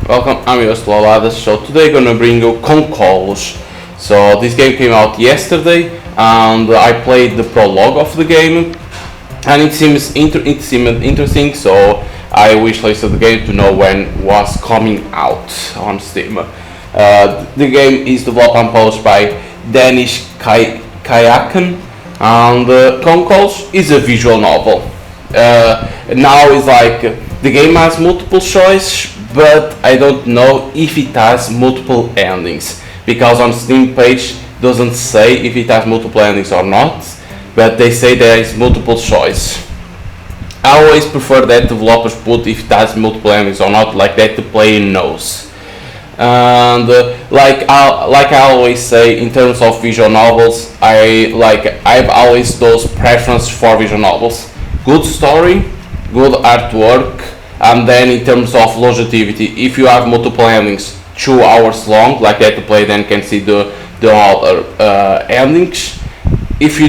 Welcome, I'm your theloladass. So today I'm gonna bring you Koncolos. So this game came out yesterday, and I played the prologue of the game, and it seems interesting. So I wishlisted the game to know when it was coming out on Steam. The game is developed and published by Danish Kayakan, and Koncolos is a visual novel. Now it's like the game has multiple choice, but I don't know if it has multiple endings, because on Steam page doesn't say if it has multiple endings or not, but they say there is multiple choice. I always prefer that developers put if it has multiple endings or not, like that the player knows. And like I always say, in terms of visual novels, I've always those preference for visual novels: good story, good artwork, and then in terms of longevity, if you have multiple endings 2 hours long, like that the player then can see the other endings. If you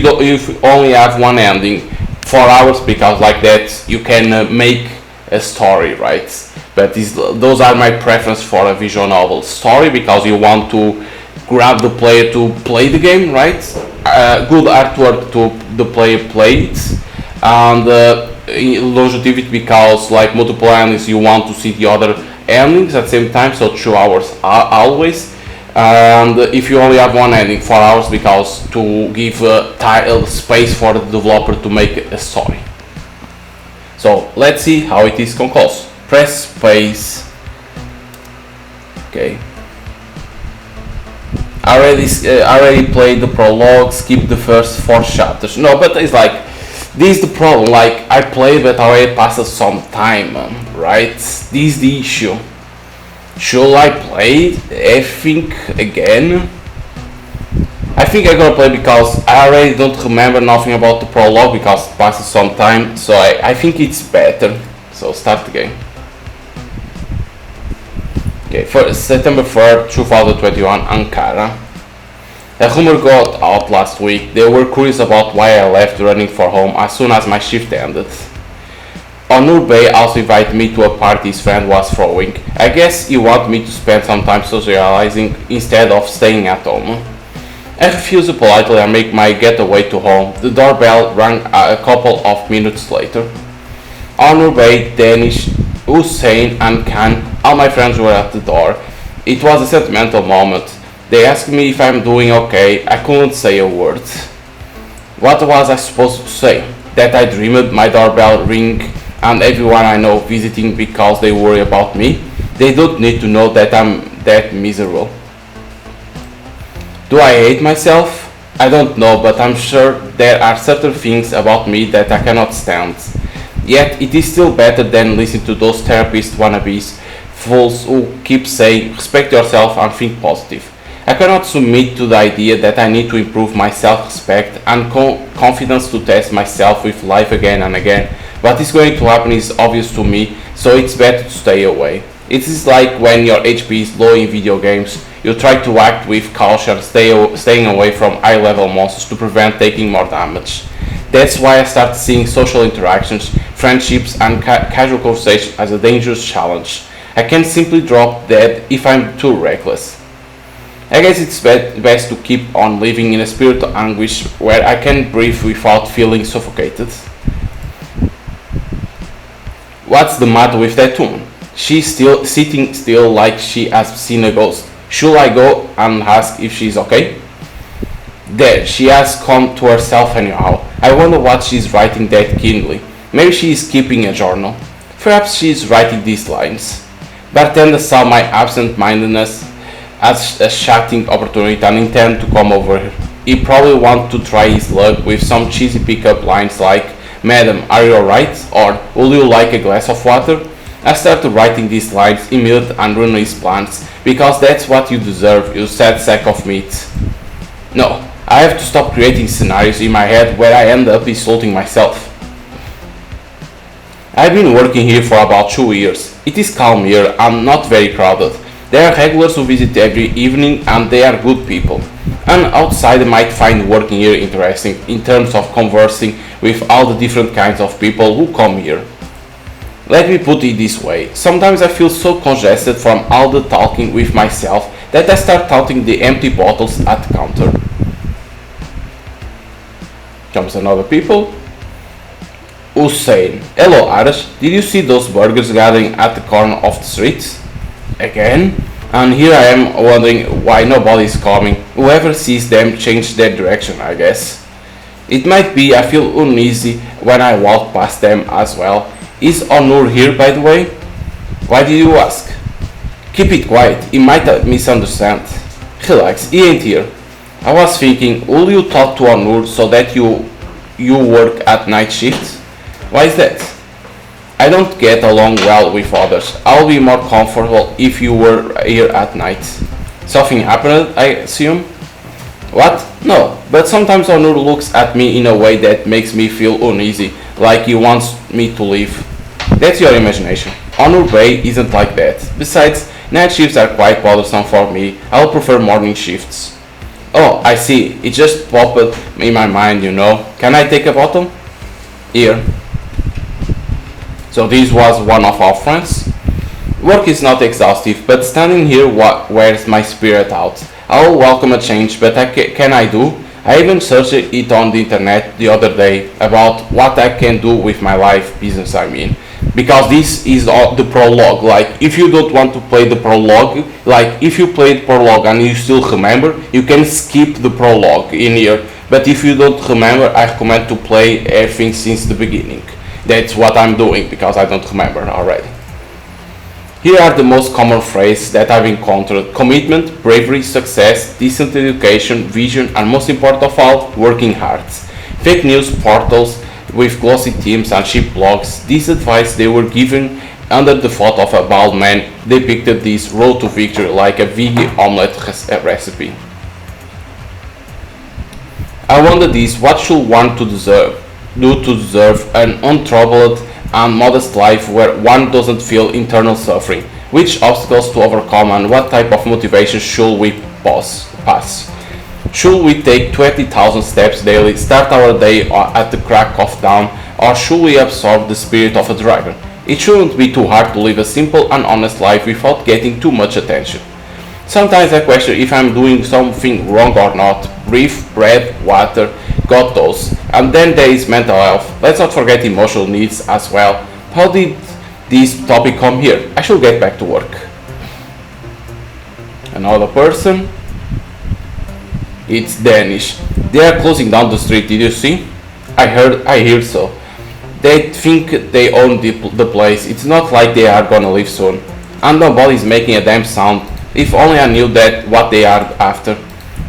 only have one ending, 4 hours, because like that you can make a story, right? But those are my preference for a visual novel. Story, because you want to grab the player to play the game, right? Good artwork to the player play it, and longevity, because like multiple endings you want to see the other endings at the same time, so 2 hours always. And if you only have one ending, 4 hours, because to give space for the developer to make a story. So let's see how it is Koncolos. Press space. Okay. I already played the prologue, skip the first 4 chapters. No, but it's like, this is the problem, like I played but already passed some time, right? This is the issue. Should I play everything again? I think I'm gonna play, because I already don't remember nothing about the prologue, because it passes some time, so I think it's better. So start the game. Okay, for September 3rd, 2021, Ankara. A rumor got out last week. They were curious about why I left running for home as soon as my shift ended. Onur Bey also invited me to a party his friend was throwing. I guess he wanted me to spend some time socializing instead of staying at home. I refused politely and make my getaway to home. The doorbell rang a couple of minutes later. Onur Bey, Danish, Hussein and Khan, all my friends were at the door. It was a sentimental moment. They asked me if I'm doing okay. I couldn't say a word. What was I supposed to say? That I dreamed my doorbell ring and everyone I know visiting because they worry about me? They don't need to know that I'm that miserable. Do I hate myself? I don't know, but I'm sure there are certain things about me that I cannot stand. Yet it is still better than listening to those therapist wannabes, fools who keep saying respect yourself and think positive. I cannot submit to the idea that I need to improve my self-respect and confidence to test myself with life again and again. What is going to happen is obvious to me, so it's better to stay away. It is like when your HP is low in video games, you try to act with caution, staying away from high-level monsters to prevent taking more damage. That's why I started seeing social interactions, friendships and casual conversation as a dangerous challenge. I can simply drop dead if I'm too reckless. I guess it's best to keep on living in a spirit of anguish where I can breathe without feeling suffocated. What's the matter with that woman? She's still sitting still like she has seen a ghost. Should I go and ask if she's okay? There, she has come to herself anyhow. I wonder what she's writing that keenly. Maybe she is keeping a journal. Perhaps she is writing these lines. Bartender saw my absent-mindedness as a chatting opportunity and intended to come over here. He probably wanted to try his luck with some cheesy pickup lines like, "Madam, are you alright?" or "Would you like a glass of water?" I started writing these lines immediately and ruined his plans, because that's what you deserve, you sad sack of meat. No, I have to stop creating scenarios in my head where I end up insulting myself. I've been working here for about 2 years. It is calm here and not very crowded. There are regulars who visit every evening and they are good people. An outsider might find working here interesting in terms of conversing with all the different kinds of people who come here. Let me put it this way. Sometimes I feel so congested from all the talking with myself that I start counting the empty bottles at the counter. Comes another people. Hussein. Hello Arash, did you see those burgers gathering at the corner of the street? Again? And here I am wondering why nobody is coming. Whoever sees them change their direction, I guess. It might be I feel uneasy when I walk past them as well. Is Onur here, by the way? Why did you ask? Keep it quiet, he might misunderstand. Relax, he ain't here. I was thinking, will you talk to Onur so that you work at night shift? Why is that? I don't get along well with others. I'll be more comfortable if you were here at night. Something happened, I assume? What? No, but sometimes Onur looks at me in a way that makes me feel uneasy, like he wants me to leave. That's your imagination. Onur Bey isn't like that. Besides, night shifts are quite bothersome for me. I'll prefer morning shifts. Oh, I see. It just popped in my mind, you know. Can I take a bottle? Here. So this was one of our friends. Work is not exhaustive, but standing here wears my spirit out. I'll welcome a change, but can I do? I even searched it on the internet the other day about what I can do with my life, business I mean. Because this is the prologue, like if you don't want to play the prologue, like if you played prologue and you still remember, you can skip the prologue in here. But if you don't remember, I recommend to play everything since the beginning. That's what I'm doing because I don't remember already. Here are the most common phrases that I've encountered: commitment, bravery, success, decent education, vision, and most important of all, working hard. Fake news portals with glossy themes and cheap blogs. This advice they were given under the thought of a bald man depicted this road to victory like a veggie omelette recipe. I wonder this: what should one do to deserve an untroubled and modest life where one doesn't feel internal suffering? Which obstacles to overcome and what type of motivation should we pass? Should we take 20,000 steps daily, start our day at the crack of dawn, or should we absorb the spirit of a driver? It shouldn't be too hard to live a simple and honest life without getting too much attention. Sometimes I question if I'm doing something wrong or not. Breathe, bread, water, got those. And then there is mental health. Let's not forget emotional needs as well. How did this topic come here? I should get back to work. Another person. It's Danish. They are closing down the street, did you see? I hear so. They think they own the place. It's not like they are gonna leave soon. And nobody's making a damn sound. If only I knew that what they are after.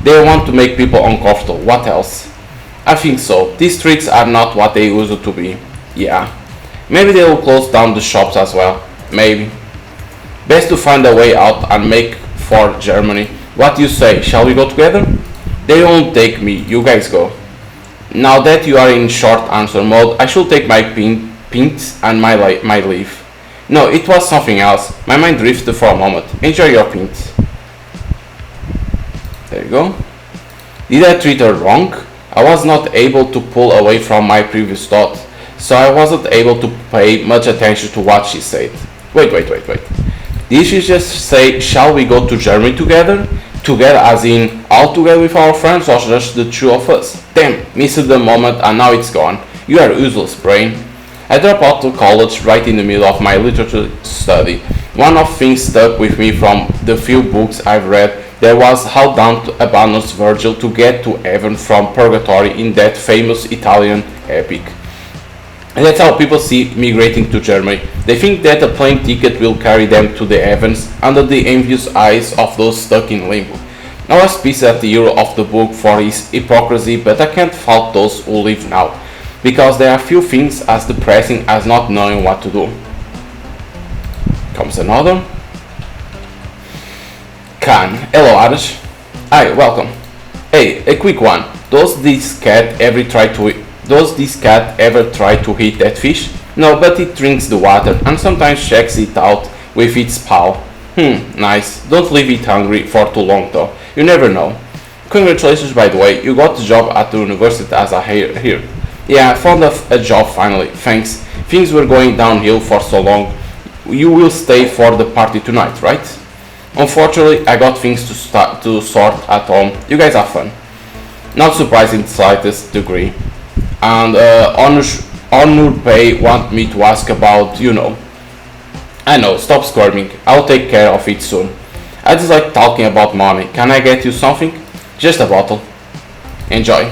They want to make people uncomfortable. What else? I think so. These streets are not what they used to be. Yeah. Maybe they will close down the shops as well. Maybe. Best to find a way out and make for Germany. What do you say? Shall we go together? They won't take me. You guys go. Now that you are in short answer mode, I should take my pints and my leave. No, it was something else. My mind drifted for a moment. Enjoy your pint. There you go. Did I treat her wrong? I was not able to pull away from my previous thought, so I wasn't able to pay much attention to what she said. Wait. Did she just say, shall we go to Germany together? Together as in all together with our friends or just the two of us? Damn, missed the moment and now it's gone. You are useless, brain. I dropped out of college right in the middle of my literature study. One of things stuck with me from the few books I've read there was how Dante abandons Virgil to get to heaven from purgatory in that famous Italian epic. And that's how people see migrating to Germany. They think that a plane ticket will carry them to the heavens under the envious eyes of those stuck in limbo. I was pissed at the hero of the book for his hypocrisy, but I can't fault those who live now, because there are few things as depressing as not knowing what to do. Comes another. Khan. Hello, Arash. Hi, welcome. Hey, a quick one. Does this cat ever try to eat that fish? No, but it drinks the water and sometimes checks it out with its paw. Nice. Don't leave it hungry for too long though. You never know. Congratulations, by the way. You got the job at the university as I hear. Yeah, I found a job finally. Thanks. Things were going downhill for so long. You will stay for the party tonight, right? Unfortunately, I got things to sort at home. You guys have fun. Not surprised in the slightest degree. And Onur Bey want me to ask about, I know, stop squirming. I'll take care of it soon. I just like talking about money. Can I get you something? Just a bottle. Enjoy.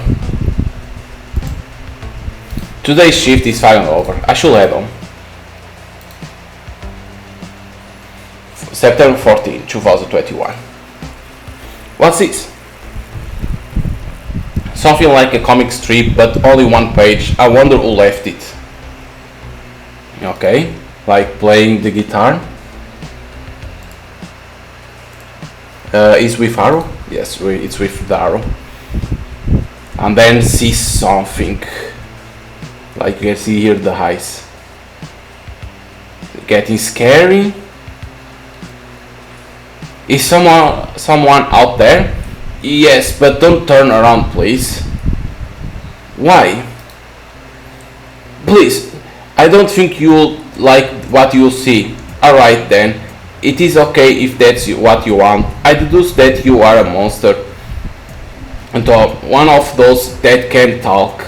Today's shift is finally over. I should head home. September 14, 2021. What's this? Something like a comic strip, but only one page. I wonder who left it. Okay, like playing the guitar. Is with arrow? Yes, it's with the arrow. And then see something. Like you can see here the eyes. Getting scary. Is someone out there? Yes, but don't turn around, please. Why? Please, I don't think you'll like what you'll see. Alright then, it is okay if that's what you want. I deduce that you are a monster. And one of those that can talk.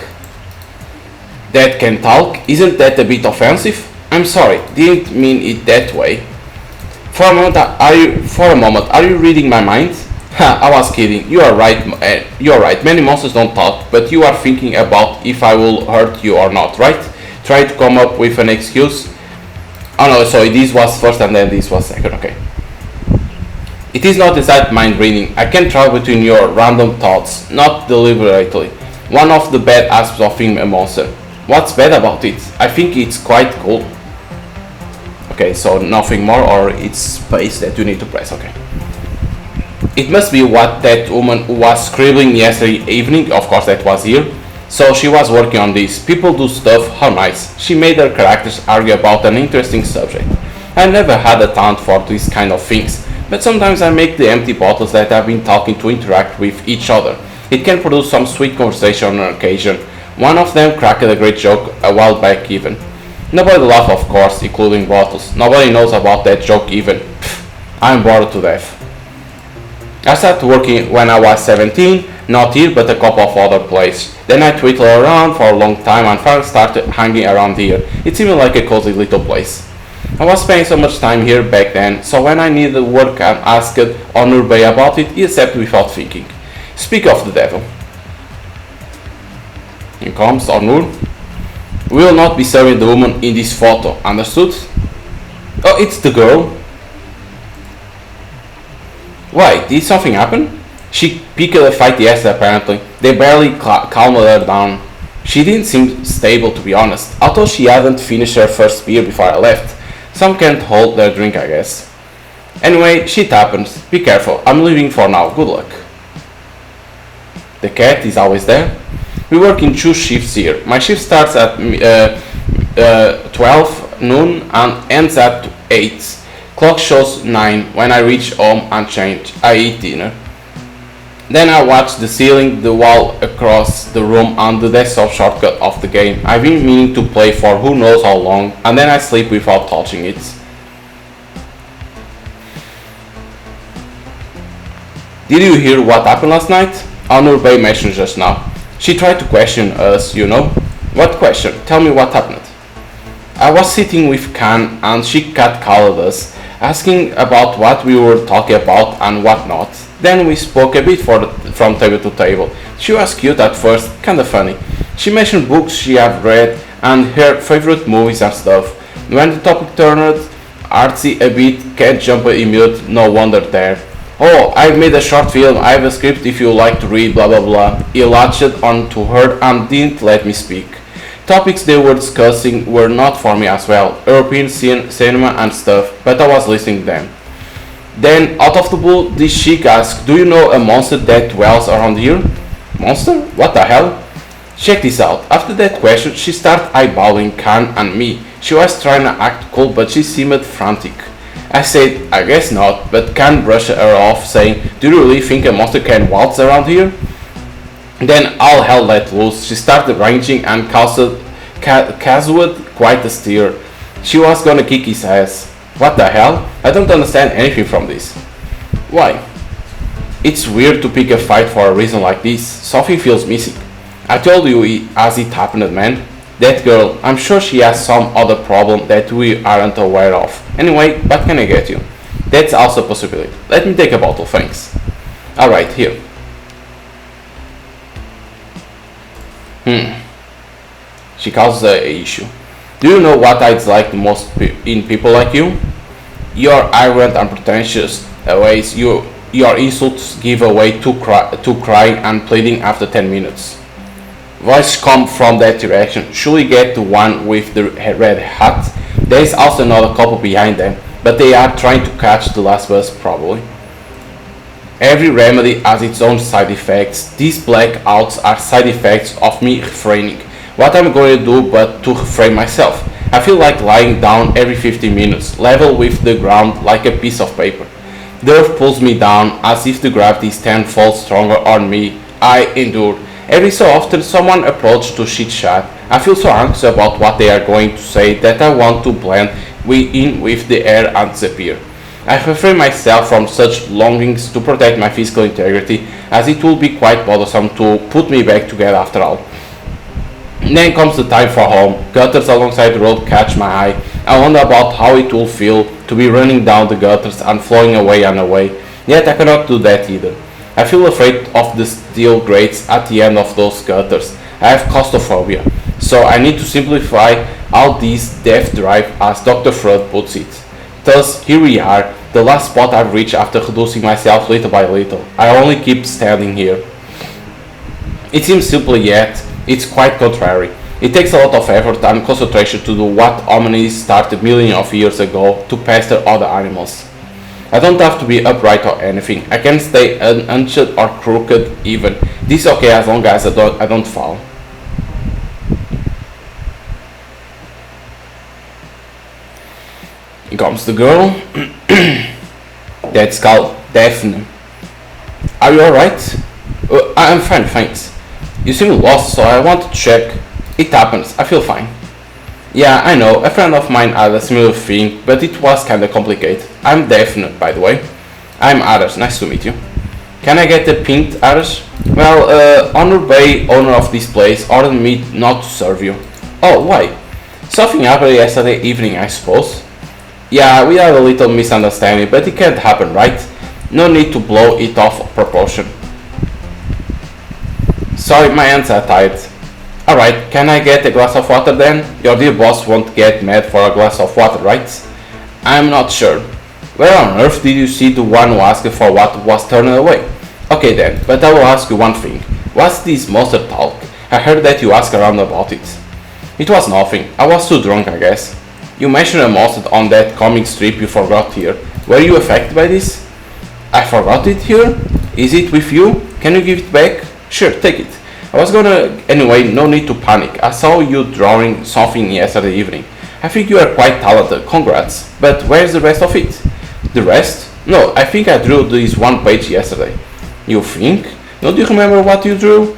That can talk? Isn't that a bit offensive? I'm sorry, didn't mean it that way. For a moment, are you reading my mind? Ha, I was kidding. You are right. Many monsters don't talk, but you are thinking about if I will hurt you or not, right? Try to come up with an excuse. Oh no, sorry, this was first and then this was second, okay. It is not exact mind reading. I can travel between your random thoughts, not deliberately. One of the bad aspects of being a monster. What's bad about it? I think it's quite cool. Okay, so nothing more, or it's space that you need to press, okay. It must be what that woman who was scribbling yesterday evening, of course that was here. So she was working on this. People do stuff, how nice. She made her characters argue about an interesting subject. I never had a talent for these kind of things, but sometimes I make the empty bottles that I've been talking to interact with each other. It can produce some sweet conversation on occasion. One of them cracked a great joke a while back even. Nobody laughed, of course, including Bottles. Nobody knows about that joke even. Pfft, I'm bored to death. I started working when I was 17, not here but a couple of other places. Then I twiddled around for a long time and finally started hanging around here. It seemed like a cozy little place. I was spending so much time here back then, so when I needed work and asked Onur Bey about it, he accepted without thinking. Speak of the devil. Here comes Onur. We will not be serving the woman in this photo, understood? Oh, it's the girl. Why, did something happen? She picked a fight yesterday apparently. They barely calmed her down. She didn't seem stable to be honest, although she hadn't finished her first beer before I left. Some can't hold their drink, I guess. Anyway, shit happens. Be careful, I'm leaving for now, good luck. The cat is always there. We work in 2 shifts here. My shift starts at 12 noon and ends at 8. Clock shows 9. When I reach home and change, I eat dinner. Then I watch the ceiling, the wall across the room and the desktop shortcut of the game. I've been meaning to play for who knows how long, and then I sleep without touching it. Did you hear what happened last night? Onur Bey mentioned just now. She tried to question us, What question? Tell me what happened. I was sitting with Khan and she catcalled us, asking about what we were talking about and what not. Then we spoke a bit from table to table. She was cute at first, kinda funny. She mentioned books she had read and her favorite movies and stuff. When the topic turned artsy a bit, can't jump immediate, no wonder there. Oh, I've made a short film, I have a script if you like to read, blah blah blah. He latched on to her and didn't let me speak. Topics they were discussing were not for me as well, European cinema and stuff, but I was listening to them. Then, out of the blue, this chick asked, do you know a monster that dwells around here? Monster? What the hell? Check this out. After that question, she started eyeballing Khan and me. She was trying to act cool, but she seemed frantic. I said, I guess not, but Khan brushed her off, saying, do you really think a monster can waltz around here? Then all hell let loose. She started raging and casted Casual, quite a steer. She was gonna kick his ass. What the hell? I don't understand anything from this. Why? It's weird to pick a fight for a reason like this. Something feels missing. I told you as it happened, man. That girl, I'm sure she has some other problem that we aren't aware of. Anyway, what can I get you? That's also a possibility. Let me take a bottle, thanks. Alright, here. She causes a issue. Do you know what I dislike the most in people like you? Your arrogant and pretentious ways. Your insults give away to crying and pleading after 10 minutes. Voices come from that direction. Should we get the one with the red hat? There is also another couple behind them, but they are trying to catch the last bus probably. Every remedy has its own side effects. These blackouts are side effects of me refraining. What I'm going to do but to refrain myself. I feel like lying down every 15 minutes, level with the ground like a piece of paper. The earth pulls me down as if the gravity is tenfold stronger on me. I endure. Every so often someone approaches to chit chat. I feel so anxious about what they are going to say that I want to blend in with the air and disappear. I refrain myself from such longings to protect my physical integrity, as it will be quite bothersome to put me back together after all. Then comes the time for home. Gutters alongside the road catch my eye. I wonder about how it will feel to be running down the gutters and flowing away and away. Yet I cannot do that either. I feel afraid of the steel grates at the end of those gutters. I have claustrophobia, so I need to simplify all these death drive, as Dr. Freud puts it. Thus, here we are, the last spot I've reached after reducing myself little by little. I only keep standing here. It seems simple, yet it's quite contrary. It takes a lot of effort and concentration to do what hominids started millions of years ago, to pester other animals. I don't have to be upright or anything. I can stay unhinged or crooked even. This is okay as long as I don't fall. Here comes the girl. That's called Deepening. Are you alright? I'm fine, thanks. You seem lost, so I want to check. It happens, I feel fine. Yeah, I know, a friend of mine had a similar thing, but it was kinda complicated. I'm Deepening, by the way. I'm Aras, nice to meet you. Can I get a pint, Aras? Well, Honor Bay, owner of this place, ordered me not to serve you. Oh, why? Something happened yesterday evening, I suppose. Yeah, we had a little misunderstanding, but it can't happen, right? No need to blow it off proportion. Sorry, my hands are tired. Alright, can I get a glass of water then? Your dear boss won't get mad for a glass of water, right? I'm not sure. Where on earth did you see the one who asked for what was turned away? Okay then, but I will ask you one thing. What's this monster talk? I heard that you asked around about it. It was nothing. I was too drunk, I guess. You mentioned a monster on that comic strip you forgot here. Were you affected by this? I forgot it here? Is it with you? Can you give it back? Sure, take it. I was gonna... Anyway, no need to panic. I saw you drawing something yesterday evening. I think you are quite talented, congrats. But where's the rest of it? The rest? No, I think I drew this one page yesterday. You think? Don't you remember what you drew?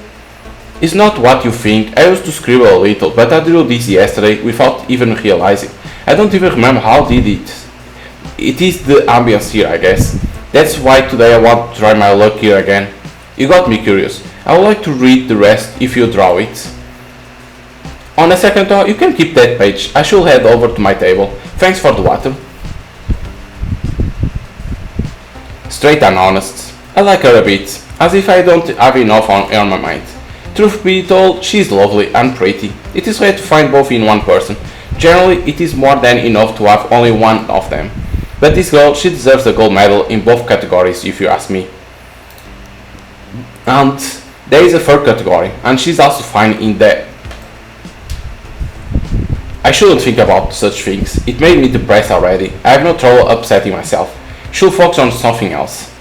It's not what you think. I used to scribble a little, but I drew this yesterday without even realizing. I don't even remember how I did it. It is the ambience here, I guess. That's why today I want to try my luck here again. You got me curious. I would like to read the rest if you draw it. On a second thought, you can keep that page. I should head over to my table. Thanks for the water. Straight and honest. I like her a bit, as if I don't have enough on my mind. Truth be told, she's lovely and pretty. It is rare to find both in one person. Generally, it is more than enough to have only one of them. But this girl, she deserves a gold medal in both categories, if you ask me. And there is a third category, and she's also fine in that. I shouldn't think about such things. It made me depressed already. I have no trouble upsetting myself. Should focus on something else.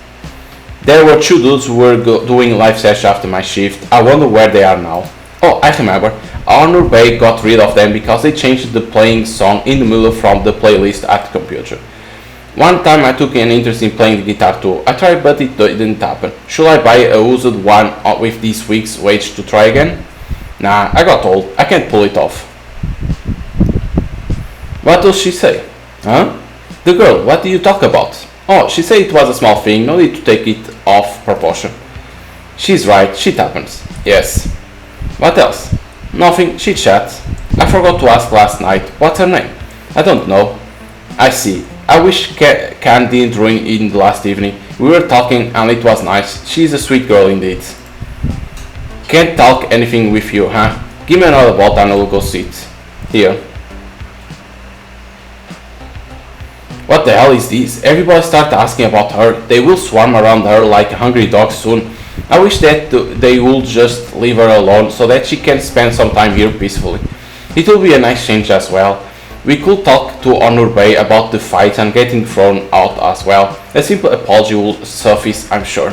There were two dudes who were doing live sessions after my shift. I wonder where they are now. Oh, I remember. Honor Bay got rid of them because they changed the playing song in the middle from the playlist at the computer. One time I took an interest in playing the guitar too. I tried, but it didn't happen. Should I buy a used one with this week's wage to try again? Nah, I got old. I can't pull it off. What does she say? Huh? The girl, what do you talk about? Oh, she said it was a small thing, no need to take it off proportion. She's right, shit happens. Yes. What else? Nothing, chit chat. I forgot to ask last night, what's her name? I don't know. I see. I wish Can didn't ruin in the last evening. We were talking and it was nice. She's a sweet girl indeed. Can't talk anything with you, huh? Give me another bottle and I'll go sit. Here. What the hell is this? Everybody start asking about her. They will swarm around her like hungry dogs soon. I wish that they would just leave her alone so that she can spend some time here peacefully. It will be a nice change as well. We could talk to Honor Bay about the fight and getting thrown out as well. A simple apology will suffice, I'm sure.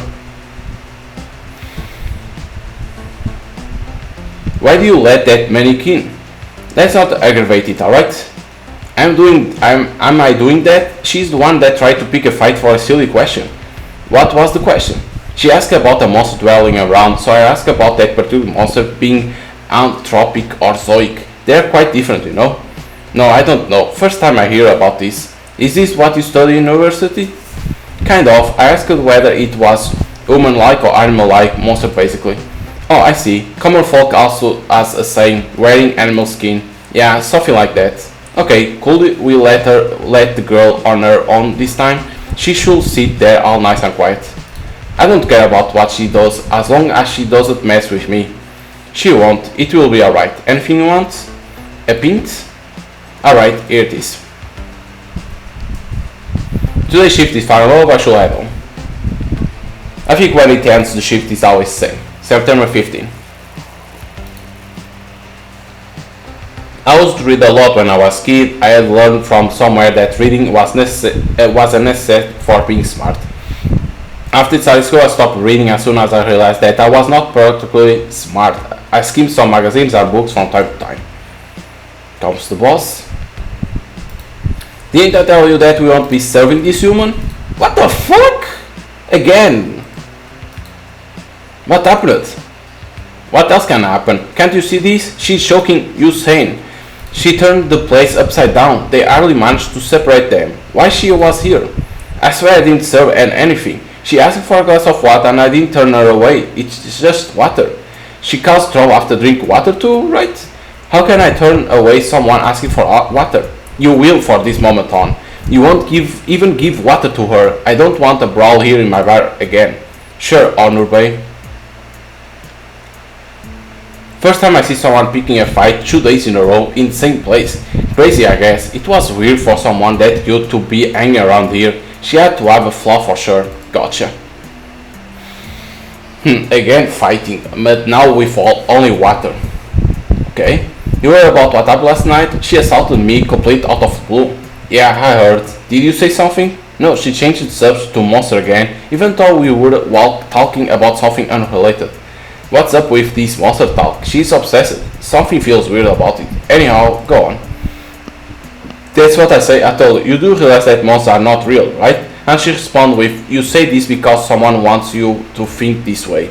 Why do you let that mannequin? Let's not aggravate it, alright? Am I doing that? She's the one that tried to pick a fight for a silly question. What was the question? She asked about a monster dwelling around, so I asked about that particular monster being anthropic or zoic. They're quite different, you know? No, I don't know. First time I hear about this. Is this what you study in university? Kind of. I asked whether it was human-like or animal-like monster basically. Oh, I see. Common folk also has a saying, wearing animal skin. Yeah, something like that. Okay, could we let the girl on her own this time? She should sit there all nice and quiet. I don't care about what she does as long as she doesn't mess with me. She won't, it will be alright. Anything you want? A pint? Alright, here it is. Today's shift is far low, but I should head home. I think when it ends the shift is always the same. September 15. I used to read a lot when I was a kid. I had learned from somewhere that reading was a necessity for being smart. After study school, I stopped reading as soon as I realized that I was not particularly smart. I skimmed some magazines and books from time to time. Comes the boss. Didn't I tell you that we won't be serving this human? What the fuck? Again. What happened? What else can happen? Can't you see this? She's choking Usain. She turned the place upside down. They hardly managed to separate them. Why she was here? I swear I didn't serve anything. She asked for a glass of water and I didn't turn her away. It's just water. She caused trouble after drink water too, right? How can I turn away someone asking for water? You will for this moment on. You won't even give water to her. I don't want a brawl here in my bar again. Sure, Honor Bay. First time I see someone picking a fight 2 days in a row in the same place. Crazy, I guess. It was weird for someone that cute to be hanging around here. She had to have a flaw for sure. Gotcha. Again fighting, but now with only water. Okay. You heard about what happened last night? She assaulted me complete out of the blue. Yeah, I heard. Did you say something? No, she changed the subject to monster again, even though we were while talking about something unrelated. What's up with this monster talk? She's obsessed. Something feels weird about it. Anyhow, go on. That's what I say. I told you. You do realize that monsters are not real, right? And she responded with, you say this because someone wants you to think this way.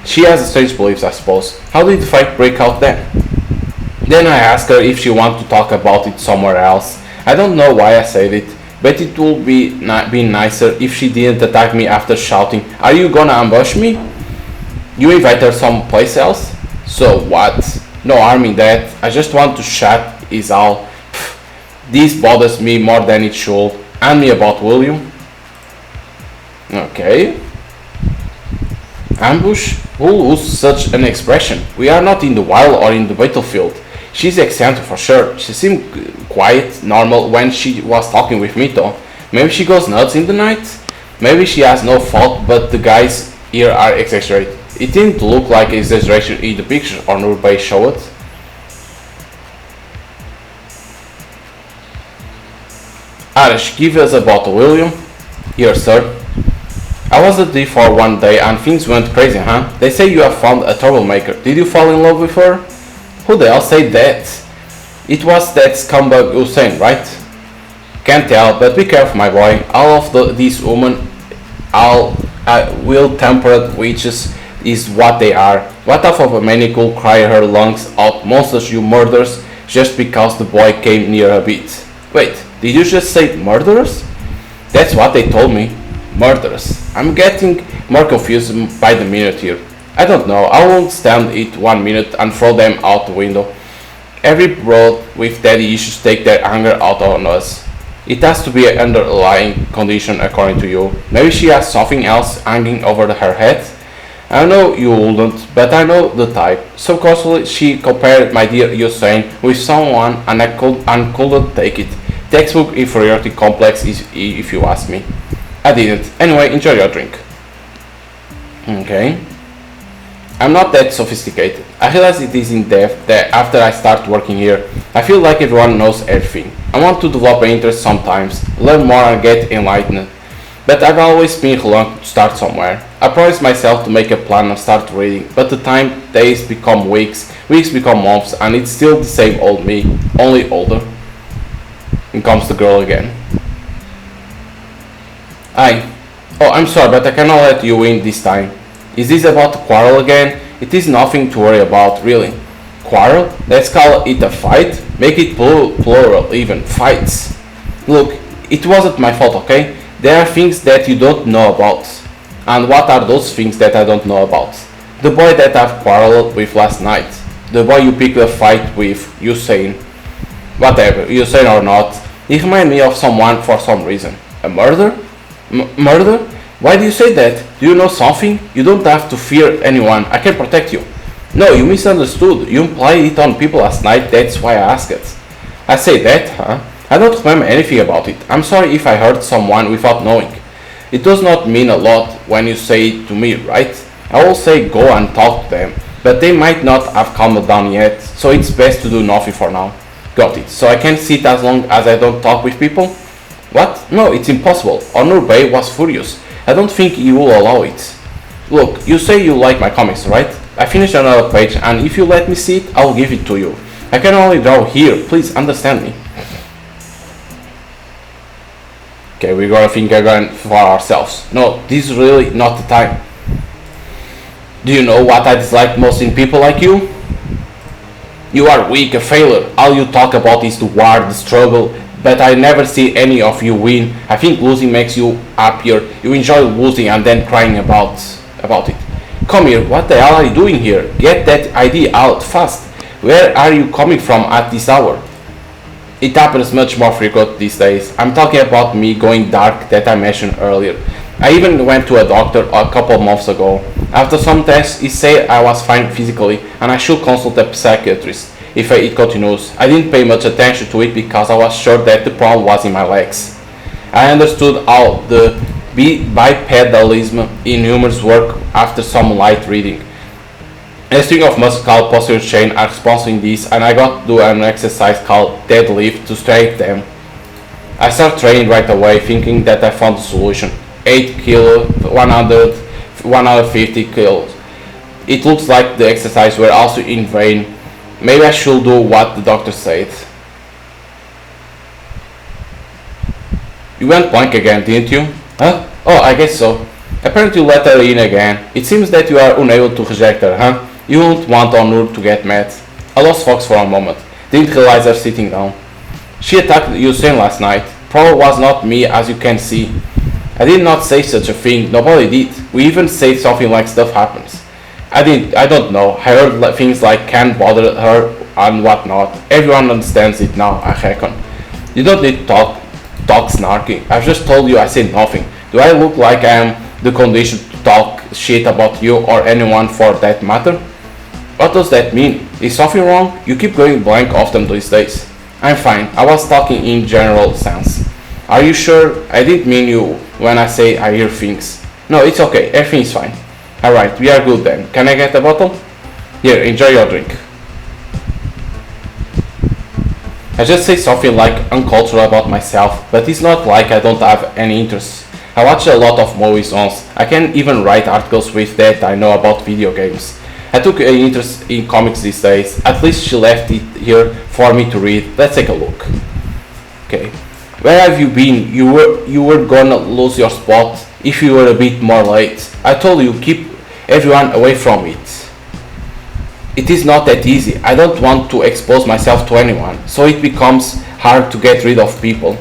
She has strange beliefs, I suppose. How did the fight break out then? Then I asked her if she wanted to talk about it somewhere else. I don't know why I said it, but it would be nicer if she didn't attack me after shouting, are you gonna ambush me? You invite her someplace else? So what? No harm in that. I just want to chat is all. Pfft, this bothers me more than it should. And me about William. Okay. Ambush? Who used such an expression? We are not in the wild or in the battlefield. She's eccentric for sure. She seemed quite normal when she was talking with me though. Maybe she goes nuts in the night? Maybe she has no fault, but the guys here are exaggerated. It didn't look like exaggeration in the picture or nobody showed it. Arash, give us a bottle, will you? Here, sir. I was at D4 one day and things went crazy, huh? They say you have found a troublemaker. Did you fall in love with her? Who the hell said that? It was that scumbag Hussein, right? Can't tell, but be careful, my boy. All of these women, will-tempered witches is what they are. What half of a maniac could cry her lungs out, monsters you murders, just because the boy came near a bit. Wait, did you just say murderers? That's what they told me. Murderers. I'm getting more confused by the minute here. I don't know, I won't stand it 1 minute and throw them out the window. Every bro with daddy issues take their anger out on us. It has to be an underlying condition according to you. Maybe she has something else hanging over her head? I know you wouldn't, but I know the type. Subconsciously she compared my dear Usain with someone and I couldn't take it. Textbook inferiority complex if you ask me. I didn't. Anyway, enjoy your drink. Okay. I'm not that sophisticated. I realize it is in depth that after I start working here, I feel like everyone knows everything. I want to develop an interest sometimes, learn more and get enlightened. But I've always been reluctant to start somewhere. I promised myself to make a plan and start reading, but the time days become weeks, weeks become months, and it's still the same old me, only older. In comes the girl again. Oh, I'm sorry, but I cannot let you win this time. Is this about to quarrel again? It is nothing to worry about, really. Quarrel? Let's call it a fight. Make it plural, even. Fights. Look, it wasn't my fault, okay? There are things that you don't know about. And what are those things that I don't know about? The boy that I've quarreled with last night. The boy you picked a fight with, Usain. Whatever, Usain or not, he reminds me of someone for some reason. A murder? Murder? Why do you say that? Do you know something? You don't have to fear anyone. I can protect you. No, you misunderstood. You implied it on people last night. That's why I asked it. I say that, huh? I don't remember anything about it. I'm sorry if I hurt someone without knowing. It does not mean a lot when you say it to me, right? I will say go and talk to them, but they might not have calmed down yet, so it's best to do nothing for now. Got it. So I can sit as long as I don't talk with people? What? No, it's impossible. Honor Bay was furious. I don't think you will allow it. Look, you say you like my comics, right? I finished another page, and if you let me see it, I'll give it to you. I can only draw here, please understand me. Okay, we gotta think again for ourselves. No, this is really not the time. Do you know what I dislike most in people like you? You are weak, a failure. All you talk about is the war, the struggle, but I never see any of you win. I think losing makes you happier. You enjoy losing and then crying about it. Come here, what the hell are you doing here? Get that ID out, fast. Where are you coming from at this hour? It happens much more frequent these days. I'm talking about me going dark that I mentioned earlier. I even went to a doctor a couple months ago. After some tests, he said I was fine physically and I should consult a psychiatrist if it continues. I didn't pay much attention to it because I was sure that the problem was in my legs. I understood how the bipedalism in humans work after some light reading. A string of muscles called posterior chain are responsible in this, and I got to do an exercise called deadlift to straighten them. I started training right away thinking that I found the solution. 8 kilo, 150 kilos. It looks like the exercise were also in vain. Maybe I should do what the doctor said. You went blank again, didn't you? Huh? Oh, I guess so. Apparently you let her in again. It seems that you are unable to reject her, huh? You won't want Onur to get mad. I lost focus for a moment. Didn't realize her sitting down. She attacked Usain last night. Probably was not me, as you can see. I did not say such a thing. Nobody did. We even said something like stuff happens. I don't know. I heard things like can't bother her and whatnot. Everyone understands it now, I reckon. You don't need to talk snarky. I've just told you I said nothing. Do I look like I am the condition to talk shit about you or anyone for that matter? What does that mean? Is something wrong? You keep going blank often these days. I'm fine. I was talking in general sense. Are you sure? I didn't mean you when I say I hear things. No, it's okay. Everything is fine. Alright, we are good then. Can I get a bottle? Here, enjoy your drink. I just say something like uncultural about myself, but it's not like I don't have any interest. I watch a lot of movies once. I can even write articles with that I know about video games. I took an interest in comics these days. At least she left it here for me to read. Let's take a look. Okay. Where have you been? You were gonna lose your spot if you were a bit more late. I told you keep everyone away from it. It is not that easy. I don't want to expose myself to anyone, so it becomes hard to get rid of people.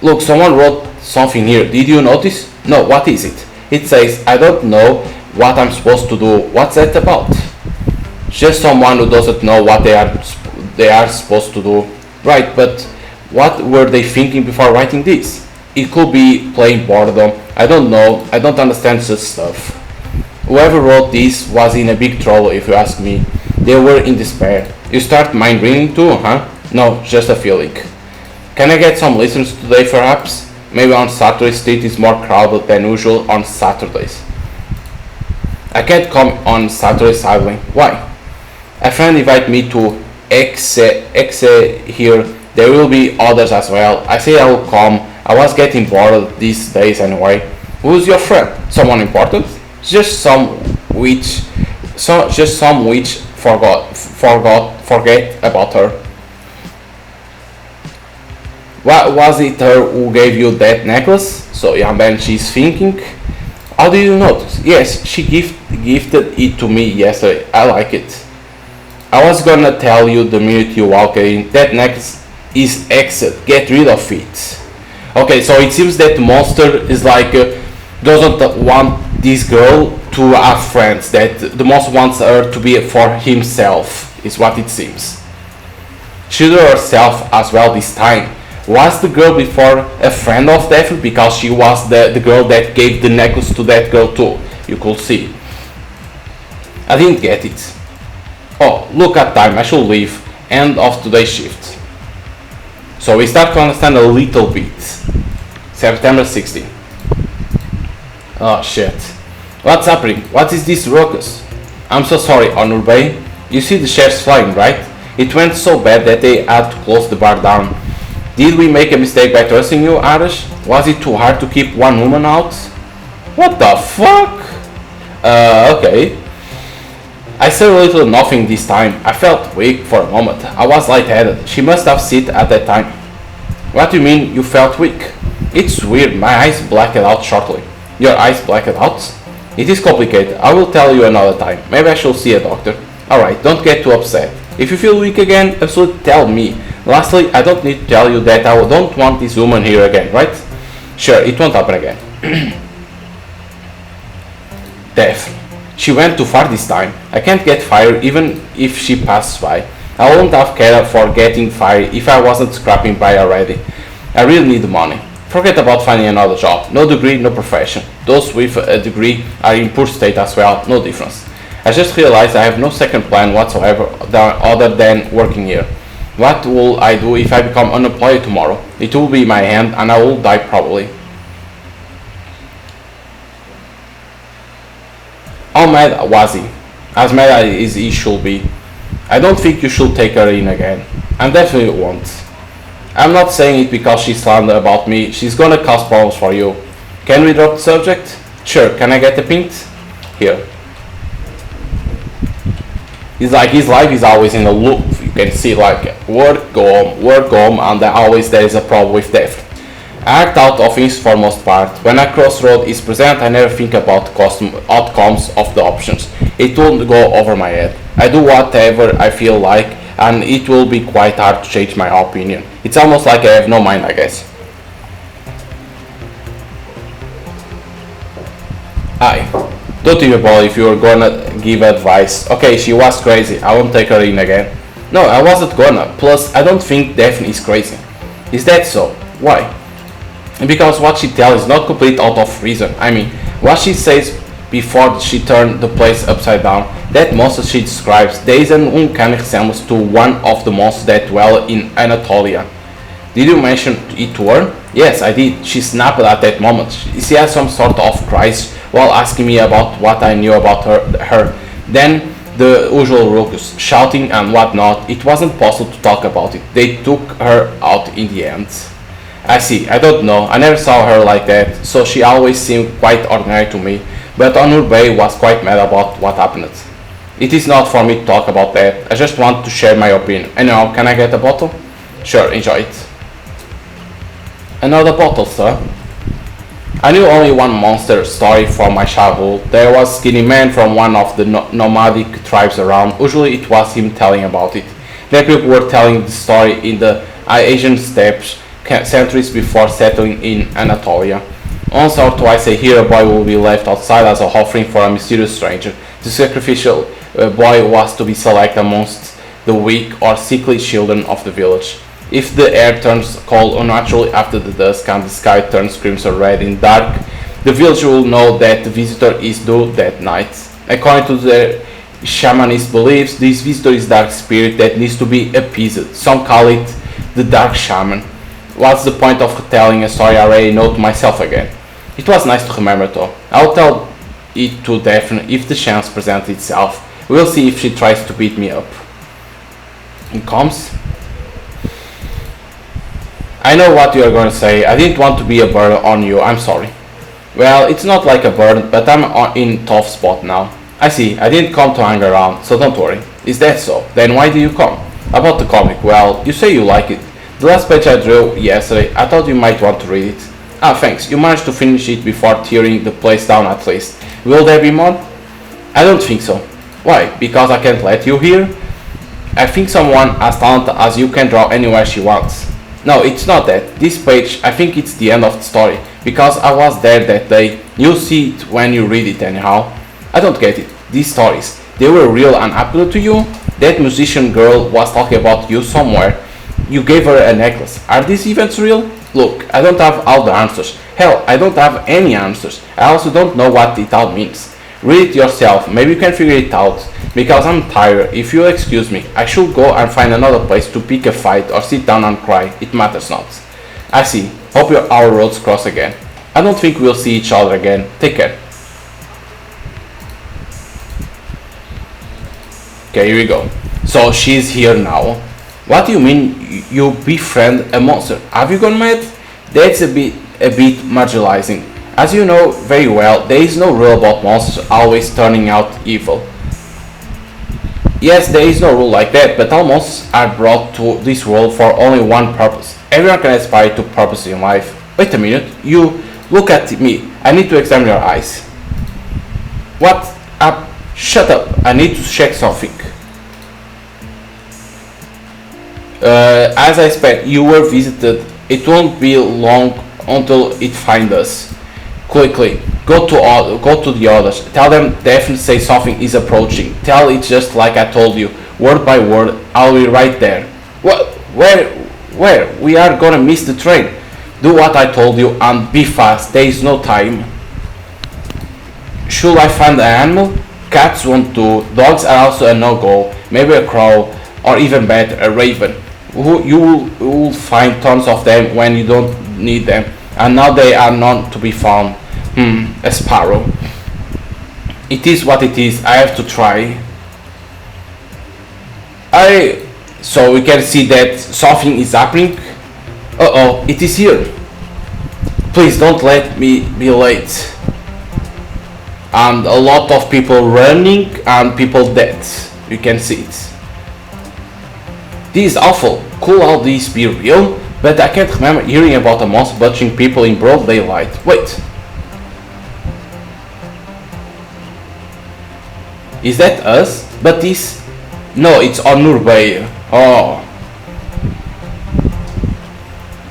Look, someone wrote something here. Did you notice? No, what is it? It says, I don't know what I'm supposed to do. What's that about? Just someone who doesn't know what they are supposed to do. Right, but what were they thinking before writing this? It could be plain boredom. I don't know. I don't understand such stuff. Whoever wrote this was in a big trouble, if you ask me. They were in despair. You start mind reading too, huh? No, just a feeling. Can I get some listeners today, perhaps? Maybe on Saturday Street is more crowded than usual on Saturdays. I can't come on Saturday sadly. Why? A friend invited me to Exe here. There will be others as well. I say I will come. I was getting bored these days anyway. Who's your friend? Someone important? Just some which forget about her. What was it her who gave you that necklace? So young man, she's thinking. How did you notice? Yes, she gifted it to me yesterday. I like it. I was gonna tell you the minute you walk in. That necklace is exit. Get rid of it. Okay, so it seems that the monster is like doesn't want this girl to have friends. That the monster wants her to be for himself. Is what it seems. She did herself as well this time. Was the girl before a friend of Daphne? Because she was the girl that gave the necklace to that girl too. You could see. I didn't get it. Oh, look at time. I should leave. End of today's shift. So we start to understand a little bit. September 16. Oh shit. What's happening? What is this ruckus? I'm so sorry, Honor Bay. You see the shares flying, right? It went so bad that they had to close the bar down. Did we make a mistake by trusting you, Arash? Was it too hard to keep one woman out? What the fuck? Okay. I said a little nothing this time. I felt weak for a moment. I was lightheaded. She must have sick at that time. What do you mean you felt weak? It's weird. My eyes blacked out shortly. Your eyes blacked out? It is complicated. I will tell you another time. Maybe I shall see a doctor. Alright, don't get too upset. If you feel weak again, absolutely tell me. Lastly, I don't need to tell you that I don't want this woman here again, right? Sure, it won't happen again. Death. She went too far this time. I can't get fired even if she passes by. I wouldn't have cared for getting fired if I wasn't scrapping by already. I really need the money. Forget about finding another job. No degree, no profession. Those with a degree are in poor state as well, no difference. I just realized I have no second plan whatsoever other than working here. What will I do if I become unemployed tomorrow? It will be my hand and I will die probably. How mad was he? As mad as he should be. I don't think you should take her in again. I definitely won't. I'm not saying it because she slandered about me. She's gonna cause problems for you. Can we drop the subject? Sure, can I get a pint? Here. It's like his life is always in a loop. You can see like work, go home, and always there is a problem with that. I act out of things for most part. When a crossroad is present, I never think about outcomes of the options. It won't go over my head. I do whatever I feel like, and it will be quite hard to change my opinion. It's almost like I have no mind, I guess. Don't even bother if you're gonna give advice. Okay, she was crazy. I won't take her in again. No, I wasn't gonna. Plus, I don't think Daphne is crazy. Is that so? Why? Because what she tells is not complete out of reason. I mean, what she says before she turned the place upside down, that monster she describes, there is an uncanny resemblance to one of the monsters that dwell in Anatolia. Did you mention it to her? Yes, I did. She snapped at that moment. She had some sort of crisis while asking me about what I knew about her. Then the usual ruckus, shouting and whatnot. It wasn't possible to talk about it. They took her out in the end. I see. I don't know. I never saw her like that, so she always seemed quite ordinary to me. But Honor Bay was quite mad about what happened. It is not for me to talk about that. I just want to share my opinion. Anyhow, can I get a bottle? Sure, enjoy it. Another bottle, sir. I knew only one monster story from my childhood. There was a skinny man from one of the nomadic tribes around. Usually it was him telling about it. Then people were telling the story in the Asian steppes centuries before settling in Anatolia. Once or twice a year a boy will be left outside as an offering for a mysterious stranger. The sacrificial boy was to be selected amongst the weak or sickly children of the village. If the air turns cold unnaturally after the dusk and the sky turns crimson red in dark, the village will know that the visitor is due that night. According to their shamanist beliefs, this visitor is a dark spirit that needs to be appeased. Some call it the dark shaman. What's the point of telling a story I already know to myself again? It was nice to remember though. I'll tell it to Daphne if the chance presents itself. We'll see if she tries to beat me up. It comes. I know what you are going to say. I didn't want to be a burden on you. I'm sorry. Well, it's not like a burden, but I'm in tough spot now. I see. I didn't come to hang around, so don't worry. Is that so? Then why do you come? About the comic. Well, you say you like it. The last page I drew yesterday, I thought you might want to read it. Ah, thanks. You managed to finish it before tearing the place down at least. Will there be more? I don't think so. Why? Because I can't let you here? I think someone as talented as you can draw anywhere she wants. No, it's not that. This page, I think it's the end of the story, because I was there that day. You'll see it when you read it anyhow. I don't get it. These stories, they were real and appealed to you? That musician girl was talking about you somewhere. You gave her a necklace. Are these events real? Look, I don't have all the answers. Hell, I don't have any answers. I also don't know what it all means. Read it yourself, maybe you can figure it out. Because I'm tired, if you'll excuse me, I should go and find another place to pick a fight or sit down and cry, it matters not. I see, hope our roads cross again. I don't think we'll see each other again, take care. Okay, here we go. So she's here now. What do you mean you befriend a monster? Have you gone mad? That's a bit marginalizing. As you know very well, there is no rule about monsters always turning out evil. Yes, there is no rule like that, but all monsters are brought to this world for only one purpose. Everyone can aspire to purpose in life. Wait a minute, you look at me. I need to examine your eyes. What up? Shut up. I need to check something. As I expect, you were visited. It won't be long until it finds us. Quickly, go to the others. Tell them definitely say something is approaching. Tell it just like I told you, word by word. I'll be right there. What? Where? We are gonna miss the train. Do what I told you and be fast. There is no time. Should I find an animal? Cats won't do. Dogs are also a no-go. Maybe a crow, or even better, a raven. You will find tons of them when you don't need them, and now they are not to be found. A sparrow. It is what it is. I have to try. So we can see that something is happening. Uh-oh, it is here. Please don't let me be late. And a lot of people running and people dead. You can see it. This is awful. Could all this be real? But I can't remember hearing about a monster butchering people in broad daylight. Wait. Is that us? But this... No, it's Onur Bey. Oh.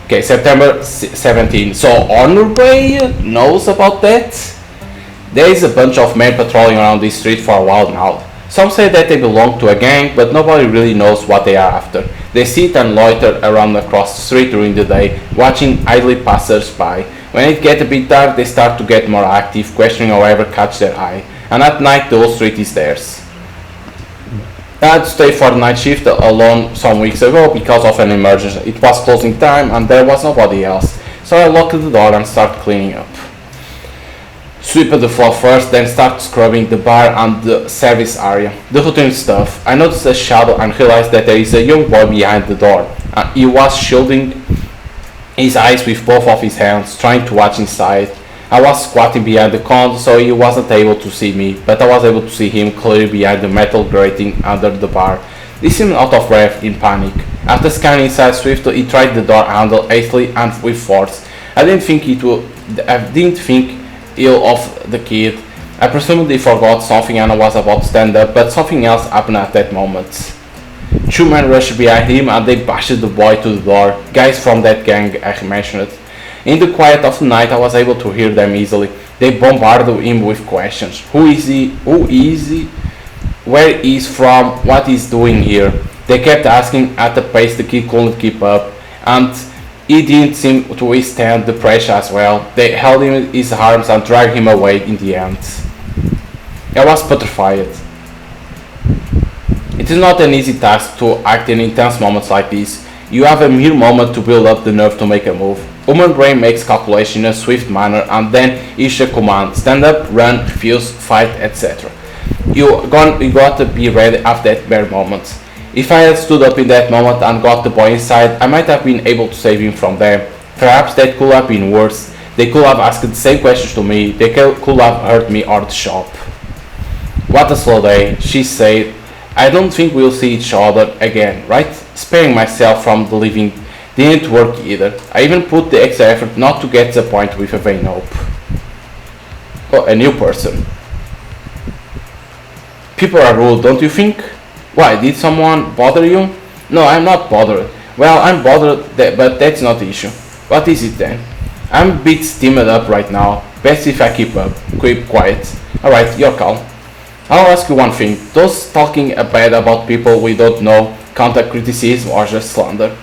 Okay, September 17. So Onur Bey knows about that? There is a bunch of men patrolling around this street for a while now. Some say that they belong to a gang, but nobody really knows what they are after. They sit and loiter around across the street during the day, watching idly passers-by. When it gets a bit dark, they start to get more active, questioning however catch their eye. And at night, the whole street is theirs. I had to stay for the night shift alone some weeks ago because of an emergency. It was closing time and there was nobody else. So I locked the door and started cleaning up. Sweep the floor first, then start scrubbing the bar and the service area. The routine stuff. I noticed a shadow and realized that there is a young boy behind the door. He was shielding his eyes with both of his hands, trying to watch inside. I was squatting behind the counter, so he wasn't able to see me, but I was able to see him clearly behind the metal grating under the bar. He seemed out of breath, in panic. After scanning inside swiftly, he tried the door handle hastily and with force. I didn't think ill of the kid. I presumably forgot something and I was about to stand up, but something else happened at that moment. Two men rushed behind him and they bashed the boy to the door. Guys from that gang I mentioned. In the quiet of the night I was able to hear them easily. They bombarded him with questions. Who is he? Who is he? Where he's from? What he's doing here? They kept asking at a pace the kid couldn't keep up, and he didn't seem to withstand the pressure as well. They held him in his arms and dragged him away in the end. I was petrified. It is not an easy task to act in intense moments like this. You have a mere moment to build up the nerve to make a move. Human brain makes calculation in a swift manner and then issues a command. Stand up, run, refuse, fight, etc. You got to be ready at that bare moment. If I had stood up in that moment and got the boy inside, I might have been able to save him from them. Perhaps that could have been worse. They could have asked the same questions to me. They could have hurt me or the shop. What a slow day, she said. I don't think we'll see each other again, right? Sparing myself from the living didn't work either. I even put the extra effort not to get disappointed with a vain hope. Oh, a new person. People are rude, don't you think? Why, did someone bother you? No, I'm not bothered. Well, I'm bothered, but that's not the issue. What is it then? I'm a bit steamed up right now. Best if I keep quiet. Alright, you're calm. I'll ask you one thing. Does talking bad about people we don't know count as criticism or just slander?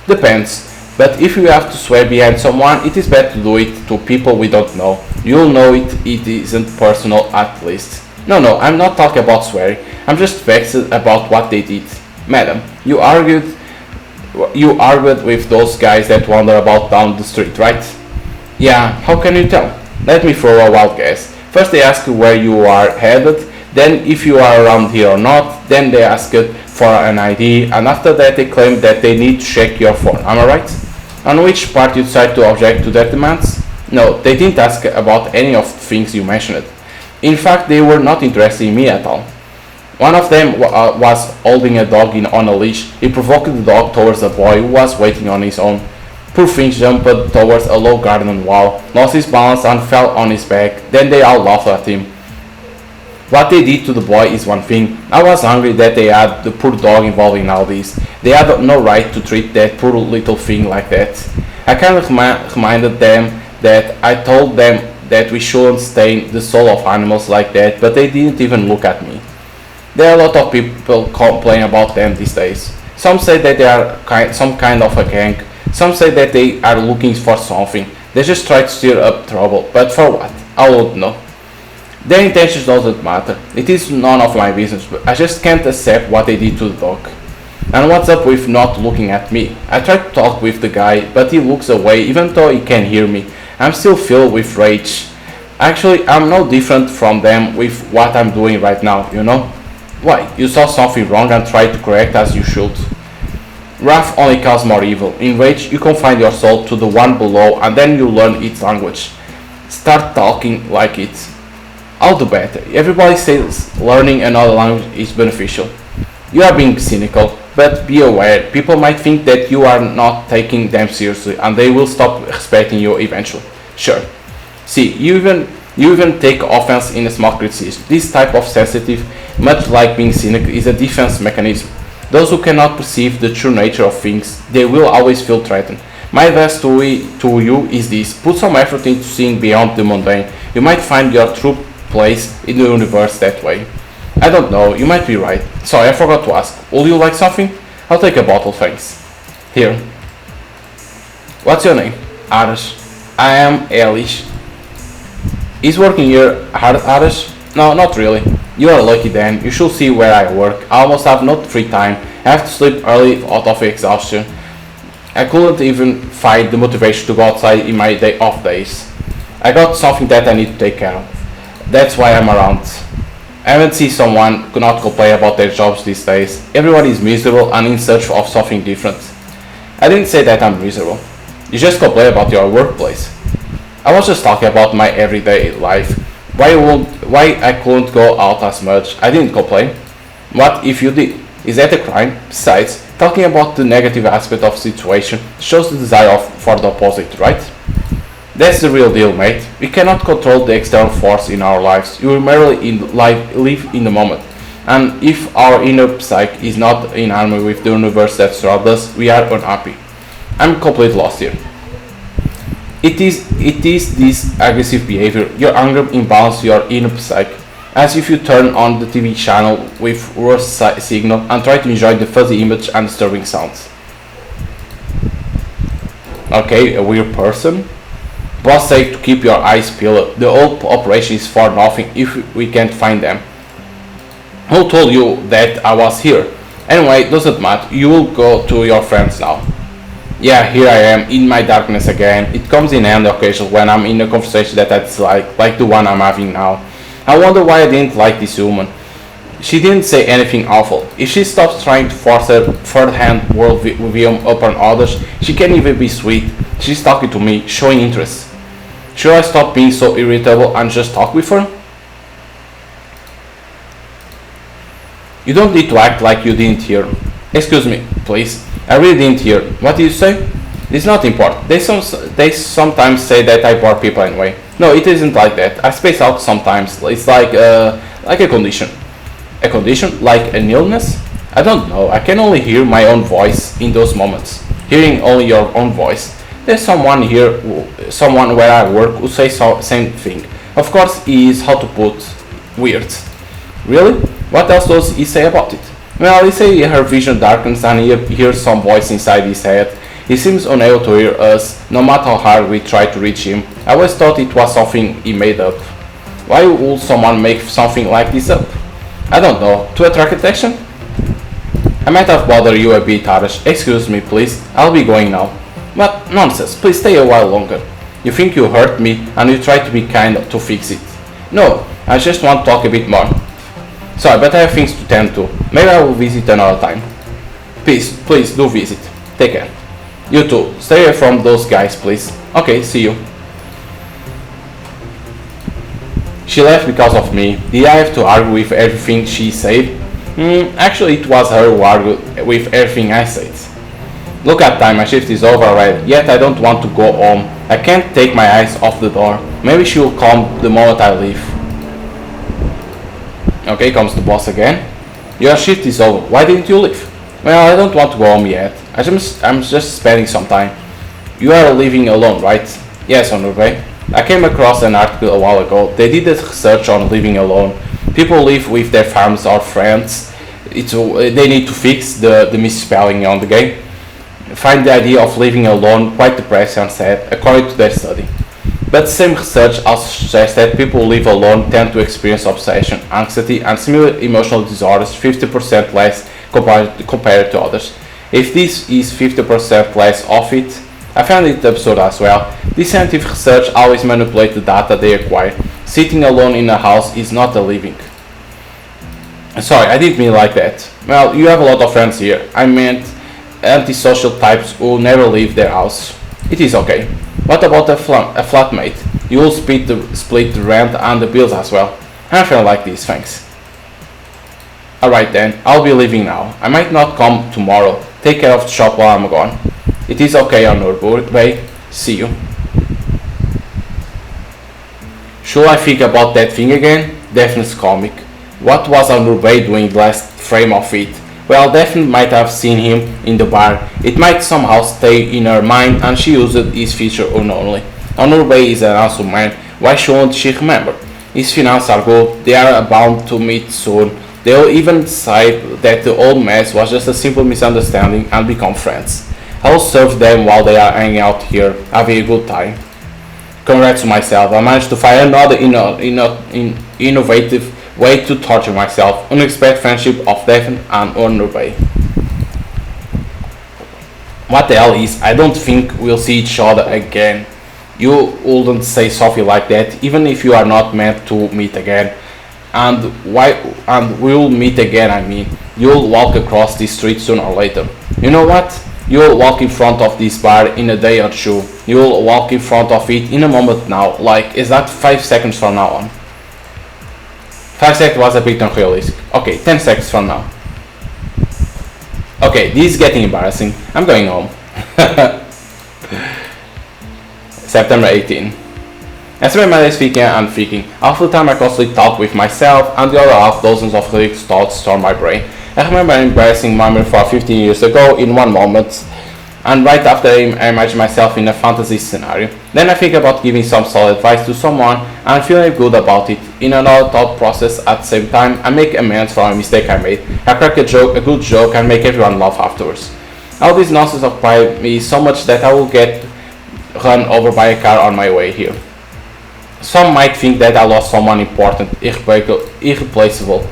Depends. But if you have to swear behind someone, it is better to do it to people we don't know. You'll know it isn't personal at least. No, I'm not talking about swearing. I'm just vexed about what they did. Madam, you argued with those guys that wander about down the street, right? Yeah, how can you tell? Let me throw a wild guess. First they ask you where you are headed, then if you are around here or not, then they ask for an ID, and after that they claim that they need to check your phone. Am I right? On which part you decide to object to their demands? No, they didn't ask about any of the things you mentioned. In fact, they were not interested in me at all. One of them was holding a dog on a leash. He provoked the dog towards a boy who was waiting on his own. Poor thing jumped towards a low garden wall, lost his balance and fell on his back. Then they all laughed at him. What they did to the boy is one thing. I was angry that they had the poor dog involved in all this. They had no right to treat that poor little thing like that. I kind of reminded them that I told them that we shouldn't stain the soul of animals like that, but they didn't even look at me. There are a lot of people complain about them these days. Some say that they are some kind of a gang. Some say that they are looking for something. They just try to stir up trouble, but for what? I won't know. Their intentions doesn't matter. It is none of my business, but I just can't accept what they did to the dog. And what's up with not looking at me? I try to talk with the guy, but he looks away even though he can hear me. I'm still filled with rage. Actually, I'm no different from them with what I'm doing right now, you know? Why? You saw something wrong and tried to correct as you should. Wrath only causes more evil. In rage, you confine your soul to the one below and then you learn its language. Start talking like it. All the better. Everybody says learning another language is beneficial. You are being cynical, but be aware, people might think that you are not taking them seriously and they will stop respecting you eventually. Sure. See, you even take offense in a small criticism. This type of sensitive, much like being cynical, is a defense mechanism. Those who cannot perceive the true nature of things, they will always feel threatened. My advice to you is this: put some effort into seeing beyond the mundane. You might find your true place in the universe that way. I don't know, you might be right. Sorry, I forgot to ask. Would you like something? I'll take a bottle, thanks. Here. What's your name? Ares. I am Elish. Is working here hard, Ares? No, not really. You are lucky then. You should see where I work. I almost have no free time. I have to sleep early out of exhaustion. I couldn't even find the motivation to go outside in my day off days. I got something that I need to take care of. That's why I'm around. I haven't seen someone not complain about their jobs these days. Everyone is miserable and in search of something different. I didn't say that I'm miserable. You just complain about your workplace. I was just talking about my everyday life. Why I couldn't go out as much. I didn't complain. What if you did? Is that a crime? Besides, talking about the negative aspect of the situation shows the desire for the opposite, right? That's the real deal, mate. We cannot control the external force in our lives. We merely live in the moment. And if our inner psyche is not in harmony with the universe that surrounds us, we are unhappy. I'm completely lost here. It is this aggressive behavior, your anger imbalances your inner psyche, as if you turn on the TV channel with worse signal and try to enjoy the fuzzy image and disturbing sounds. Okay, a weird person. Boss say to keep your eyes peeled. The whole operation is for nothing if we can't find them. Who told you that I was here? Anyway, doesn't matter. You will go to your friends now. Yeah, here I am in my darkness again. It comes in handy occasionally when I'm in a conversation that I dislike, like the one I'm having now. I wonder why I didn't like this woman. She didn't say anything awful. If she stops trying to force her third-hand world view upon others, she can even be sweet. She's talking to me, showing interest. Should I stop being so irritable and just talk with her? You don't need to act like you didn't hear. Excuse me, please. I really didn't hear. What did you say? It's not important. They sometimes say that I bore people anyway. No, it isn't like that. I space out sometimes. It's like a condition. A condition? Like an illness? I don't know. I can only hear my own voice in those moments. Hearing only your own voice. There's someone here, someone where I work, who says same thing. Of course, he is, how to put, weird. Really? What else does he say about it? Well, he says her vision darkens and he hears some voice inside his head. He seems unable to hear us, no matter how hard we try to reach him. I always thought it was something he made up. Why would someone make something like this up? I don't know. To attract attention? I might have bothered you a bit, Arash. Excuse me, please. I'll be going now. But nonsense. Please stay a while longer. You think you hurt me and you try to be kind to fix it. No, I just want to talk a bit more. Sorry, but I have things to tend to. Maybe I will visit another time. Please do visit. Take care. You too. Stay away from those guys, please. Okay, see you. She left because of me. Did I have to argue with everything she said? Actually, it was her who argued with everything I said. Look at time, my shift is over already, yet I don't want to go home. I can't take my eyes off the door. Maybe she will come the moment I leave. Okay, comes the boss again. Your shift is over. Why didn't you leave? Well, I don't want to go home yet. I'm just spending some time. You are living alone, right? Yes, on your way. I came across an article a while ago. They did a research on living alone. People live with their families or friends. They need to fix the misspelling on the game. Find the idea of living alone quite depressing and sad, according to their study. But the same research also suggests that people who live alone tend to experience obsession, anxiety, and similar emotional disorders 50% less compared to others. If this is 50% less of it, I found it absurd as well. This scientific research always manipulates the data they acquire. Sitting alone in a house is not a living. Sorry, I didn't mean like that. Well, you have a lot of friends here. I meant antisocial types who never leave their house. It is okay. What about a flatmate? You will split the rent and the bills as well. I feel like this, thanks. Alright then, I'll be leaving now. I might not come tomorrow. Take care of the shop while I'm gone. It is okay on your way. See you. Should I think about that thing again? Daphne's comic. What was Anurbay doing the last frame of it? Well, Daphne might have seen him in the bar. It might somehow stay in her mind and she used this feature unknowingly. Anurbay is an awesome man. Why shouldn't she remember? His finances are good. They are bound to meet soon. They'll even decide that the old mess was just a simple misunderstanding and become friends. I'll serve them while they are hanging out here, having a good time. Congrats to myself, I managed to find another innovative way to torture myself. Unexpected friendship of Daphne and Anurbay. What the hell is, I don't think we'll see each other again. You wouldn't say something like that, even if you are not meant to meet again. And we'll meet again, I mean. You'll walk across this street sooner or later. You know what? You'll walk in front of this bar in a day or two. You'll walk in front of it in a moment now. Like, is that 5 seconds from now on? 5 seconds was a bit unrealistic. Okay, 10 seconds from now. Okay, this is getting embarrassing. I'm going home. September 18. I spend my days thinking and thinking. Half the time I constantly talk with myself, and the other half dozens of lyrics thoughts storm my brain. I remember an embarrassing memory from 15 years ago in one moment, and right after I imagine myself in a fantasy scenario. Then I think about giving some solid advice to someone, and feeling good about it. In another thought process at the same time, I make amends for a mistake I made. I crack a good joke, and make everyone laugh afterwards. All this nonsense occupies me so much that I will get run over by a car on my way here. Some might think that I lost someone important, irreplaceable,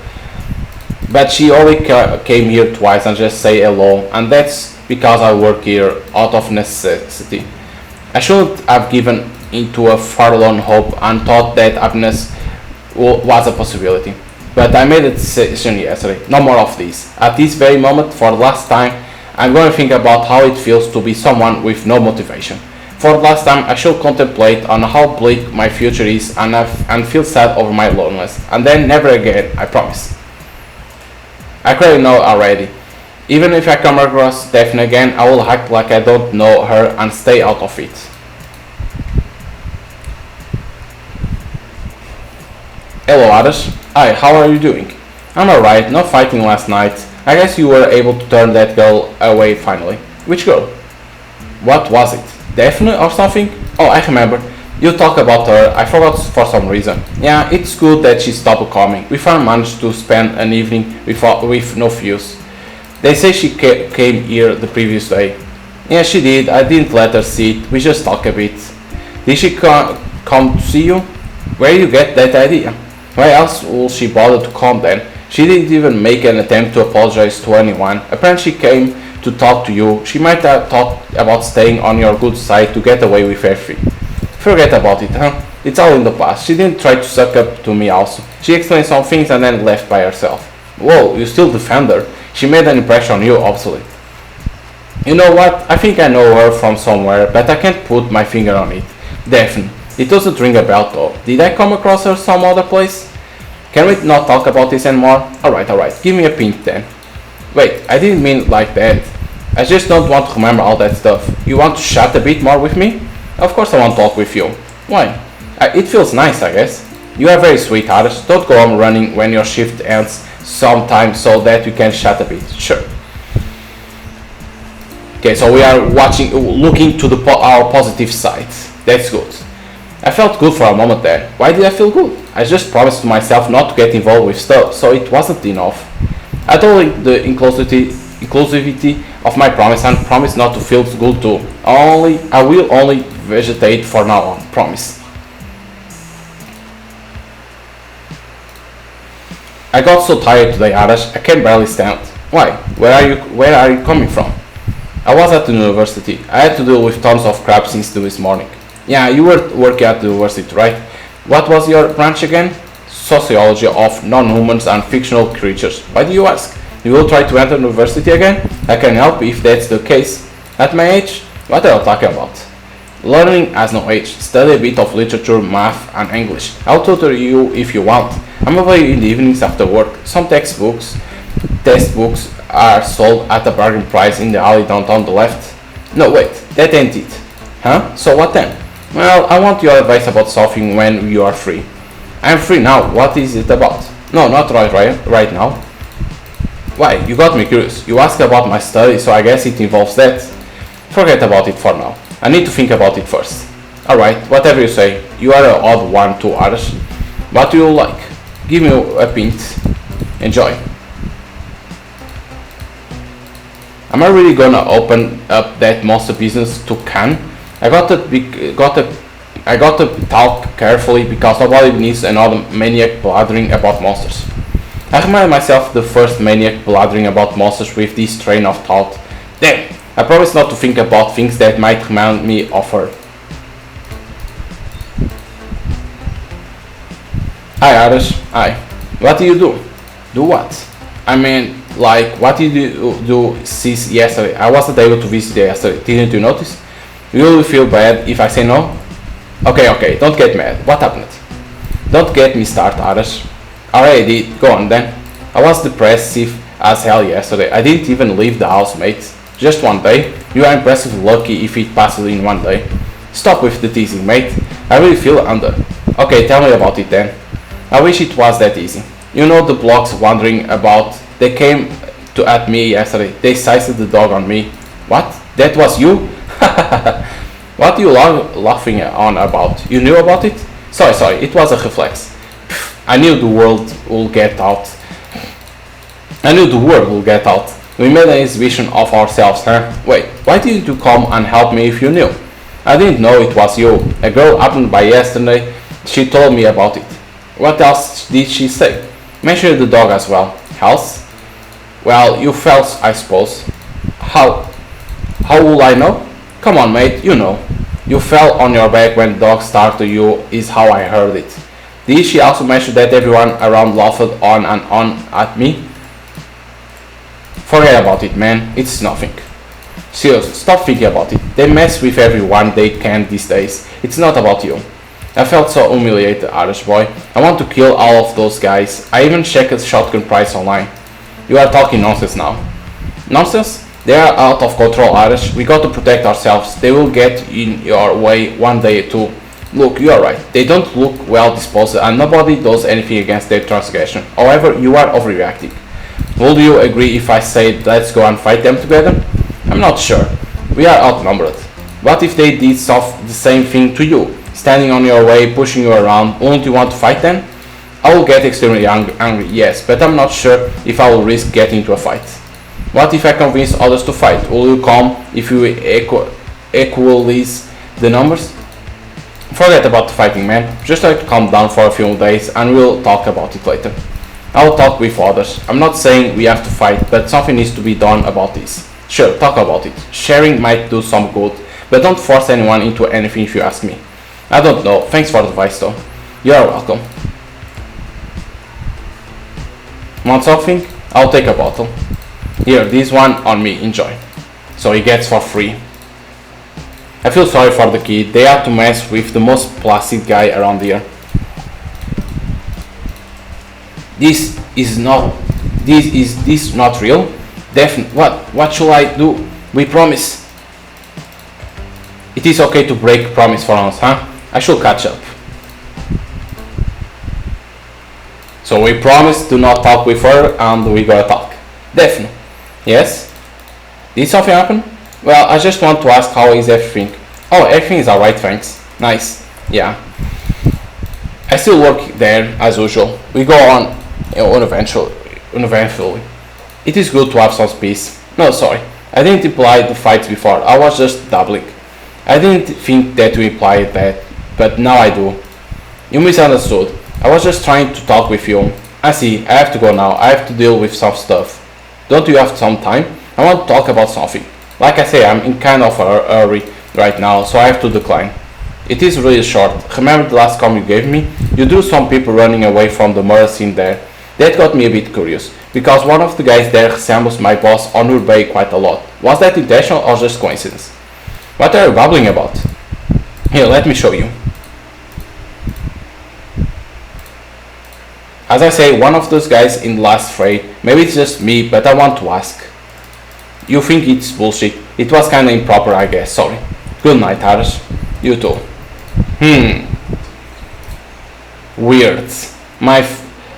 but she only came here twice and just say hello, and that's because I work here out of necessity. I shouldn't have given into a forlorn hope and thought that happiness was a possibility. But I made a decision yesterday, no more of this. At this very moment, for the last time, I'm going to think about how it feels to be someone with no motivation. For the last time, I should contemplate on how bleak my future is and feel sad over my loneliness. And then never again, I promise. I clearly know already. Even if I come across Daphne again, I will act like I don't know her and stay out of it. Hello Aras. Hi, how are you doing? I'm alright, not fighting last night. I guess you were able to turn that girl away finally. Which girl? What was it? Daphne or something? Oh, I remember. You talk about her, I forgot for some reason. Yeah, it's good that she stopped coming. We finally managed to spend an evening with no fuse. They say she came here the previous day. Yeah, she did. I didn't let her see it. We just talked a bit. Did she come to see you? Where did you get that idea? Why else will she bother to come then? She didn't even make an attempt to apologize to anyone. Apparently she came to talk to you. She might have thought about staying on your good side to get away with everything. Forget about it, huh? It's all in the past. She didn't try to suck up to me also. She explained some things and then left by herself. Whoa, you still defend her. She made an impression on you, obviously. You know what? I think I know her from somewhere, but I can't put my finger on it. Daphne. It doesn't ring a bell though. Did I come across her some other place? Can we not talk about this anymore? Alright. Give me a pint then. Wait, I didn't mean it like that. I just don't want to remember all that stuff. You want to chat a bit more with me? Of course I want to talk with you. Why? It feels nice, I guess. You are very sweet, Aras. Don't go on running when your shift ends sometime so that we can chat a bit. Sure. Okay, so we are looking to our positive side. That's good. I felt good for a moment there. Why did I feel good? I just promised to myself not to get involved with stuff, so it wasn't enough. I told the inclusivity of my promise and promise not to feel good too. I will only vegetate for now on. Promise. I got so tired today, Aras. I can barely stand. Why? Where are you coming from? I was at the university. I had to deal with tons of crap since this morning. Yeah, you were working at the university, right? What was your branch again? Sociology of non-humans and fictional creatures. Why do you ask? You will try to enter university again? I can help if that's the case. At my age? What are you talking about? Learning has no age. Study a bit of literature, math, and English. I'll tutor you if you want. I'm available in the evenings after work. Some test books are sold at a bargain price in the alley downtown the left. No, wait, that ain't it. Huh? So what then? Well, I want your advice about something when you are free. I'm free now. What is it about? No, not right now. Why? You got me curious. You asked about my study, so I guess it involves that. Forget about it for now. I need to think about it first. Alright, whatever you say. You are an odd one too, Aras. What do you like? Give me a pint. Enjoy. Am I really gonna open up that monster business to Can? I got to talk carefully because nobody needs another maniac blathering about monsters. I remind myself the first maniac blathering about monsters with this train of thought. Damn! I promise not to think about things that might remind me of her. Hi Aras. Hi. What do you do? Do what? I mean, like, what did you do since yesterday? I wasn't able to visit yesterday. Didn't you notice? You will feel bad if I say no? Okay, don't get mad. What happened? Don't get me started, Aras. Already, go on then. I was depressive as hell yesterday. I didn't even leave the house, mate. Just one day. You are impressively lucky if it passes in one day. Stop with the teasing, mate. I really feel under. Okay, tell me about it then. I wish it was that easy. You know the blocks wandering about. They came at me yesterday. They sized the dog on me. What? That was you? What are you laughing on about? You knew about it? Sorry, it was a reflex. I knew the world will get out. We made an exhibition of ourselves, huh? Wait, why didn't you come and help me if you knew? I didn't know it was you. A girl happened by yesterday. She told me about it. What else did she say? Mention the dog as well. Else? Well, you fell, I suppose. How will I know? Come on, mate, you know. You fell on your back when the dog started you, is how I heard it. Did she also mention that everyone around laughed on and on at me? Forget about it, man. It's nothing. Seriously, stop thinking about it. They mess with everyone they can these days. It's not about you. I felt so humiliated, Irish boy. I want to kill all of those guys. I even checked the shotgun price online. You are talking nonsense now. Nonsense? They are out of control, Irish. We got to protect ourselves. They will get in your way one day too. Look, you are right. They don't look well disposed and nobody does anything against their transgression. However, you are overreacting. Would you agree if I say let's go and fight them together? I'm not sure. We are outnumbered. What if they did the same thing to you? Standing on your way, pushing you around, won't you want to fight them? I will get extremely angry, yes, but I'm not sure if I will risk getting into a fight. What if I convince others to fight? Will you come if you equalize the numbers? Forget about the fighting, man. Just try to calm down for a few days and we'll talk about it later. I'll talk with others. I'm not saying we have to fight, but something needs to be done about this. Sure, talk about it. Sharing might do some good, but don't force anyone into anything if you ask me. I don't know. Thanks for the advice though. You are welcome. Want something? I'll take a bottle. Here, this one on me, enjoy. So he gets for free. I feel sorry for the kid. They had to mess with the most placid guy around here. This is not real? What should I do? We promise. It is okay to break promise for once, huh? I should catch up. So we promised to not talk with her and we gotta talk. Definitely. Yes? Did something happen? Well, I just want to ask how is everything. Oh, everything is alright, thanks. Nice. Yeah. I still work there as usual. We go on uneventfully. It is good to have some peace. No, sorry. I didn't imply the fights before. I was just doubling. I didn't think that you implied that, but now I do. You misunderstood. I was just trying to talk with you. I see. I have to go now. I have to deal with some stuff. Don't you have some time? I want to talk about something. Like I say, I'm in kind of a hurry right now, so I have to decline. It is really short. Remember the last comment you gave me? You drew some people running away from the murder scene there. That got me a bit curious, because one of the guys there resembles my boss Onur Bey quite a lot. Was that intentional or just coincidence? What are you babbling about? Here, let me show you. As I say, one of those guys in the last fray. Maybe it's just me, but I want to ask. You think it's bullshit? It was kinda improper, I guess. Sorry. Good night, Harris. You too. Weird.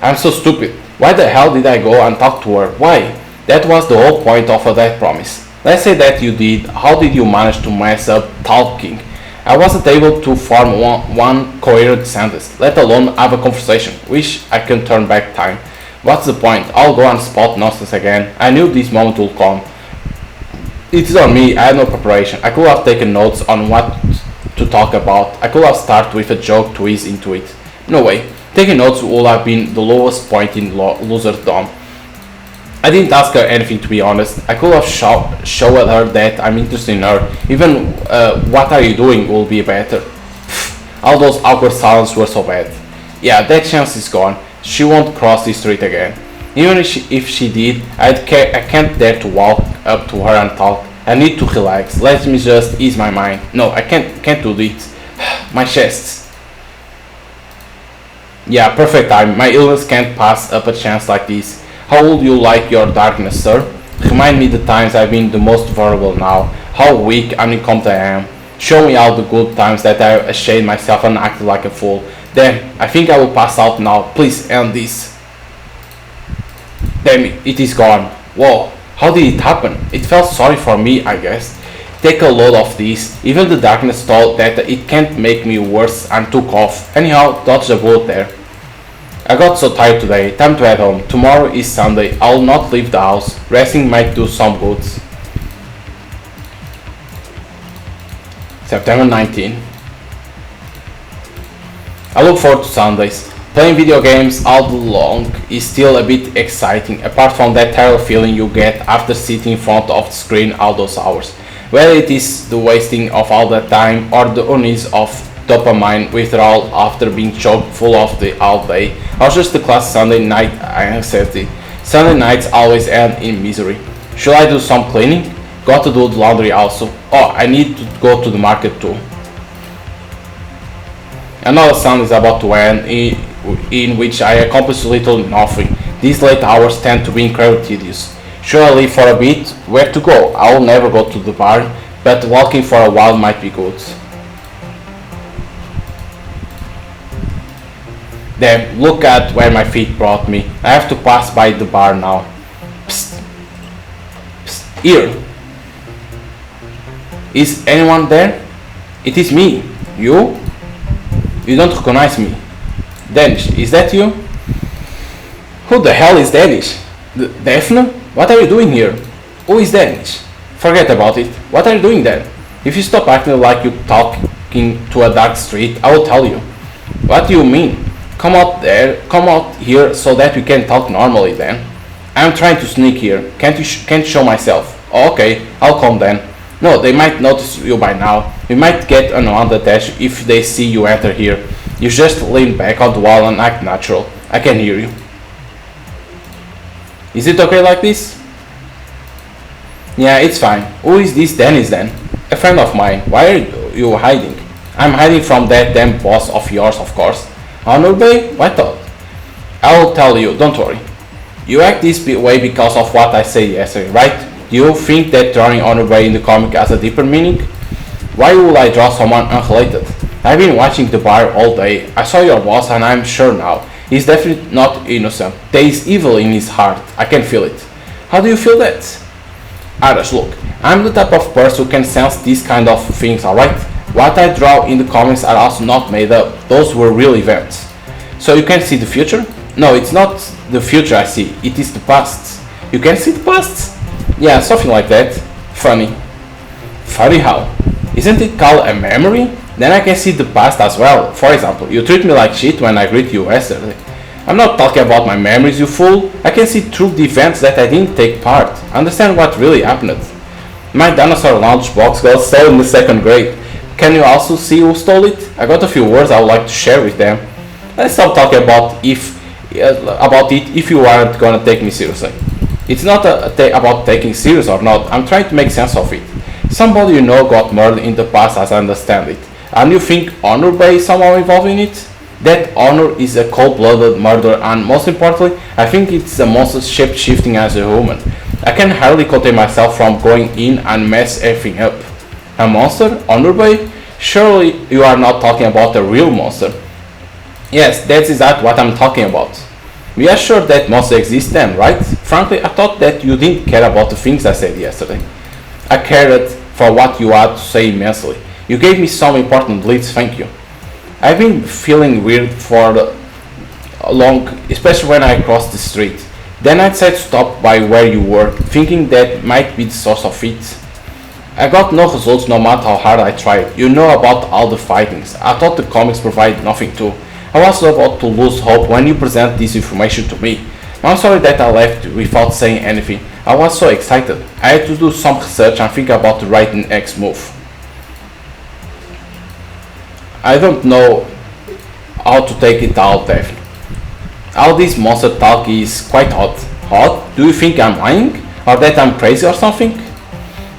I'm so stupid. Why the hell did I go and talk to her? Why? That was the whole point of that promise. Let's say that you did. How did you manage to mess up talking? I wasn't able to form one coherent sentence, let alone have a conversation. Wish I can turn back time. What's the point? I'll go and spot nonsense again. I knew this moment would come. It is on me. I had no preparation. I could have taken notes on what to talk about. I could have started with a joke to ease into it. No way. Taking notes would have been the lowest point in loserdom. I didn't ask her anything, to be honest. I could have showed her that I'm interested in her. Even what are you doing will be better. All those awkward silences were so bad. Yeah, that chance is gone. She won't cross the street again. Even if she did, I can't dare to walk up to her and talk. I need to relax. Let me just ease my mind. No, I can't do this. My chest. Yeah, perfect time. My illness can't pass up a chance like this. How would you like your darkness, sir? Remind me the times I've been the most vulnerable now. How weak and incompetent I am. Show me all the good times that I ashamed myself and acted like a fool. Damn, I think I will pass out now. Please end this. Damn it, it is gone. Whoa, how did it happen? It felt sorry for me, I guess. Take a load of this. Even the darkness thought that it can't make me worse and took off. Anyhow, dodged a bullet there. I got so tired today. Time to head home. Tomorrow is Sunday. I'll not leave the house. Resting might do some good. September 19. I look forward to Sundays. Playing video games all day long is still a bit exciting, apart from that terrible feeling you get after sitting in front of the screen all those hours. Whether it is the wasting of all that time or the unease of dopamine withdrawal after being choked full of the all day, or just the class Sunday night anxiety. Sunday nights always end in misery. Should I do some cleaning? Got to do the laundry also. Oh, I need to go to the market too. Another Sunday is about to end in which I accomplish little nothing. These late hours tend to be incredibly tedious. Should I leave for a bit? Where to go? I will never go to the bar, but walking for a while might be good. Damn, look at where my feet brought me. I have to pass by the bar now. Psst. Psst. Here. Is anyone there? It is me. You? You don't recognize me. Danish, is that you? Who the hell is Danish? Daphne? What are you doing here? Who is Danish? Forget about it. What are you doing there? If you stop acting like you're talking to a dark street, I will tell you. What do you mean? Come out here so that we can talk normally then. I'm trying to sneak here. Can't show myself. Oh, okay, I'll come then. No, they might notice you by now. We might get an advantage if they see you enter here. You just lean back on the wall and act natural. I can hear you. Is it okay like this? Yeah, it's fine. Who is this Dennis then? A friend of mine. Why are you hiding? I'm hiding from that damn boss of yours, of course. Honor Bay? What thought? I'll tell you, don't worry. You act this way because of what I said yesterday, right? Do you think that drawing Honor Bay in the comic has a deeper meaning? Why would I draw someone unrelated? I've been watching the bar all day. I saw your boss and I'm sure now. He's definitely not innocent. There is evil in his heart. I can feel it. How do you feel that? Arash, look. I'm the type of person who can sense these kind of things, alright? What I draw in the comics are also not made up. Those were real events. So you can see the future? No, it's not the future I see. It is the past. You can see the past? Yeah, something like that. Funny. Funny how? Isn't it called a memory? Then I can see the past as well. For example, you treat me like shit when I greet you yesterday. I'm not talking about my memories, you fool. I can see through the events that I didn't take part. Understand what really happened. My dinosaur lunchbox got stolen in the 2nd grade. Can you also see who stole it? I got a few words I would like to share with them. Let's stop talking about it if you aren't gonna take me seriously. It's not about taking serious or not. I'm trying to make sense of it. Somebody you know got murdered in the past, as I understand it. And you think Honor Bay is somehow involved in it? That Honor is a cold-blooded murderer, and most importantly, I think it's a monster shape-shifting as a human. I can hardly contain myself from going in and mess everything up. A monster? Honor Bay? Surely you are not talking about a real monster. Yes, that's exactly what I'm talking about. We are sure that monster exists then, right? Frankly, I thought that you didn't care about the things I said yesterday. I cared for what you had to say immensely. You gave me some important leads, thank you. I've been feeling weird for long, especially when I crossed the street. Then I decided to stop by where you were, thinking that might be the source of it. I got no results no matter how hard I tried. You know about all the fightings. I thought the comics provided nothing too. I was about to lose hope when you presented this information to me. I'm sorry that I left without saying anything. I was so excited. I had to do some research and think about the right next move. I don't know how to take it all, Daphne. All this monster talk is quite hot. Hot? Do you think I'm lying? Or that I'm crazy or something?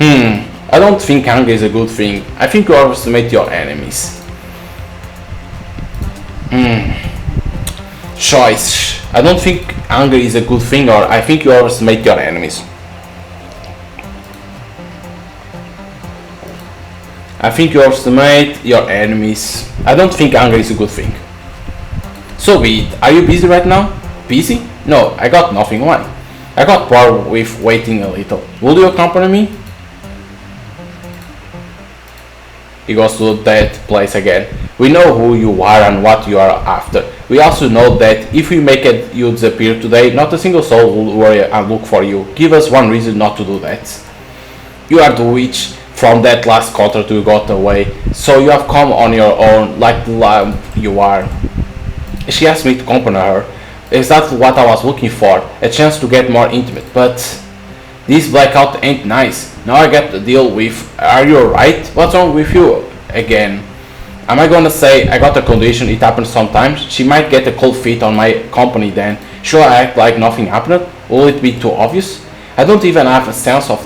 I don't think anger is a good thing. I think you overestimate your enemies. Choice. I don't think anger is a good thing, or I think you overestimate your enemies. I think you overestimate your enemies. I don't think anger is a good thing. So be it. Are you busy right now? Busy? No, I got nothing. Why? I got bored with waiting a little. Will you accompany me? He goes to that place again. We know who you are and what you are after. We also know that if we make you disappear today, not a single soul will worry and look for you. Give us one reason not to do that. You are the witch from that last contract you got away, so you have come on your own like the lamb you are. She asked me to accompany her. Exactly what I was looking for, a chance to get more intimate, but this blackout ain't nice. Now I get to deal with. Are you alright? What's wrong with you again? Am I gonna say I got a condition, it happens sometimes? She might get a cold feet on my company then. Should I act like nothing happened? Will it be too obvious? I don't even have a sense of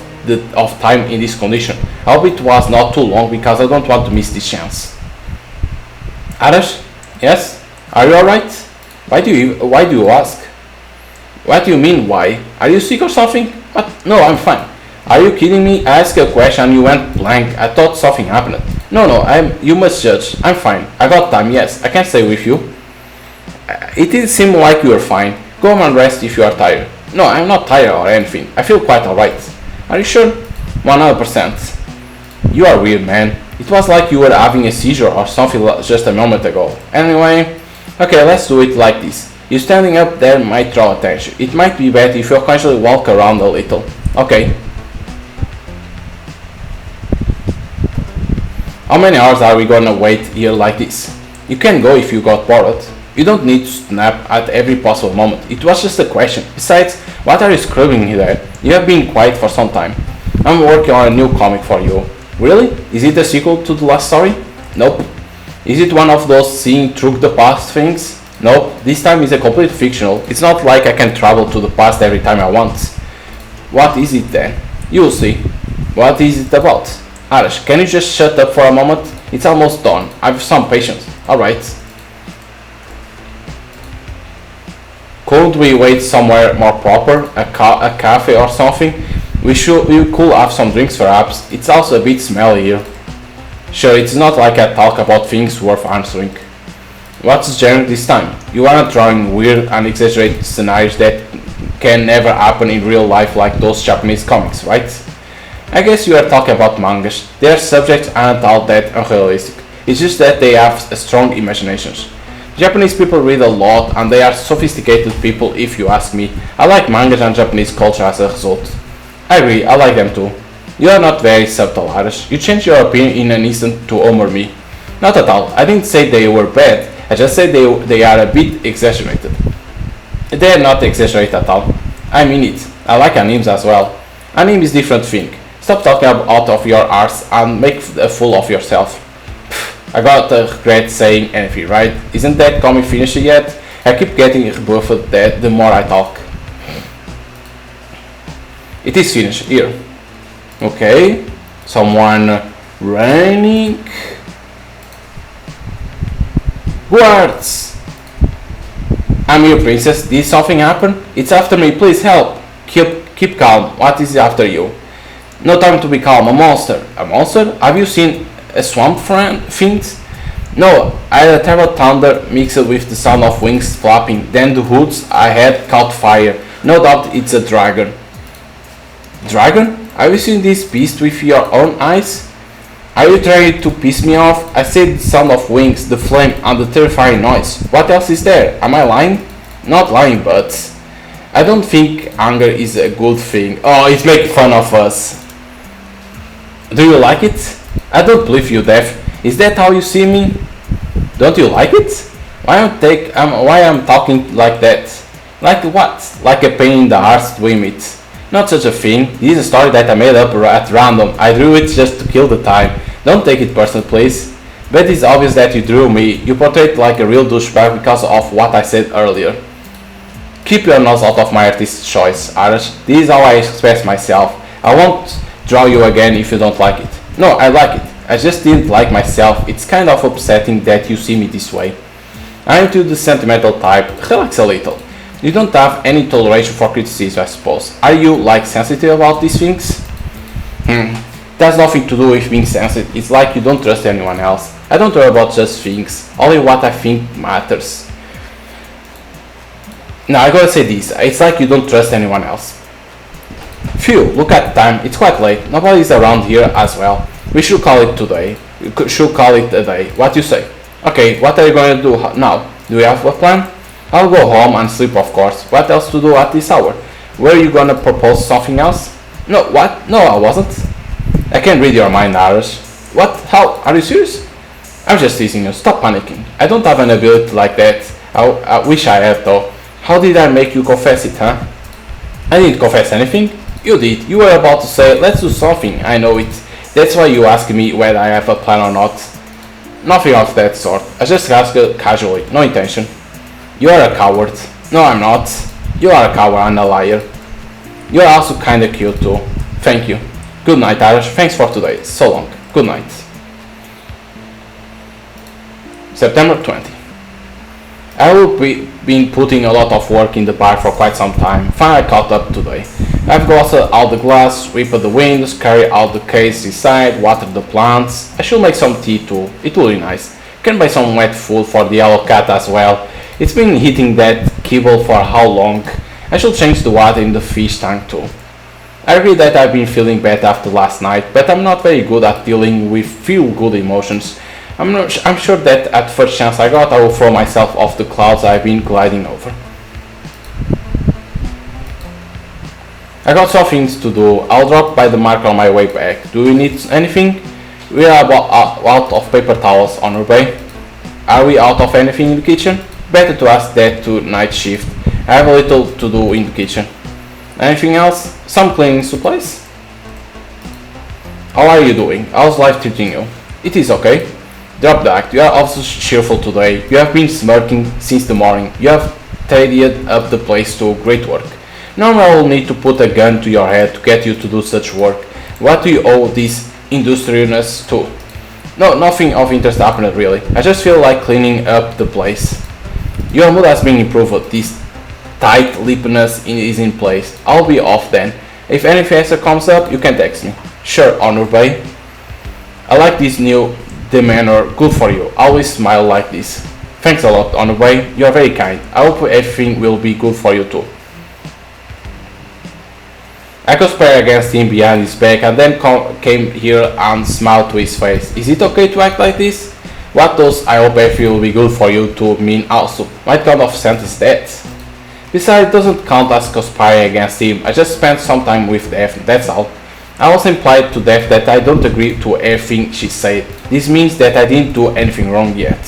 time in this condition. I hope it was not too long because I don't want to miss this chance. Arash? Yes? Are you alright? Why do you ask? What do you mean why? Are you sick or something? What? No, I'm fine. Are you kidding me? I asked a question and you went blank. I thought something happened. No, you must judge. I'm fine. I got time, yes. I can stay with you. It didn't seem like you were fine. Go home and rest if you are tired. No, I'm not tired or anything. I feel quite alright. Are you sure? 100%. You are weird, man. It was like you were having a seizure or something just a moment ago. Anyway, okay, let's do it like this. You standing up there might draw attention. It might be better if you occasionally walk around a little. Okay. How many hours are we gonna wait here like this? You can go if you got bored. You don't need to snap at every possible moment. It was just a question. Besides, what are you scrubbing there? You have been quiet for some time. I'm working on a new comic for you. Really? Is it a sequel to the last story? Nope. Is it one of those seeing through the past things? Nope. This time is a complete fictional. It's not like I can travel to the past every time I want. What is it then? You'll see. What is it about? Arash, can you just shut up for a moment? It's almost done. I have some patience. Alright. Could we wait somewhere more proper? A cafe or something? We could have some drinks perhaps. It's also a bit smelly here. Sure, it's not like I talk about things worth answering. What's the genre this time? You aren't drawing weird and exaggerated scenarios that can never happen in real life like those Japanese comics, right? I guess you are talking about mangas. Their subjects aren't all that unrealistic. It's just that they have strong imaginations. Japanese people read a lot and they are sophisticated people if you ask me. I like mangas and Japanese culture as a result. I agree, I like them too. You are not very subtle, Arash. You change your opinion in an instant to humor me. Not at all. I didn't say they were bad. I just said they are a bit exaggerated. They are not exaggerated at all. I mean it. I like animes as well. Anime is different thing. Stop talking out of your arse and make a fool of yourself. I got to regret saying anything, right? Isn't that comic finished yet? I keep getting rebuffed that the more I talk. It is finished, here. Okay. Someone running. Guards! I'm your princess. Did something happen? It's after me, please help. Keep calm. What is after you? No time to be calm. A monster. A monster? Have you seen a swamp fiend? No, I had a terrible thunder mixed with the sound of wings flapping. Then the hoods I had caught fire. No doubt it's a dragon. Dragon? Have you seen this beast with your own eyes? Are you trying to piss me off? I said the sound of wings, the flame, and the terrifying noise. What else is there? Am I lying? Not lying, but I don't think anger is a good thing. Oh, it's making fun of us. Do you like it? I don't believe you, Death. Is that how you see me? Don't you like it? Why I'm talking like that? Like what? Like a pain in the heart to it. Not such a thing. This is a story that I made up at random. I drew it just to kill the time. Don't take it personal, please. But it's obvious that you drew me. You portrayed like a real douchebag because of what I said earlier. Keep your nose out of my artist's choice, Arash. This is how I express myself. I won't draw you again if you don't like it. No, I like it. I just didn't like myself. It's kind of upsetting that you see me this way. I'm into the sentimental type. Relax a little. You don't have any toleration for criticism, I suppose. Are you like sensitive about these things? It has nothing to do with being sensitive. It's like you don't trust anyone else. I don't worry about just things, only what I think matters. Now I gotta say this, it's like you don't trust anyone else. Phew, look at the time, it's quite late, nobody's around here as well. We should call it today. We should call it a day. What do you say? Okay, what are you going to do now? Do you have a plan? I'll go home and sleep, of course. What else to do at this hour? Were you gonna propose something else? No, what? No, I wasn't. I can't read your mind, Aris. What? How? Are you serious? I'm just teasing you. Stop panicking. I don't have an ability like that. I wish I had, though. How did I make you confess it, huh? I didn't confess anything. You did. You were about to say, let's do something. I know it. That's why you asked me whether I have a plan or not. Nothing of that sort. I just asked casually. No intention. You are a coward. No, I'm not. You are a coward and a liar. You are also kinda cute too. Thank you. Good night, Irish. Thanks for today. So long. Good night. September 20. I will be been putting a lot of work in the bar for quite some time. Finally caught up today. I've gotten out the glass, sweep the windows, carry out the case inside, water the plants. I should make some tea too. It will be nice. Can buy some wet food for the yellow cat as well. It's been hitting that kibble for how long? I should change the water in the fish tank too. I agree that I've been feeling better after last night, but I'm not very good at dealing with feel-good emotions. I'm sure that at first chance I got, I will throw myself off the clouds I've been gliding over. I got some things to do. I'll drop by the market on my way back. Do you need anything? We are out of paper towels on our way. Are we out of anything in the kitchen? Better to ask that to night shift. I have a little to do in the kitchen. Anything else? Some cleaning supplies? How are you doing? How's life treating you? It is okay. Drop the act. You are also cheerful today. You have been smirking since the morning. You have tidied up the place too. Great work. Normally I will need to put a gun to your head to get you to do such work. What do you owe this industriousess to? No, nothing of interest happened really. I just feel like cleaning up the place. Your mood has been improved. This tight-lippedness is in place. I'll be off then. If anything else comes up, you can text me. Sure, Honor Bay. I like this new demeanor. Good for you. Always smile like this. Thanks a lot, Honor Bay. You are very kind. I hope everything will be good for you too. I conspired against him behind his back and then came here and smiled to his face. Is it okay to act like this? What does I hope everything will be good for you to mean also? What kind of sentence is that? Besides, it doesn't count as conspiring against him. I just spent some time with Daphne, that's all. I also implied to Daphne that I don't agree to everything she said. This means that I didn't do anything wrong yet.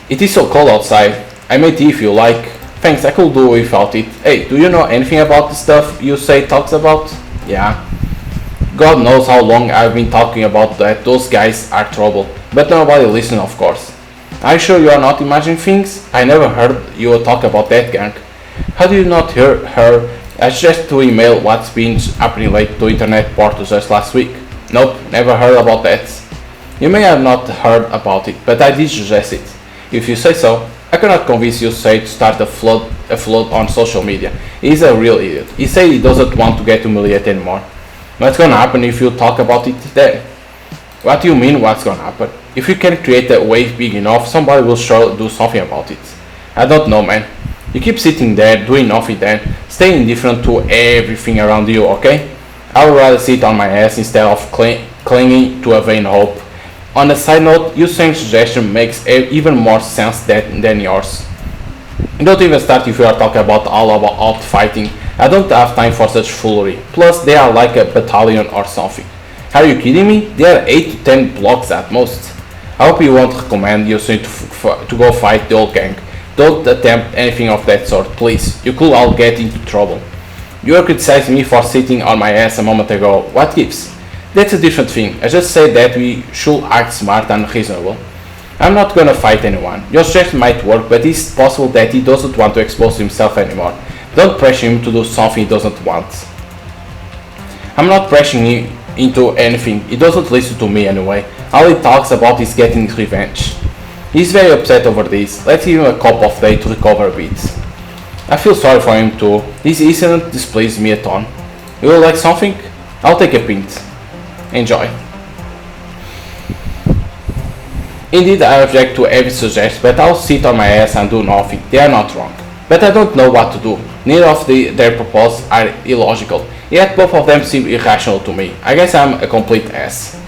It is so cold outside. I made tea if you like. Thanks, I could do without it. Hey, do you know anything about the stuff you say talks about? Yeah. God knows how long I've been talking about that. Those guys are trouble. But nobody listens, of course. Are you sure you are not imagining things? I never heard you talk about that gang. How do you not hear her? I suggest to email what's been happening late to internet portals just last week. Nope, never heard about that. You may have not heard about it, but I did suggest it. If you say so, I cannot convince you say to start a flood on social media. He's a real idiot. He said he doesn't want to get humiliated anymore. What's gonna happen if you talk about it then? What do you mean what's gonna happen? If you can create a wave big enough, somebody will sure do something about it. I don't know, man. You keep sitting there doing nothing then, staying indifferent to everything around you, okay? I would rather sit on my ass instead of clinging to a vain hope. On a side note, your same suggestion makes even more sense than yours. Don't even start if you are talking about all about out fighting. I don't have time for such foolery. Plus, they are like a battalion or something. Are you kidding me? They are 8 to 10 blocks at most. I hope you won't recommend you to go fight the old gang. Don't attempt anything of that sort, please. You could all get into trouble. You were criticizing me for sitting on my ass a moment ago. What gives? That's a different thing. I just said that we should act smart and reasonable. I'm not gonna fight anyone. Your suggestion might work, but it's possible that he doesn't want to expose himself anymore. Don't pressure him to do something he doesn't want. I'm not pressuring him into anything. He doesn't listen to me anyway. All he talks about is getting revenge. He's very upset over this. Let's give him a cup of day to recover a bit. I feel sorry for him too. This incident displeases me a ton. You would like something? I'll take a pint. Enjoy. Indeed, I object to every suggestion, but I'll sit on my ass and do nothing. They are not wrong. But I don't know what to do. Neither of their proposals are illogical, yet both of them seem irrational to me. I guess I'm a complete ass.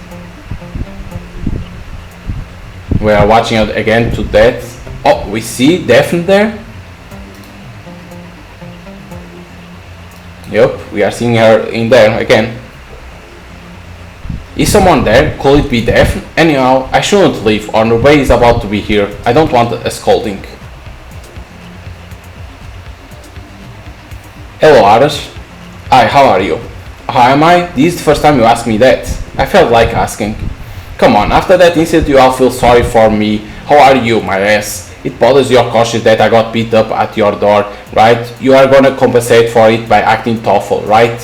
We are watching it again to that. Oh, we see Daphne there. Yup, we are seeing her in there again. Is someone there? Could it be Daphne? Anyhow, I shouldn't leave, or Nubei is about to be here. I don't want a scolding. Hello, Aras. Hi, how are you? How am I? This is the first time you ask me that. I felt like asking. Come on, after that incident you all feel sorry for me. How are you, my ass? It bothers your conscience that I got beat up at your door, right? You are gonna compensate for it by acting thoughtful, right?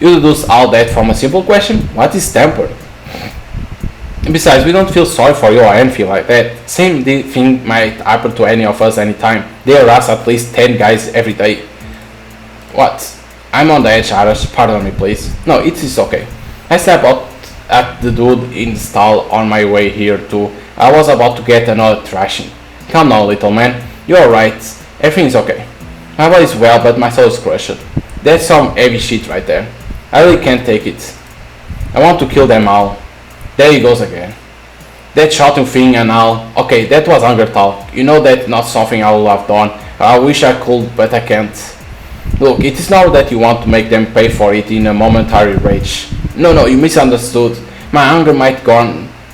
You deduce all that from a simple question? What is temper? Besides, we don't feel sorry for you or anything like that. Same thing might happen to any of us anytime. They harass at least 10 guys every day. What? I'm on the edge, Aras. Pardon me, please. No, it is okay. I stepped out at the dude in the stall on my way here too. I was about to get another thrashing. Calm down, little man. You're right. Everything is okay. My body's well, but my soul is crushed. That's some heavy shit right there. I really can't take it. I want to kill them all. There he goes again. That shouting thing and all. Okay, that was anger talk. You know that's not something I would have done. I wish I could, but I can't. Look, it is not that you want to make them pay for it in a momentary rage. No, you misunderstood. My anger might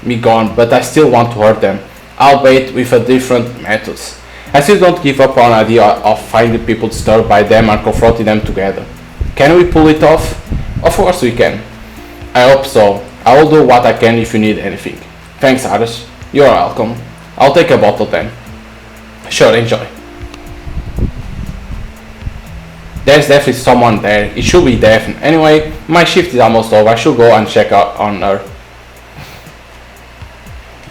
be gone, but I still want to hurt them, albeit with a different methods. I still don't give up on the idea of finding people disturbed by them and confronting them together. Can we pull it off? Of course we can. I hope so. I will do what I can if you need anything. Thanks, Aras. You're welcome. I'll take a bottle then. Sure, enjoy. There's definitely someone there. It should be Daphne. Anyway, my shift is almost over. I should go and check out on her.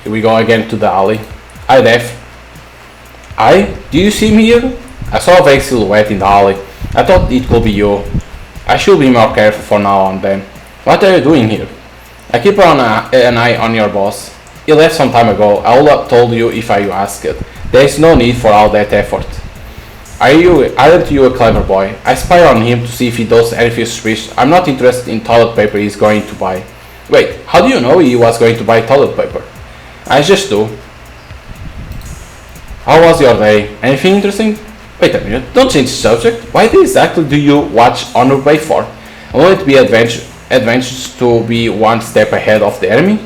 Here we go again to the alley. Hi, Daphne. Hi? Do you see me here? I saw a vague silhouette in the alley. I thought it could be you. I should be more careful from now on then. What are you doing here? I keep an eye on your boss. He left some time ago. I would have told you if you asked. There is no need for all that effort. Aren't you a clever boy? I spy on him to see if he does anything suspicious. I'm not interested in toilet paper he's going to buy. Wait, how do you know he was going to buy toilet paper? I just do. How was your day? Anything interesting? Wait a minute, don't change the subject. Why exactly do you watch Honor Bay for? Will it be advantageous to be one step ahead of the enemy?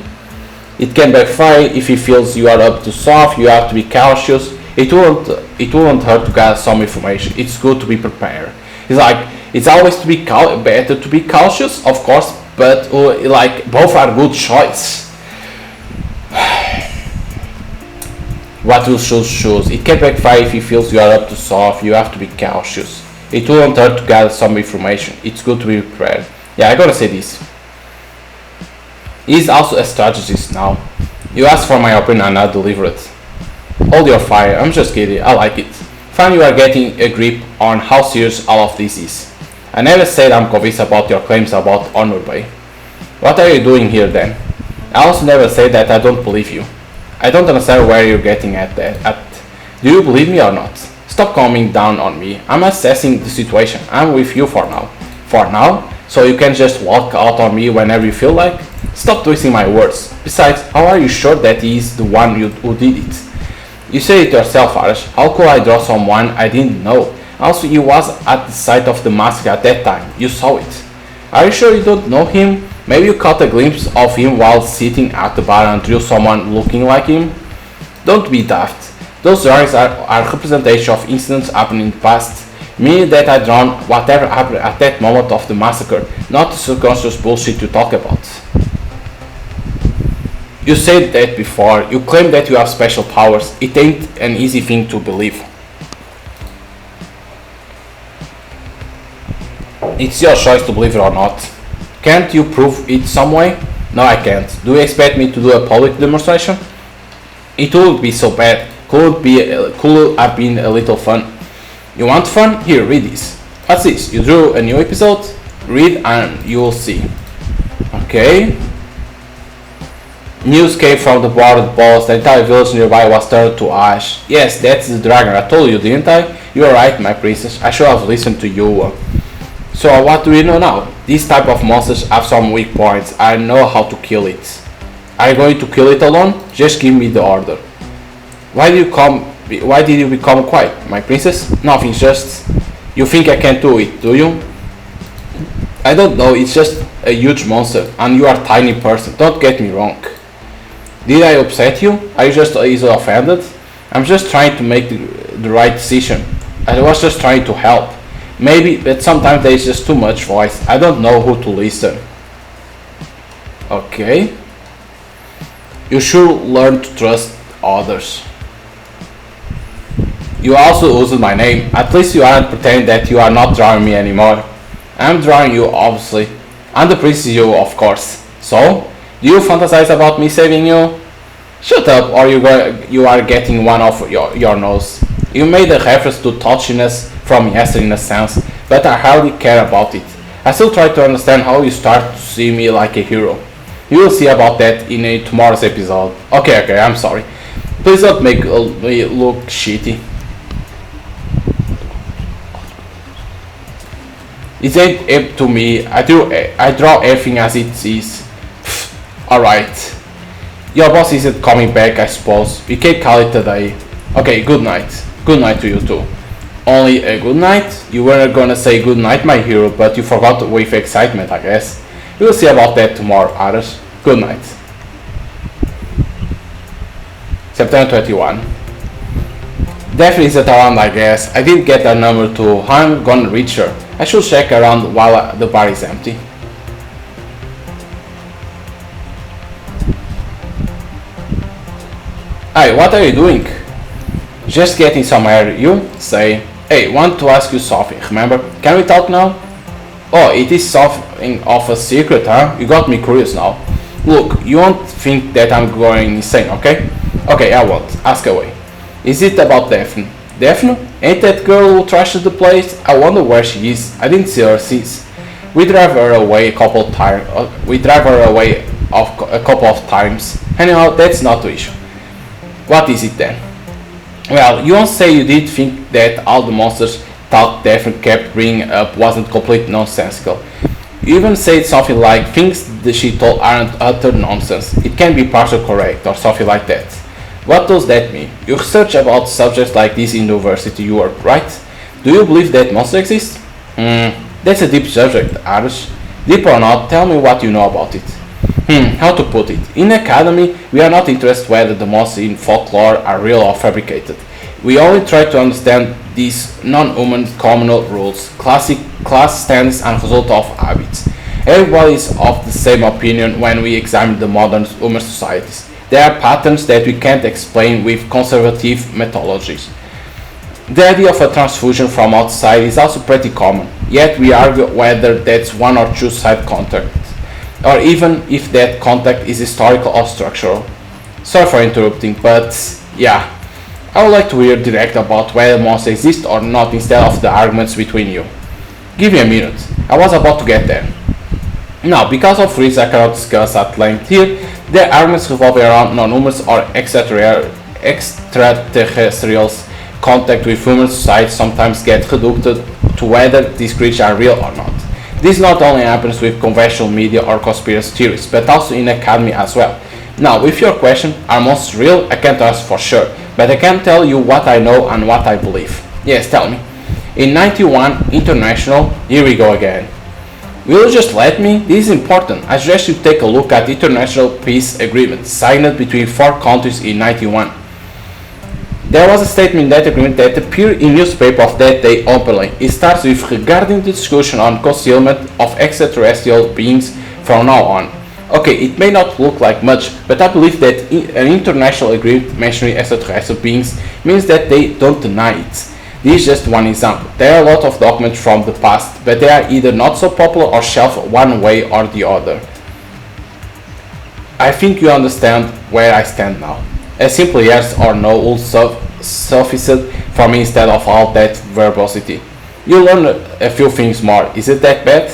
It can backfire if he feels you are up to soft. You have to be cautious. It won't hurt to gather some information. It's good to be prepared. It's always better to be cautious, of course, but both are good choice. What will choose? It can backfire if he feels you are up to soft. You have to be cautious. It won't hurt to gather some information. It's good to be prepared. Yeah, I gotta say this. He's also a strategist now. You asked for my opinion and I deliver it. Hold your fire, I'm just kidding, I like it. Finally you are getting a grip on how serious all of this is. I never said I'm convinced about your claims about Honor Bay. What are you doing here then? I also never said that I don't believe you. I don't understand where you're getting at. Do you believe me or not? Stop coming down on me. I'm assessing the situation. I'm with you for now. For now? So you can just walk out on me whenever you feel like? Stop twisting my words. Besides, how are you sure that he is the one who did it? You said it yourself, Aras. How could I draw someone I didn't know? Also, you was at the site of the massacre at that time. You saw it. Are you sure you don't know him? Maybe you caught a glimpse of him while sitting at the bar and drew someone looking like him? Don't be daft. Those drawings are representation of incidents happening in the past, meaning that I drawn whatever happened at that moment of the massacre, not the subconscious bullshit you talk about. You said that before. You claim that you have special powers. It ain't an easy thing to believe. It's your choice to believe it or not. Can't you prove it some way? No, I can't. Do you expect me to do a public demonstration? It wouldn't be so bad. Could have been a little fun. You want fun? Here, read this. What's this? You drew a new episode? Read and you'll see. Okay. News came from the boarded balls. The entire village nearby was turned to ash. Yes, that's the dragon. I told you, didn't I? You're right, my princess. I should have listened to you. So what do we know now? These type of monsters have some weak points. I know how to kill it. Are you going to kill it alone? Just give me the order. Why did you become quiet, my princess? Nothing, just... You think I can do it, do you? I don't know, it's just a huge monster, and you are a tiny person, don't get me wrong. Did I upset you? Are you just easily offended? I'm just trying to make the right decision. I was just trying to help. Maybe, but sometimes there is just too much voice. I don't know who to listen. Okay. You should learn to trust others. You also used my name. At least you aren't pretending that you are not drawing me anymore. I'm drawing you, obviously. And the princess you, of course. So, do you fantasize about me saving you? Shut up, or you are getting one off your nose. You made a reference to touchiness from yesterday in a sense, but I hardly care about it. I still try to understand how you start to see me like a hero. You will see about that in tomorrow's episode. Okay, I'm sorry. Please don't make me look shitty. It ain't up to me. I draw everything as it is. Alright. Your boss isn't coming back, I suppose. We can call it a day. Okay, good night. Good night to you too. Only a good night? You weren't gonna say good night, my hero, but you forgot with excitement, I guess. We'll see about that tomorrow, others. Good night. September 21. Daphne isn't around, I guess. I didn't get her number too. How am I gonna reach her? I should check around while the bar is empty. Hey, what are you doing? Just getting some air, you say. Hey, want to ask you something, remember? Can we talk now? Oh, it is something of a secret, huh? You got me curious now. Look, you won't think that I'm going insane, okay? Okay, I won't. Ask away. Is it about Daphne? Daphne? Ain't that girl who trashed the place? I wonder where she is. I didn't see her since. We drive her away a couple of times. Anyhow, that's not the issue. What is it then? Well, you won't say you did think that all the monsters thought Daphne kept bringing up wasn't completely nonsensical. You even said something like things that she told aren't utter nonsense. It can be partially correct or something like that. What does that mean? You research about subjects like this in university Europe, right? Do you believe that monsters exist? That's a deep subject, Arish. Deep or not, tell me what you know about it. How to put it? In academy, we are not interested whether the monsters in folklore are real or fabricated. We only try to understand these non-human communal rules, class standards and result of habits. Everybody is of the same opinion when we examine the modern human societies. There are patterns that we can't explain with conservative methodologies. The idea of a transfusion from outside is also pretty common, yet we argue whether that's one or two side contact, or even if that contact is historical or structural. Sorry for interrupting, but yeah, I would like to hear direct about whether monsters exist or not instead of the arguments between you. Give me a minute, I was about to get there. Now, because of reasons I cannot discuss at length here, the arguments revolving around non-humans or extraterrestrials contact with human society sometimes get reduced to whether these creatures are real or not. This not only happens with conventional media or conspiracy theories, but also in academy as well. Now, with your question, are monsters real? I can't answer for sure, but I can tell you what I know and what I believe. Yes, tell me. In 91 International, here we go again. Will you just let me? This is important. I suggest you take a look at the International Peace Agreement signed between 4 countries in 91. There was a statement in that agreement that appeared in newspapers of that day openly. It starts with regarding the discussion on concealment of extraterrestrial beings from now on. Okay, it may not look like much, but I believe that an international agreement mentioning extraterrestrial beings means that they don't deny it. This is just one example. There are a lot of documents from the past, but they are either not so popular or shelved one way or the other. I think you understand where I stand now. A simple yes or no will suffice for me instead of all that verbosity. You learn a few things more. Is it that bad?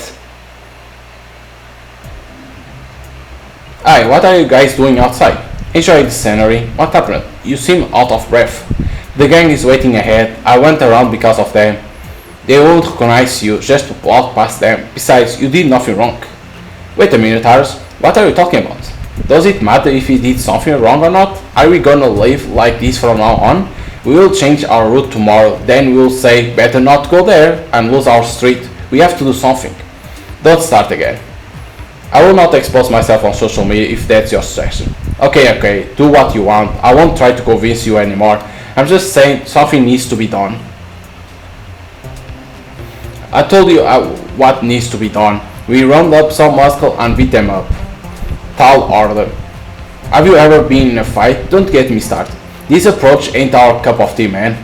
Hi, what are you guys doing outside? Enjoy the scenery. What happened? You seem out of breath. The gang is waiting ahead. I went around because of them. They won't recognize you, just walk past them. Besides, you did nothing wrong. Wait a minute, Harris. What are you talking about? Does it matter if we did something wrong or not? Are we gonna live like this from now on? We will change our route tomorrow. Then we will say, better not go there and lose our street. We have to do something. Don't start again. I will not expose myself on social media if that's your suggestion. Okay, do what you want. I won't try to convince you anymore. I'm just saying something needs to be done. I told you what needs to be done. We round up some muscle and beat them up. Tall order. Have you ever been in a fight? Don't get me started. This approach ain't our cup of tea, man.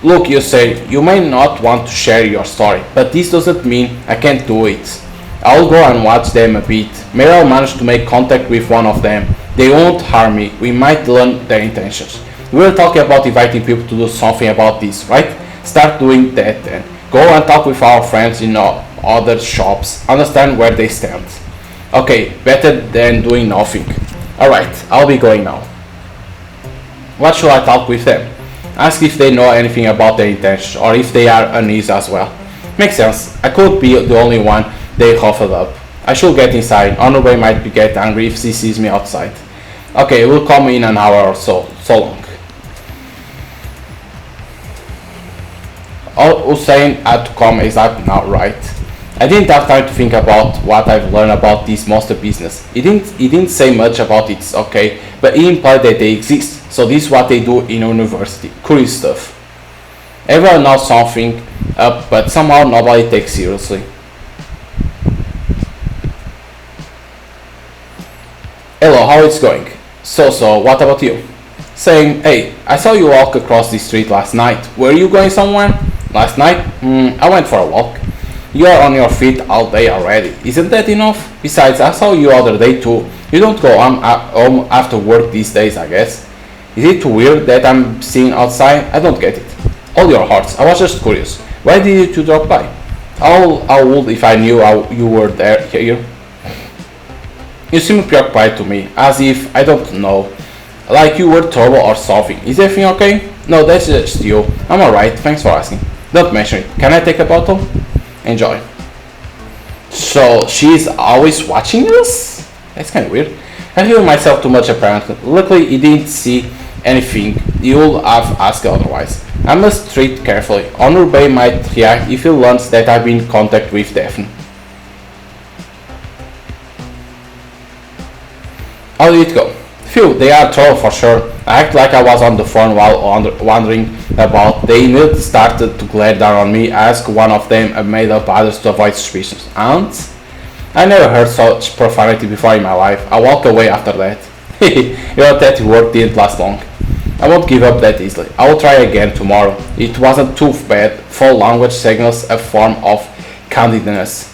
Look, you say, you may not want to share your story, but this doesn't mean I can't do it. I'll go and watch them a bit. Maybe I'll manage to make contact with one of them. They won't harm me. We might learn their intentions. We were talking about inviting people to do something about this, right? Start doing that then. Go and talk with our friends in other shops. Understand where they stand. Okay, better than doing nothing. Alright, I'll be going now. What should I talk with them? Ask if they know anything about their intentions or if they are uneasy as well. Makes sense. I could be the only one they huffled up. I should get inside. Honorable might get angry if she sees me outside. Okay, we'll come in an hour or so. So long. Hussein had to come exactly now, right? I didn't have time to think about what I've learned about this monster business. He didn't say much about it, okay, but he implied that they exist. So this is what they do in university. Curious stuff. Everyone knows something up, but somehow nobody takes seriously. Hello, how it's going? So, what about you? Saying, hey, I saw you walk across the street last night. Were you going somewhere? Last night? I went for a walk. You are on your feet all day already. Isn't that enough? Besides, I saw you other day too. You don't go home after work these days, I guess. Is it too weird that I'm seeing outside? I don't get it. Hold your hearts. I was just curious. Why did you drop by? I would if I knew you were here. You seem preoccupied to me, as if, I don't know, like you were trouble or something. Is everything okay? No, that's just you. I'm alright, thanks for asking. Don't mention it. Can I take a bottle? Enjoy. So, she's always watching us? That's kind of weird. I feel myself too much apparently. Luckily, he didn't see anything. You would have asked otherwise. I must treat carefully. Honor Bay might react if he learns that I've been in contact with Daphne. How did it go? Phew, they are trouble for sure. I act like I was on the phone while wondering about. They immediately started to glare down on me. I asked one of them and made up others to avoid suspicions. And? I never heard such profanity before in my life. I walked away after that. Your that work didn't last long. I won't give up that easily. I will try again tomorrow. It wasn't too bad. Foul language signals a form of candidness.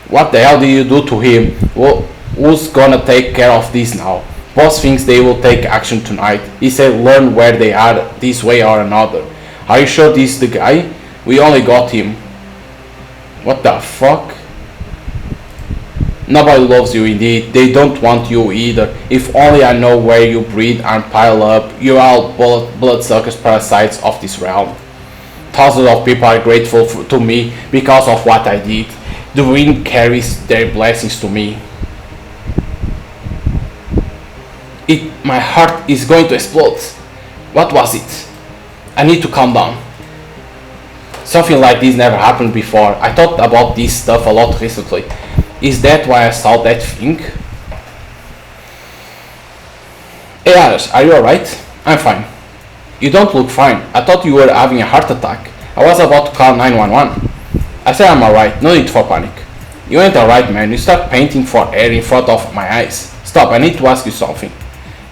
What the hell did you do to him? Who's gonna take care of this now? Boss thinks they will take action tonight. He said learn where they are this way or another. Are you sure this is the guy? We only got him. What the fuck? Nobody loves you indeed. They don't want you either. If only I know where you breed and pile up. You're all bloodsuckers, parasites of this realm. Thousands of people are grateful to me because of what I did. The wind carries their blessings to me. My heart is going to explode. What was it? I need to calm down. Something like this never happened before. I thought about this stuff a lot recently. Is that why I saw that thing? Hey Alice, are you alright? I'm fine. You don't look fine. I thought you were having a heart attack. I was about to call 911. I said I'm alright, no need for panic. You ain't alright, man. You start painting for air in front of my eyes. Stop, I need to ask you something.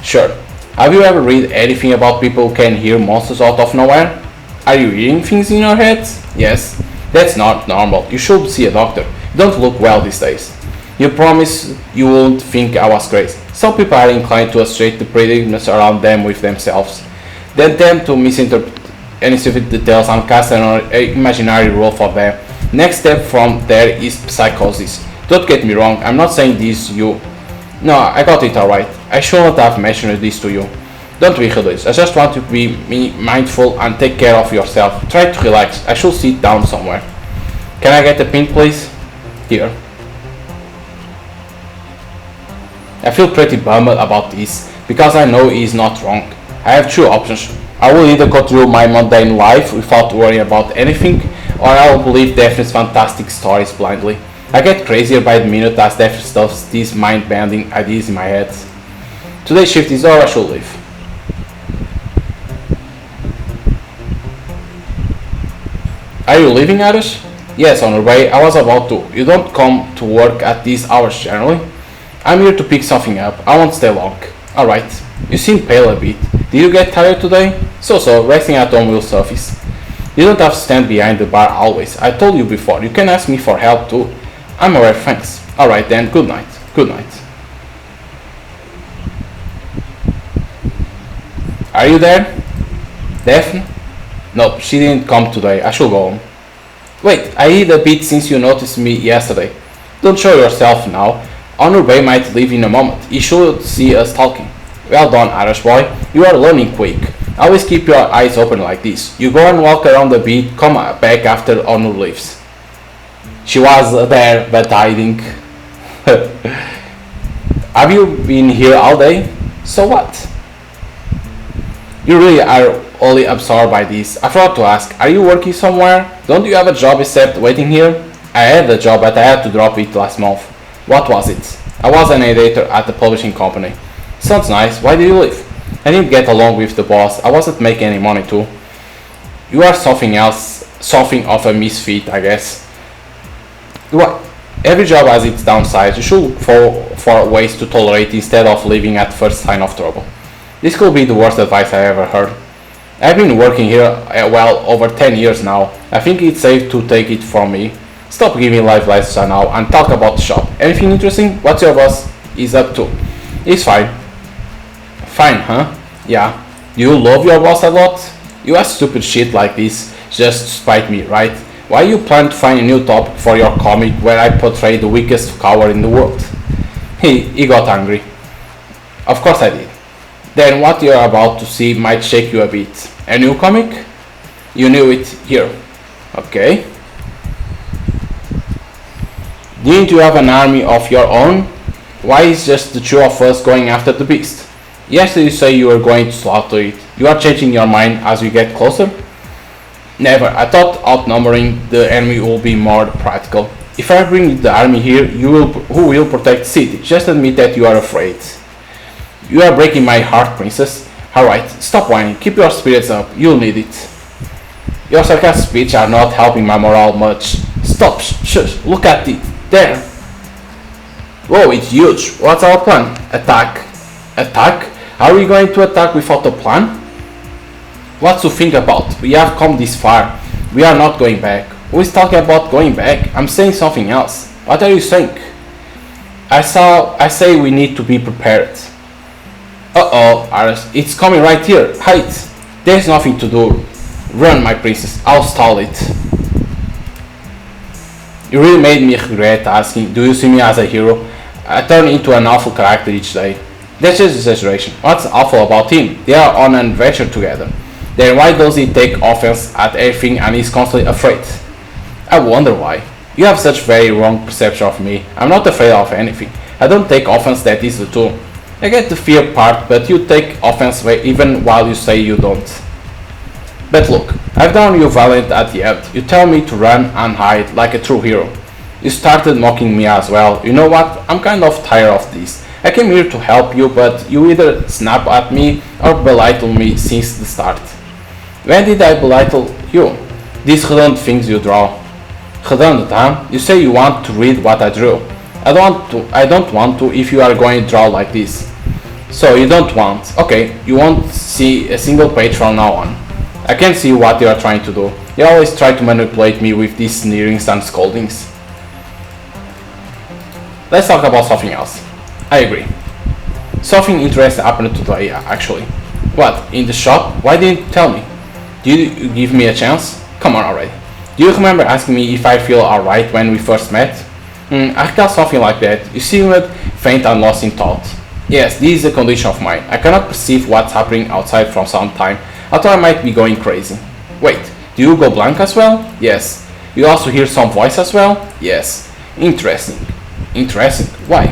Sure. Have you ever read anything about people who can hear monsters out of nowhere? Are you hearing things in your head? Yes. That's not normal. You should see a doctor. You don't look well these days. You promise you won't think I was crazy. Some people are inclined to associate the predicaments around them with themselves. then tend to misinterpret any stupid details and cast an imaginary rule for them. Next step from there is psychosis. Don't get me wrong, I'm not saying this you. No, I got it alright. I shouldn't have mentioned this to you. Don't be ridiculous. I just want you to be mindful and take care of yourself. Try to relax. I should sit down somewhere. Can I get a pin, please? Here. I feel pretty bummed about this, because I know he is not wrong. I have two options. I will either go through my mundane life without worrying about anything, or I will believe Daphne's fantastic stories blindly. I get crazier by the minute as Daphne stuffs these mind-bending ideas in my head. Today's shift is over, I should leave. Are you leaving, Iris? Yes, on our way. I was about to. You don't come to work at these hours generally. I'm here to pick something up. I won't stay long. Alright. You seem pale a bit. Did you get tired today? So, resting at home will suffice. You don't have to stand behind the bar always. I told you before, you can ask me for help too. I'm alright, thanks. Alright then, good night. Good night. Are you there? Daphne? Nope, she didn't come today. I should go home. Wait, I hid a bit since you noticed me yesterday. Don't show yourself now. Honor Bay might leave in a moment. He should see us talking. Well done, Irish boy. You are learning quick. Always keep your eyes open like this. You go and walk around the beat, come back after Honor leaves. She was there, but hiding. Have you been here all day? So what? You really are only absorbed by this. I forgot to ask, are you working somewhere? Don't you have a job except waiting here? I had a job, but I had to drop it last month. What was it? I was an editor at the publishing company. Sounds nice. Why did you leave? I didn't get along with the boss. I wasn't making any money too. You are something else, something of a misfit, I guess. What? Every job has its downsides. You should look for ways to tolerate instead of leaving at first sign of trouble. This could be the worst advice I ever heard. I've been working here well over 10 years now. I think it's safe to take it from me. Stop giving life lessons now and talk about the shop. Anything interesting? What your boss is up to? It's fine. Fine, huh? Yeah. Do you love your boss a lot? You ask stupid shit like this just to spite me, right? Why you plan to find a new topic for your comic where I portray the weakest coward in the world? He got angry. Of course I did. Then what you're about to see might shake you a bit. A new comic? You knew it. Here. Okay. Didn't you have an army of your own? Why is just the two of us going after the beast? Yesterday you say you were going to slaughter it. You are changing your mind as we get closer? Never. I thought outnumbering the enemy will be more practical. If I bring the army here, who will protect the city? Just admit that you are afraid. You are breaking my heart, princess. Alright, stop whining. Keep your spirits up. You'll need it. Your sarcastic speech are not helping my morale much. Stop. Shush. Look at it. There. Whoa, it's huge. What's our plan? Attack. Attack? Are we going to attack without a plan? What to think about? We have come this far. We are not going back. Who is talking about going back? I'm saying something else. What are you saying? I say we need to be prepared. Uh-oh, Aris. It's coming right here. Hide. There's nothing to do. Run, my princess. I'll stall it. You really made me regret asking, do you see me as a hero? I turn into an awful character each day. That's just exaggeration. What's awful about him? They are on an adventure together. Then why does he take offense at everything and is constantly afraid? I wonder why. You have such very wrong perception of me. I'm not afraid of anything. I don't take offense that easily too. I get the fear part, but you take offense even while you say you don't. But look, I've done you valiant at the end. You tell me to run and hide like a true hero. You started mocking me as well. You know what? I'm kind of tired of this. I came here to help you, but you either snap at me or belittle me since the start. When did I belittle you? These redundant things you draw. Redundant, huh? You say you want to read what I drew. I don't want to if you are going to draw like this. So you don't want. Okay, you won't see a single page from now on. I can see what you are trying to do. You always try to manipulate me with these sneerings and scoldings. Let's talk about something else. I agree. Something interesting happened today, actually. What, in the shop? Why didn't you tell me? Did you give me a chance? Come on already. Do you remember asking me if I feel alright when we first met? I recall something like that. You seemed faint and lost in thought. Yes, this is a condition of mine. I cannot perceive what's happening outside from some time. I thought I might be going crazy. Wait, do you go blank as well? Yes. You also hear some voice as well? Yes. Interesting. Interesting. Why?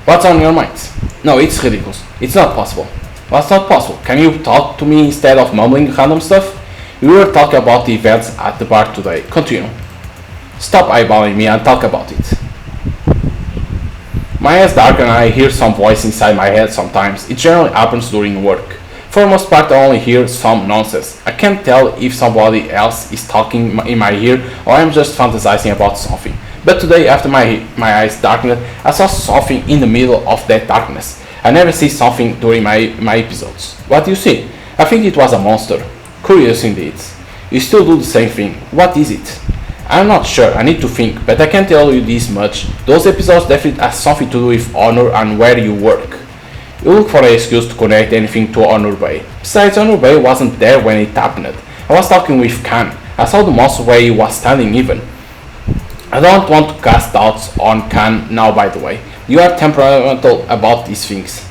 What's on your mind? No, it's ridiculous. It's not possible. What's not possible? Can you talk to me instead of mumbling random stuff? We were talking about the events at the bar today. Continue. Stop eyeballing me and talk about it. My eyes darken and I hear some voice inside my head sometimes. It generally happens during work. For the most part I only hear some nonsense. I can't tell if somebody else is talking in my ear or I'm just fantasizing about something. But today, after my eyes darkened, I saw something in the middle of that darkness. I never see something during my episodes. What do you see? I think it was a monster. Curious indeed. You still do the same thing. What is it? I'm not sure, I need to think, but I can tell you this much. Those episodes definitely have something to do with honor and where you work. You look for an excuse to connect anything to Honor Bay. Besides, Honor Bay wasn't there when it happened. I was talking with Khan. I saw the monster where he was standing even. I don't want to cast doubts on Khan now, by the way. You are temperamental about these things.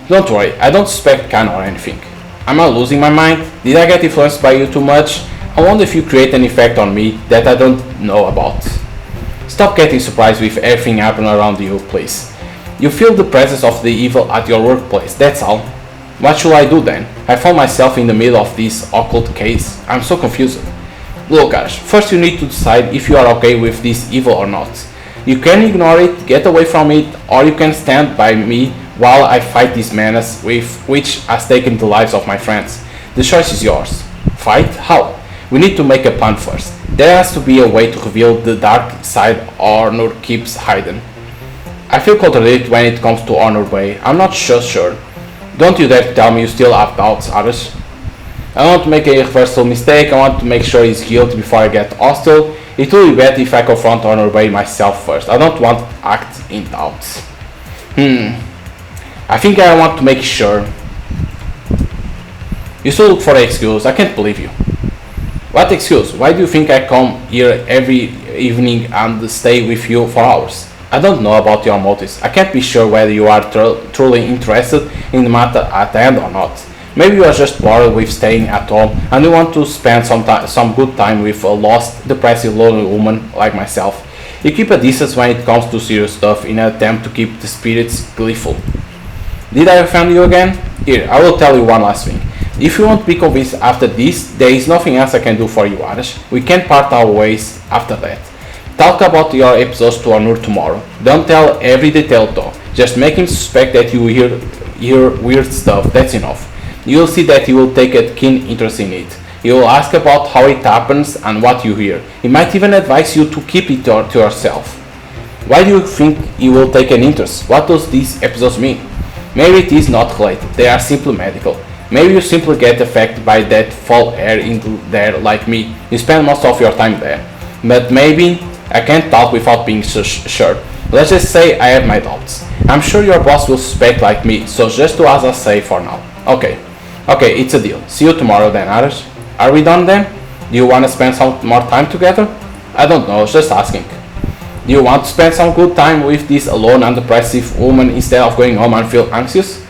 Don't worry, I don't suspect Khan or anything. Am I losing my mind? Did I get influenced by you too much? I wonder if you create an effect on me that I don't know about. Stop getting surprised with everything happening around you, please. You feel the presence of the evil at your workplace, that's all. What should I do then? I found myself in the middle of this occult case. I'm so confused. Look, Ash, first you need to decide if you are okay with this evil or not. You can ignore it, get away from it, or you can stand by me while I fight this menace which has taken the lives of my friends. The choice is yours. Fight? How? We need to make a plan first. There has to be a way to reveal the dark side Honor keeps hidden. I feel contradicted when it comes to Honor Bay. I'm not so sure. Don't you dare tell me you still have doubts, Aris. I don't want to make a irreversible mistake. I want to make sure he's guilty before I get hostile. It will be better if I confront Honor Bay myself first. I don't want to act in doubts. I think I want to make sure. You still look for an excuse. I can't believe you. What excuse? Why do you think I come here every evening and stay with you for hours? I don't know about your motives. I can't be sure whether you are truly interested in the matter at hand or not. Maybe you are just bored with staying at home and you want to spend some good time with a lost, depressive, lonely woman like myself. You keep a distance when it comes to serious stuff in an attempt to keep the spirits gleeful. Did I offend you again? Here, I will tell you one last thing. If you won't be convinced after this, there is nothing else I can do for you, Arash. We can part our ways after that. Talk about your episodes to Anur tomorrow. Don't tell every detail though. Just make him suspect that you hear weird stuff. That's enough. You'll see that he will take a keen interest in it. He will ask about how it happens and what you hear. He might even advise you to keep it to yourself. Why do you think he will take an interest? What does these episodes mean? Maybe it is not related. They are simply medical. Maybe you simply get affected by that foul air into there like me. You spend most of your time there. But maybe I can't talk without being sure. Let's just say I have my doubts. I'm sure your boss will suspect like me, so just do as I say for now. Okay, it's a deal. See you tomorrow then, Arash. Are we done then? Do you want to spend some more time together? I don't know, just asking. Do you want to spend some good time with this alone and depressive woman instead of going home and feel anxious?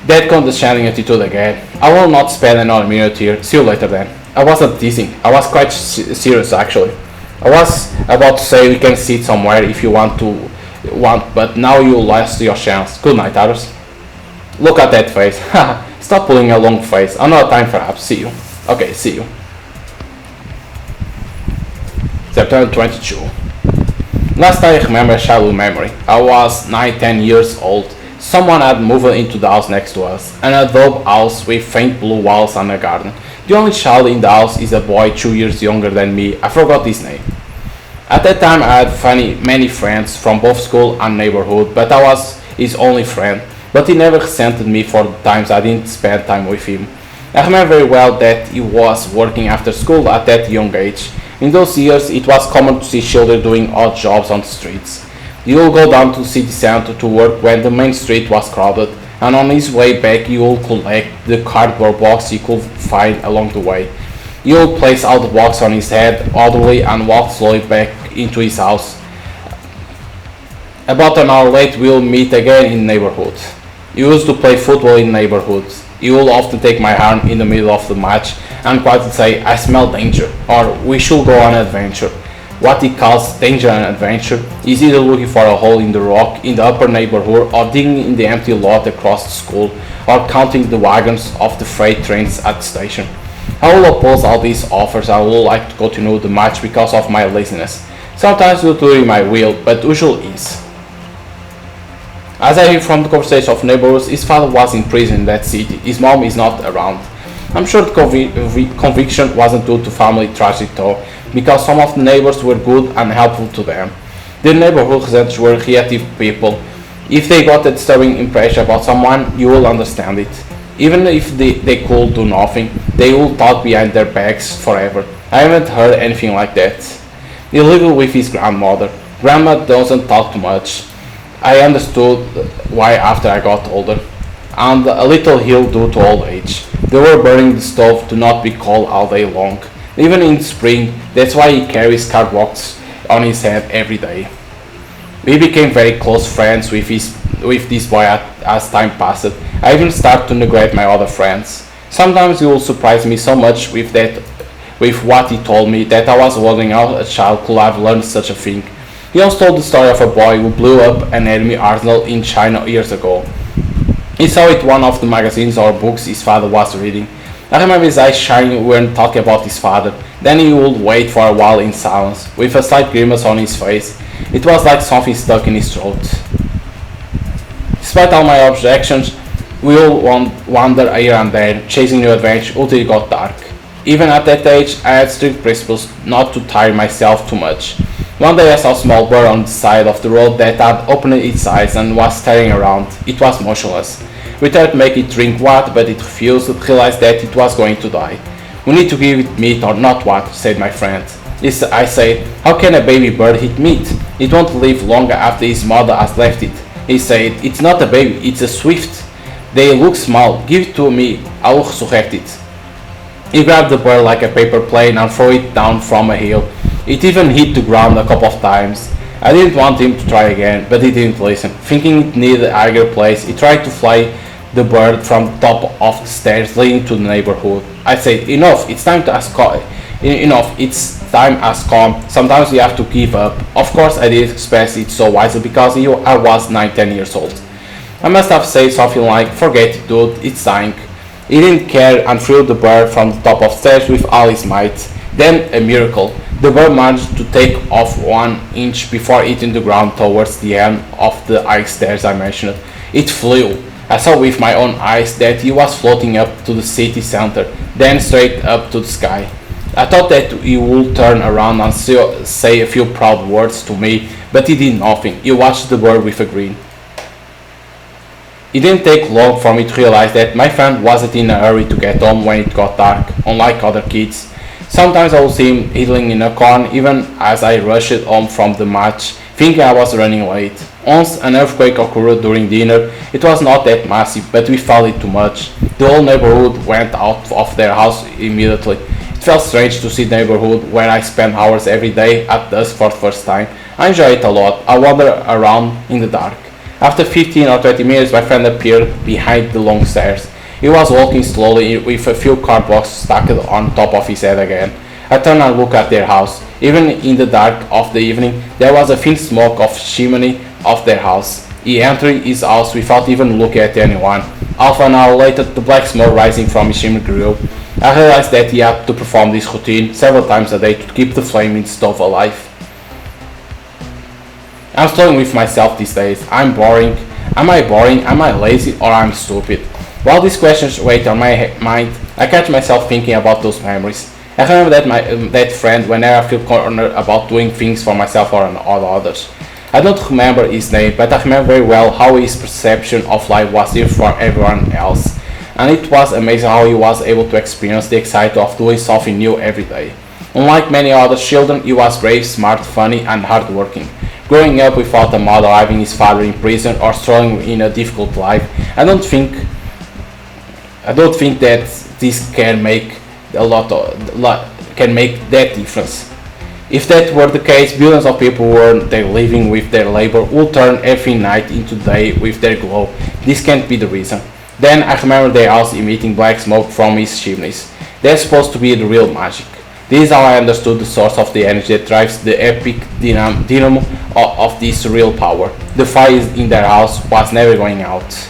That condescending attitude again. I will not spend another minute here. See you later then. I wasn't teasing. I was quite serious actually. I was about to say we can sit somewhere if you want, but now you lost your chance. Good night, Aris. Look at that face. Stop pulling a long face. Another time perhaps. See you. Okay, see you. September 22. Last I remember a childhood memory. I was 9-10 years old. Someone had moved into the house next to us, an adobe house with faint blue walls and a garden. The only child in the house is a boy 2 years younger than me. I forgot his name. At that time I had many friends from both school and neighborhood, but I was his only friend. But he never resented me for the times I didn't spend time with him. I remember very well that he was working after school at that young age. In those years it was common to see children doing odd jobs on the streets. He would go down to the city center to work when the main street was crowded, and on his way back he will collect the cardboard box he could find along the way. He will place out the box on his head orderly and walk slowly back into his house. About an hour later we will meet again in the neighborhood. He used to play football in neighborhoods. He will often take my arm in the middle of the match and quietly say, "I smell danger," or "We should go on an adventure." What he calls danger and adventure is either looking for a hole in the rock in the upper neighborhood, or digging in the empty lot across the school, or counting the wagons of the freight trains at the station. I will oppose all these offers. I would like to continue the match because of my laziness. Sometimes due to my will, but usually is. As I hear from the conversation of neighbors, his father was in prison in that city. His mom is not around. I'm sure the conviction wasn't due to family tragedy though, because some of the neighbors were good and helpful to them. The neighborhood residents were creative people. If they got a disturbing impression about someone, you will understand it. Even if they could do nothing, they will talk behind their backs forever. I haven't heard anything like that. He lived with his grandmother. Grandma doesn't talk too much. I understood why after I got older, and a little ill due to old age. They were burning the stove to not be cold all day long. Even in spring, that's why he carries cardbox on his head every day. We became very close friends with this boy as time passed. I even started to neglect my other friends. Sometimes he will surprise me so much with what he told me that I was wondering how a child could have learned such a thing. He also told the story of a boy who blew up an enemy arsenal in China years ago. He saw it in one of the magazines or books his father was reading. I remember his eyes shining when talking about his father. Then he would wait for a while in silence, with a slight grimace on his face. It was like something stuck in his throat. Despite all my objections, we all wander here and there, chasing new adventures until it got dark. Even at that age, I had strict principles not to tire myself too much. One day I saw a small bird on the side of the road that had opened its eyes and was staring around. It was motionless. We tried to make it drink water, but it refused. It realized that it was going to die. "We need to give it meat or not water," said my friend. I said, "How can a baby bird eat meat? It won't live long after its mother has left it." He said, "It's not a baby, it's a swift. They look small. Give it to me, I will resurrect it." He grabbed the bird like a paper plane and threw it down from a hill. It even hit the ground a couple of times. I didn't want him to try again, but he didn't listen. Thinking it needed a higher place, he tried to fly the bird from the top of the stairs leading to the neighborhood. I said, "Enough, it's time to ask enough, it's time as calm. Sometimes we have to give up." Of course I didn't express it so wisely because I was 9-10 years old. I must have said something like, "Forget it dude, it's dying." He didn't care and threw the bird from the top of the stairs with all his might. Then a miracle. The bird managed to take off 1 inch before hitting the ground towards the end of the high stairs I mentioned. It flew. I saw with my own eyes that he was floating up to the city center, then straight up to the sky. I thought that he would turn around and say a few proud words to me, but he did nothing. He watched the bird with a grin. It didn't take long for me to realize that my friend wasn't in a hurry to get home when it got dark, unlike other kids. Sometimes I would see him idling in a corner even as I rushed home from the match, thinking I was running late. Once an earthquake occurred during dinner. It was not that massive, but we felt it too much. The whole neighborhood went out of their house immediately. It felt strange to see the neighborhood where I spent hours every day at dusk for the first time. I enjoyed it a lot. I wandered around in the dark. After 15 or 20 minutes, my friend appeared behind the long stairs. He was walking slowly with a few cardboxes stacked on top of his head again. I turned and looked at their house. Even in the dark of the evening, there was a faint smoke of chimney of their house. He entered his house without even looking at anyone. Half an hour later, the black smoke rising from his chimney grew. I realized that he had to perform this routine several times a day to keep the flame in the stove alive. I'm struggling with myself these days. I'm boring. Am I boring? Am I lazy? Or I'm stupid? While these questions weigh on my mind, I catch myself thinking about those memories. I remember that friend whenever I feel cornered about doing things for myself or others. I don't remember his name, but I remember very well how his perception of life was different from everyone else. And it was amazing how he was able to experience the excitement of doing something new every day. Unlike many other children, he was brave, smart, funny, and hardworking. Growing up without a mother, having his father in prison, or struggling in a difficult life, I don't think I don't think that this can make can make that difference. If that were the case, billions of people were there living with their labor would turn every night into day with their glow. This can't be the reason. Then I remember their house emitting black smoke from its chimneys. That's supposed to be the real magic. This is how I understood the source of the energy that drives the epic dynamo of this real power. The fire in their house was never going out.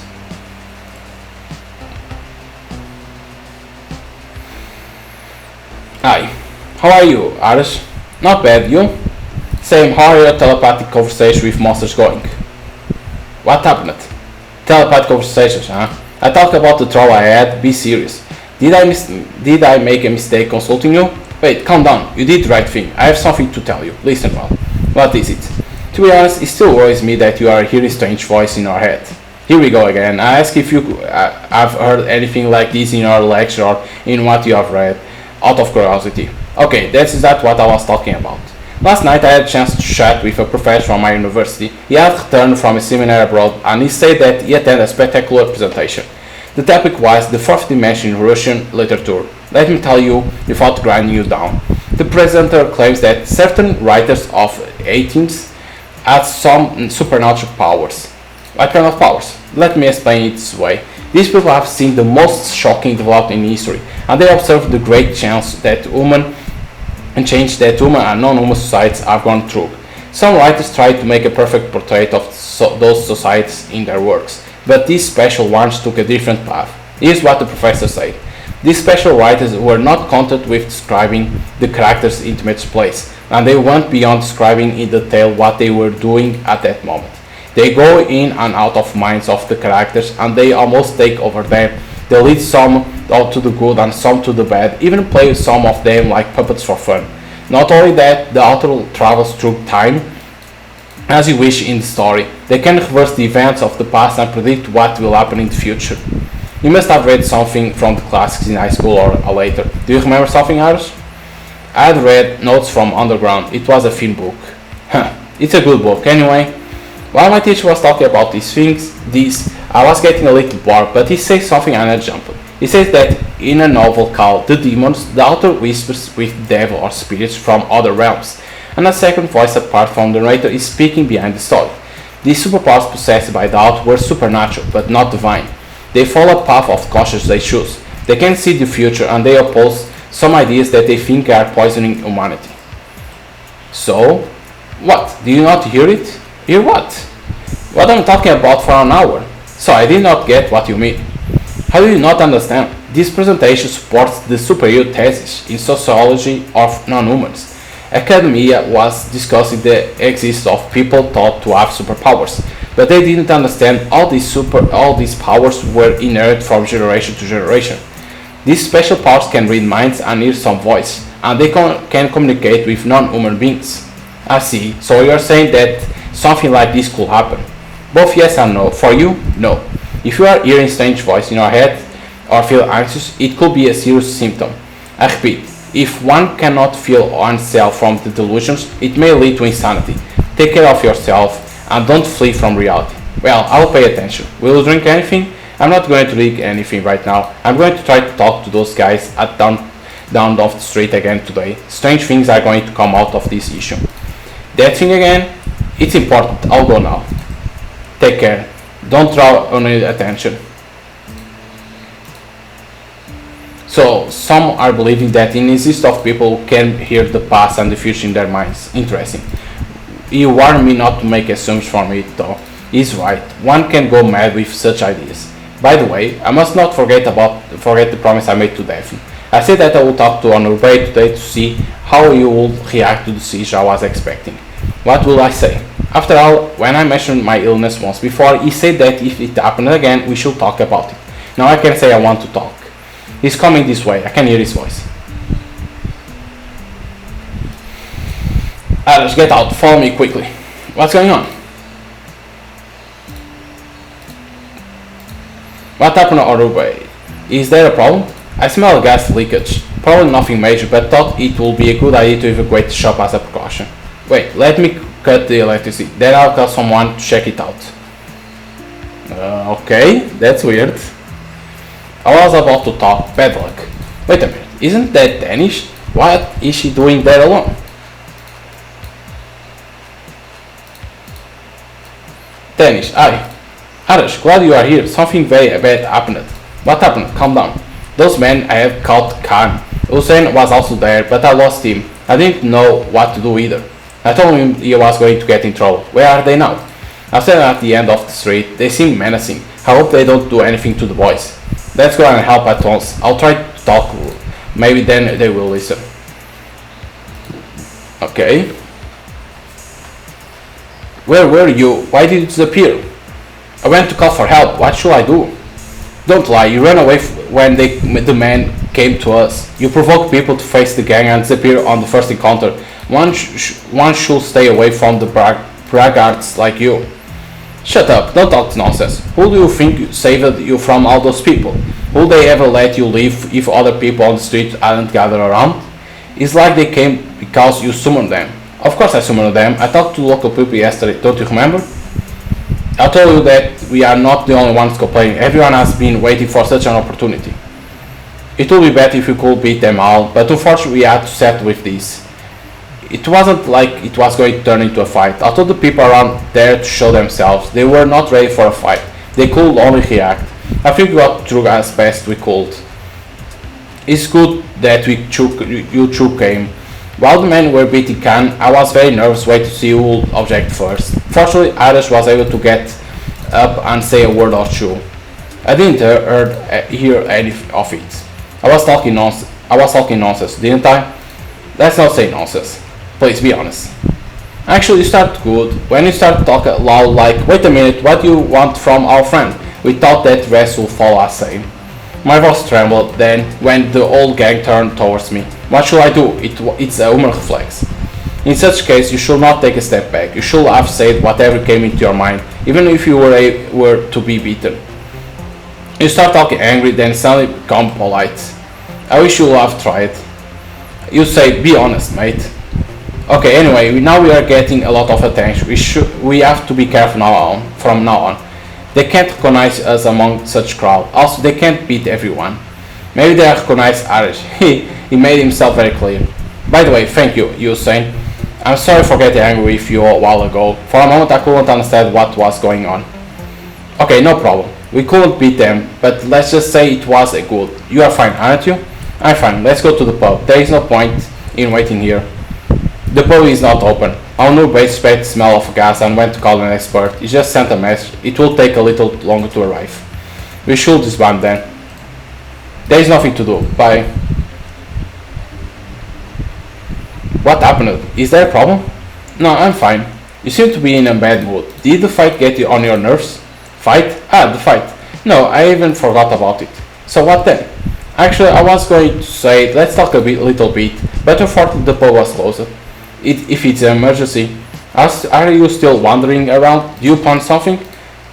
Hi, how are you, Aris? Not bad, you? Same, how are your telepathic conversation with monsters going? What happened? Telepathic conversations, huh? I talked about the trouble I had, be serious. Did I make a mistake consulting you? Wait, calm down, you did the right thing. I have something to tell you. Listen well. What is it? To be honest, it still worries me that you are hearing a strange voice in your head. Here we go again. I ask if you have heard anything like this in your lecture or in what you have read, out of curiosity. Okay, that's exactly what I was talking about. Last night I had a chance to chat with a professor from my university. He had returned from a seminar abroad and he said that he attended a spectacular presentation. The topic was the fourth dimension in Russian literature. Let me tell you without grinding you down. The presenter claims that certain writers of 18th had some supernatural powers. What kind of powers? Let me explain it this way. These people have seen the most shocking development in history, and they observe the great change that human and non-human societies have gone through. Some writers try to make a perfect portrait of those societies in their works, but these special ones took a different path. Here's what the professor said. These special writers were not content with describing the characters' intimate place, and they went beyond describing in detail what they were doing at that moment. They go in and out of minds of the characters and they almost take over them. They lead some out to the good and some to the bad, even play with some of them like puppets for fun. Not only that, the author travels through time as he wishes in the story. They can reverse the events of the past and predict what will happen in the future. You must have read something from the classics in high school or later. Do you remember something else? I had read Notes from Underground. It was a thin book. It's a good book anyway. While my teacher was talking about these things, I was getting a little bored, but he says something and I jumped. He says that in a novel called The Demons, the author whispers with devil or spirits from other realms, and a second voice apart from the narrator is speaking behind the story. These superpowers possessed by the author were supernatural, but not divine. They follow a path of conscience they choose. They can see the future and they oppose some ideas that they think are poisoning humanity. So, what? Do you not hear it? Hear what? What I'm talking about for an hour. So I did not get what you mean. How do you not understand? This presentation supports the superior thesis in sociology of non-humans. Academia was discussing the existence of people thought to have superpowers, but they didn't understand all these powers were inherent from generation to generation. These special powers can read minds and hear some voice, and they can communicate with non-human beings. I see, so you're saying that something like this could happen. Both yes and no. For you, no. If you are hearing strange voice in your head or feel anxious, it could be a serious symptom. I repeat, if one cannot feel oneself from the delusions, it may lead to insanity. Take care of yourself and don't flee from reality. Well, I'll pay attention. Will you drink anything? I'm not going to drink anything right now. I'm going to try to talk to those guys at down off the street again today. Strange things are going to come out of this issue. That thing again? It's important. I'll go now. Take care. Don't draw any attention. So, some are believing that in the existence of people who can hear the past and the future in their minds. Interesting. He warned me not to make assumptions from it though. He's right. One can go mad with such ideas. By the way, I must not forget the promise I made to Daphne. I said that I would talk to Honorable today to see how he would react to the seizure I was expecting. What will I say? After all, when I mentioned my illness once before, he said that if it happened again, we should talk about it. Now I can say I want to talk. He's coming this way. I can hear his voice. Alice, get out. Follow me quickly. What's going on? What happened to Uruguay? Is there a problem? I smell gas leakage. Probably nothing major, but thought it would be a good idea to evacuate the shop as a precaution. Wait, let me cut the electricity. Then I'll tell someone to check it out. Okay, that's weird. I was about to talk bad luck. Wait a minute, isn't that Danish? What is she doing there alone? Danish, hi. Arash, glad you are here. Something very bad happened. What happened? Calm down. Those men I have caught Khan. Hussein was also there, but I lost him. I didn't know what to do either. I told him he was going to get in trouble. Where are they now? I said at the end of the street. They seem menacing. I hope they don't do anything to the boys. Let's go and help at once. I'll try to talk. Maybe then they will listen. Okay. Where were you? Why did you disappear? I went to call for help. What should I do? Don't lie. You ran away when the men came to us. You provoked people to face the gang and disappear on the first encounter. One should stay away from the braggarts like you. Shut up. Don't talk nonsense. Who do you think saved you from all those people? Will they ever let you leave if other people on the street aren't gathered around? It's like they came because you summoned them. Of course I summoned them. I talked to local people yesterday. Don't you remember? I told you that we are not the only ones complaining. Everyone has been waiting for such an opportunity. It would be better if we could beat them all, but unfortunately we had to settle with this. It wasn't like it was going to turn into a fight. I told the people around there to show themselves. They were not ready for a fight. They could only react. I think we got through as best we could. It's good that you two came. While the men were beating Khan, I was very nervous waiting to see who would object first. Fortunately, Irish was able to get up and say a word or two. I didn't hear any of it. I was talking nonsense, didn't I? Let's not say nonsense. Please be honest. Actually, you start good. When you start talking loud like, wait a minute, what do you want from our friend? We thought that rest would follow us same. My voice trembled then when the old gang turned towards me. What should I do? It's a human reflex. In such case, you should not take a step back. You should have said whatever came into your mind, even if you were to be beaten. You start talking angry, then suddenly become polite. I wish you would have tried. You say, be honest, mate. Okay, anyway, now we are getting a lot of attention. We have to be careful from now on. They can't recognize us among such crowd. Also, they can't beat everyone. Maybe they recognize Arish. He made himself very clear. By the way, thank you, Usain. I'm sorry for getting angry with you a while ago. For a moment I couldn't understand what was going on. Okay, no problem. We couldn't beat them, but let's just say it was a good. You are fine, aren't you? I'm fine. Let's go to the pub. There is no point in waiting here. The pub is not open. Our new base suspected the smell of gas and went to call an expert. He just sent a message. It will take a little longer to arrive. We should disband then. There is nothing to do. Bye. What happened? Is there a problem? No, I'm fine. You seem to be in a bad mood. Did the fight get you on your nerves? Fight? Ah, the fight. No, I even forgot about it. So what then? Actually, I was going to say, let's talk a little bit, but unfortunately the pub was closed. If it's an emergency, are you still wandering around? Do you plan something?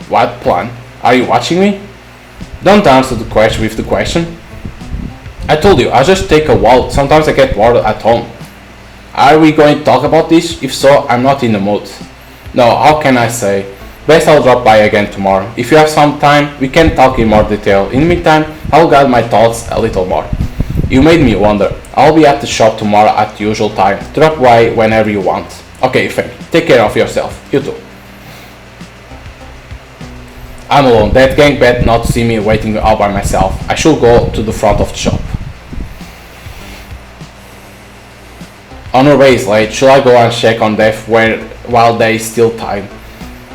What plan? Are you watching me? Don't answer the question with the question. I told you, I just take a walk. Sometimes I get bored at home. Are we going to talk about this? If so, I'm not in the mood. No, how can I say? Best I'll drop by again tomorrow. If you have some time, we can talk in more detail. In the meantime, I'll guide my thoughts a little more. You made me wonder. I'll be at the shop tomorrow at the usual time. Drop by whenever you want. Okay, thank you. Take care of yourself. You too. I'm alone. That gang bet not to see me waiting all by myself. I should go to the front of the shop. On our way is late. Should I go and check on Def while there is still time?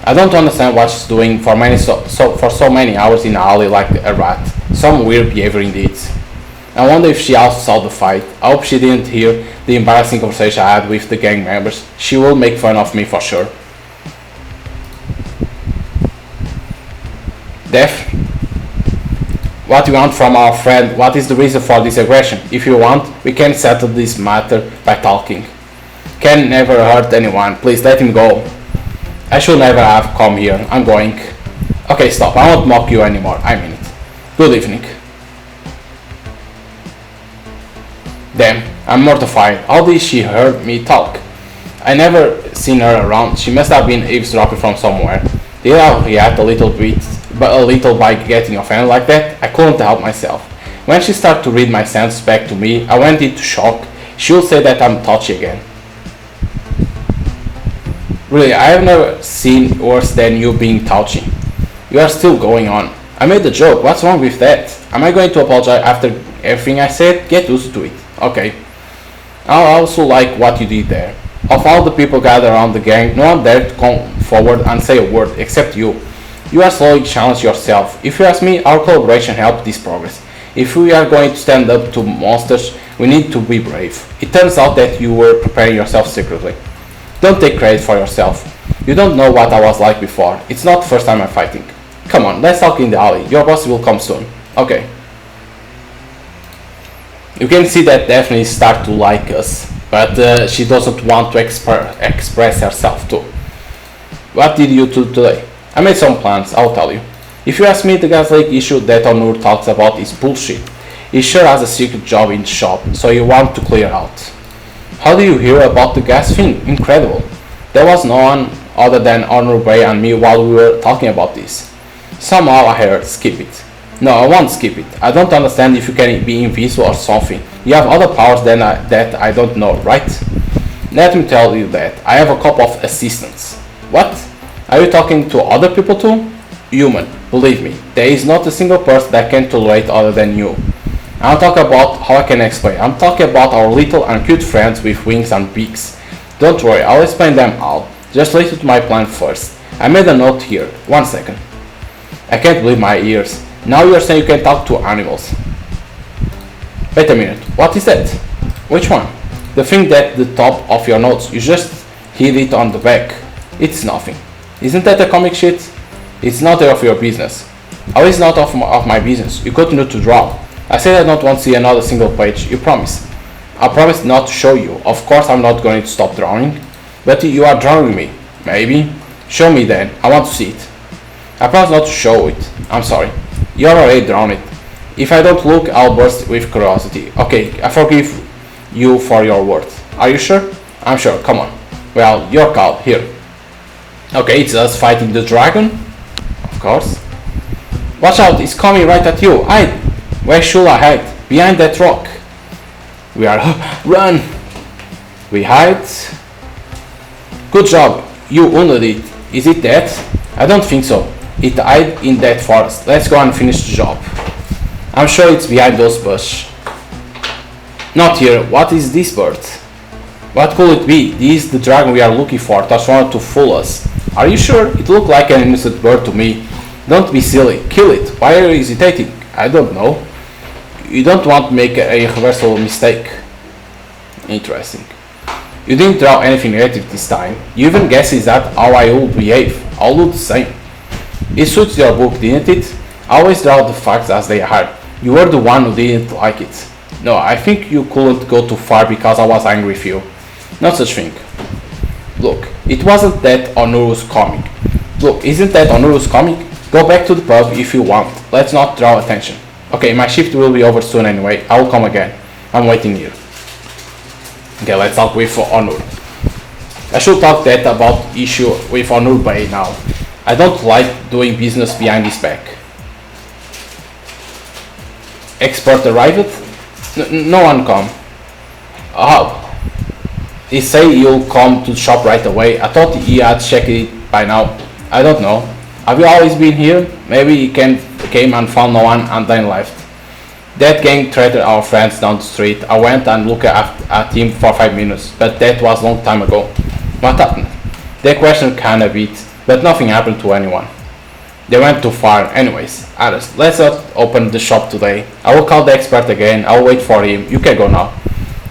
I don't understand what she's doing for so many hours in the alley like a rat. Some weird behavior indeed. I wonder if she also saw the fight. I hope she didn't hear the embarrassing conversation I had with the gang members. She will make fun of me for sure. Def, what do you want from our friend? What is the reason for this aggression? If you want, we can settle this matter by talking. Ken never hurt anyone. Please let him go. I should never have come here. I'm going. Okay, stop. I won't mock you anymore. I mean it. Good evening. Damn, I'm mortified. How did she hear me talk? I never seen her around. She must have been eavesdropping from somewhere. Did I react a little by getting offended like that? I couldn't help myself. When she started to read my sentences back to me, I went into shock. She would say that I'm touchy again. Really, I have never seen worse than you being touchy. You are still going on. I made a joke, what's wrong with that? Am I going to apologize after everything I said? Get used to it. Okay. I also like what you did there. Of all the people gathered around the gang, no one dared to come forward and say a word except you. You are slowly challenged yourself. If you ask me, our collaboration helped this progress. If we are going to stand up to monsters, we need to be brave. It turns out that you were preparing yourself secretly. Don't take credit for yourself. You don't know what I was like before. It's not the first time I'm fighting. Come on, let's talk in the alley. Your boss will come soon. Okay. You can see that Daphne starts to like us, but she doesn't want to express herself too. What did you do today? I made some plans, I'll tell you. If you ask me, the gas leak issue that Onur talks about is bullshit. He sure has a secret job in the shop, so you want to clear out. How did you hear about the gas thing? Incredible. There was no one other than Onur Bey and me while we were talking about this. Somehow I heard, skip it. No, I won't skip it. I don't understand if you can be invisible or something. You have other powers that I don't know, right? Let me tell you that. I have a couple of assistants. What? Are you talking to other people too? Human, believe me, there is not a single person that can tolerate other than you. I'm talking about how I can explain. I'm talking about our little and cute friends with wings and beaks. Don't worry, I'll explain them all. Just listen to my plan first. I made a note here. 1 second. I can't believe my ears. Now you're saying you can talk to animals. Wait a minute, what is that? Which one? The thing at the top of your notes. You just hit it on the back. It's nothing. Isn't that a comic sheet? It's not of your business. How is not of my business? You continue to draw. I said I don't want to see another single page. You promise. I promise not to show you. Of course I'm not going to stop drawing. But you are drawing me. Maybe. Show me then. I want to see it. I promise not to show it. I'm sorry. You're already drawn it. If I don't look, I'll burst with curiosity. Okay, I forgive you for your words. Are you sure? I'm sure. Come on. Well, your call. Here. Okay, it's us fighting the dragon. Of course. Watch out, it's coming right at you. Hide. Where should I hide? Behind that rock. We are... Run! We hide. Good job. You wounded it. Is it that? I don't think so. It hid in that forest. Let's go and finish the job. I'm sure it's behind those bushes. Not here. What is this bird? What could it be? This is the dragon we are looking for. Just wanted to fool us. Are you sure? It looked like an innocent bird to me. Don't be silly. Kill it. Why are you hesitating? I don't know. You don't want to make a irreversible mistake. Interesting. You didn't draw anything negative this time. You even guessed that how I will behave. I'll do the same. It suits your book, didn't it? Always draw the facts as they are. You were the one who didn't like it. No, I think you couldn't go too far because I was angry with you. Not such thing. Look, it wasn't that Onur was coming. Look, isn't that Onur was coming? Go back to the pub if you want. Let's not draw attention. Okay, my shift will be over soon anyway. I will come again. I'm waiting here. Okay, let's talk with Onur. I should talk that about issue with Onur Bey now. I don't like doing business behind his back. Expert arrived? No one come. Oh. He say he'll come to the shop right away. I thought he had checked it by now. I don't know. Have you always been here? Maybe he came and found no one and then left. That gang threatened our friends down the street. I went and looked at him for 5 minutes, but that was a long time ago. What happened? They questioned kind of bit, but nothing happened to anyone. They went too far. Anyways, Alice, let's not open the shop today. I will call the expert again. I will wait for him. You can go now.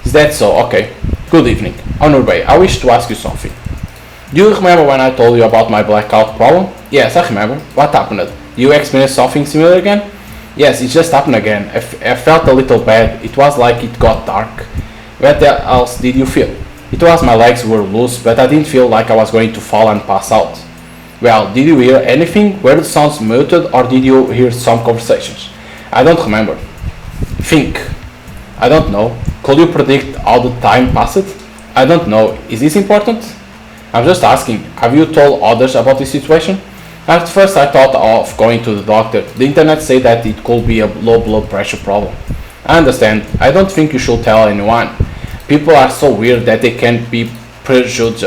Is that so? Okay. Good evening. Onur Bey, I wish to ask you something. Do you remember when I told you about my blackout problem? Yes, I remember. What happened? You experienced something similar again? Yes, it just happened again. I felt a little bad. It was like it got dark. What else did you feel? It was my legs were loose, but I didn't feel like I was going to fall and pass out. Well, did you hear anything? Were the sounds muted or did you hear some conversations? I don't remember. Think. I don't know. Could you predict how the time passed? I don't know. Is this important? I'm just asking. Have you told others about this situation? At first I thought of going to the doctor. The internet said that it could be a low blood pressure problem. I understand. I don't think you should tell anyone. People are so weird that they can be prejudged.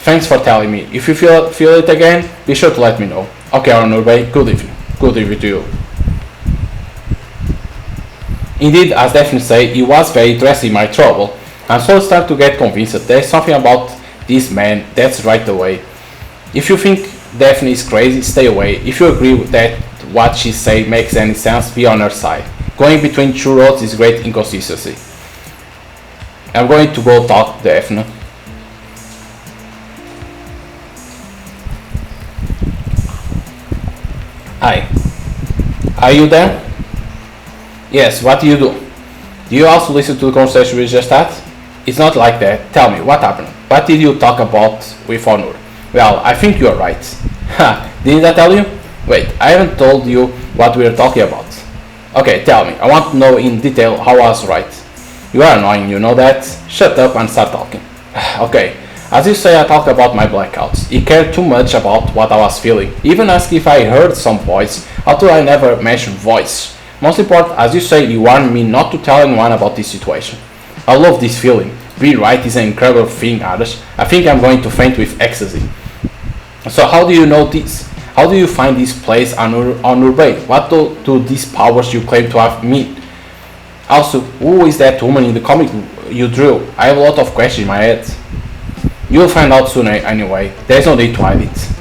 Thanks for telling me. If you feel it again, be sure to let me know. Okay, Arnold Bay, good evening. Good evening to you. Indeed, as Daphne said, he was very interested in my trouble. I'm so starting to get convinced that there's something about this man that's right away. If you think Daphne is crazy, stay away. If you agree with that what she say makes any sense, be on her side. Going between two roads is great inconsistency. I'm going to go talk to Daphne. Hi. Are you there? Yes, what do you do? Do you also listen to the conversation we just had? It's not like that. Tell me, what happened? What did you talk about with Honor? Well, I think you're right. Ha, didn't I tell you? Wait, I haven't told you what we were talking about. Okay, tell me. I want to know in detail how I was right. You are annoying, you know that? Shut up and start talking. Okay, as you say, I talked about my blackouts. He cared too much about what I was feeling. Even asked if I heard some voice, although I never mentioned voice. Most important, as you say, you warned me not to tell anyone about this situation. I love this feeling. Being right is an incredible thing, Arash. I think I'm going to faint with ecstasy. So how do you know this? How do you find this place on your bay? What do these powers you claim to have mean? Also, who is that woman in the comic you drew? I have a lot of questions in my head. You'll find out soon anyway. There's no need to hide it.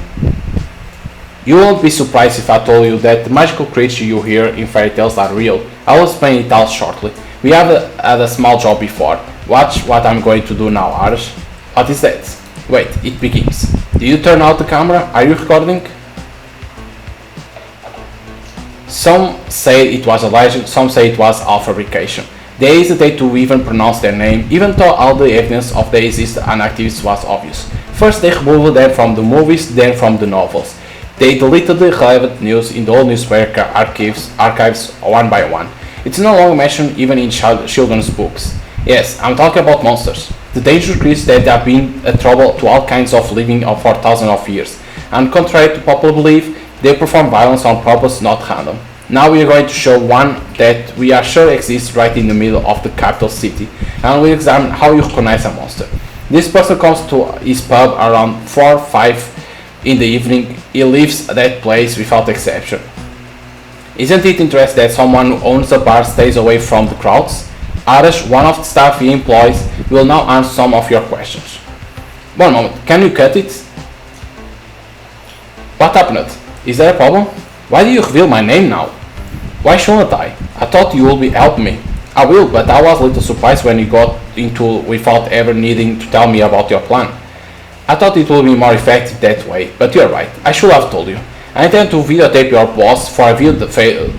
You won't be surprised if I told you that the magical creatures you hear in fairy tales are real. I will explain it out shortly. We have had a small job before. Watch what I'm going to do now, Arash. What is that? Wait, it begins. Did you turn out the camera? Are you recording? Some say it was a legend, some say it was all fabrication. They hesitate to even pronounce their name, even though all the evidence of their existence and activities was obvious. First they removed them from the movies, then from the novels. They deleted the relevant news in the old newspaper archives one by one. It's no longer mentioned even in children's books. Yes, I'm talking about monsters. The dangerous creatures that have been a trouble to all kinds of living for thousands of years. And contrary to popular belief, they perform violence on purpose, not random. Now we are going to show one that we are sure exists right in the middle of the capital city, and we'll examine how you recognize a monster. This person comes to his pub around 4 or 5 in the evening. He leaves that place without exception. Isn't it interesting that someone who owns a bar stays away from the crowds? Arash, one of the staff he employs, will now answer some of your questions. One moment, can you cut it? What happened? Is there a problem? Why do you reveal my name now? Why shouldn't I? I thought you will be helping me. I will, but I was a little surprised when you got into without ever needing to tell me about your plan. I thought it would be more effective that way, but you're right, I should have told you. I intend to videotape your boss for a few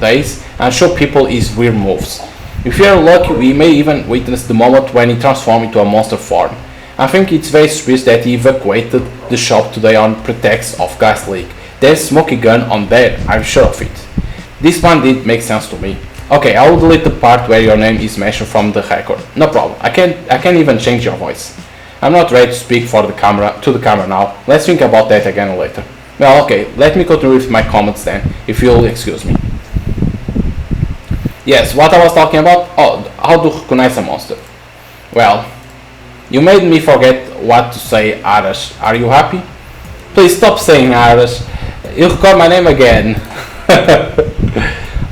days and show people his weird moves. If you're lucky, we may even witness the moment when he transforms into a monster form. I think it's very suspicious that he evacuated the shop today on pretext of gas leak. There's a smoking gun on there, I'm sure of it. This plan did make sense to me. Okay, I will delete the part where your name is mentioned from the record. No problem, I can't even change your voice. I'm not ready to speak to the camera now. Let's think about that again later. Well, okay, let me continue with my comments then, if you'll excuse me. Yes, what I was talking about? Oh, how to recognize a monster. Well, you made me forget what to say, Arash. Are you happy? Please stop saying Arash. You record my name again.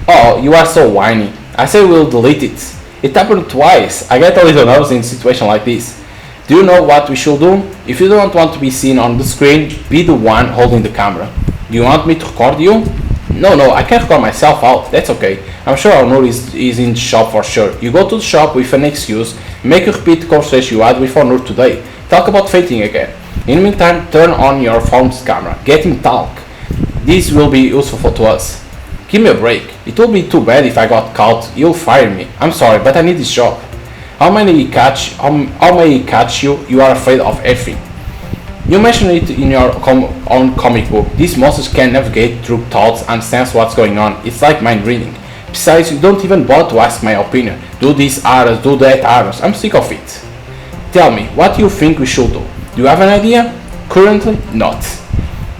Oh, you are so whiny. I say we'll delete it. It happened twice. I get a little nervous in a situation like this. Do you know what we should do? If you don't want to be seen on the screen, be the one holding the camera. Do you want me to record you? No, I can't record myself out. That's okay. I'm sure Arnold is in the shop for sure. You go to the shop with an excuse, make a repeat the conversation you had with Arnold today. Talk about fainting again. In the meantime, turn on your phone's camera. Get him talk. This will be useful to us. Give me a break. It will be too bad if I got caught. You'll fire me. I'm sorry, but I need this job. How may he catch you? You are afraid of everything. You mentioned it in your own comic book. These monsters can navigate through thoughts and sense what's going on. It's like mind reading. Besides, you don't even bother to ask my opinion. Do this Aras, do that Aras. I'm sick of it. Tell me, what do you think we should do? Do you have an idea? Currently, not.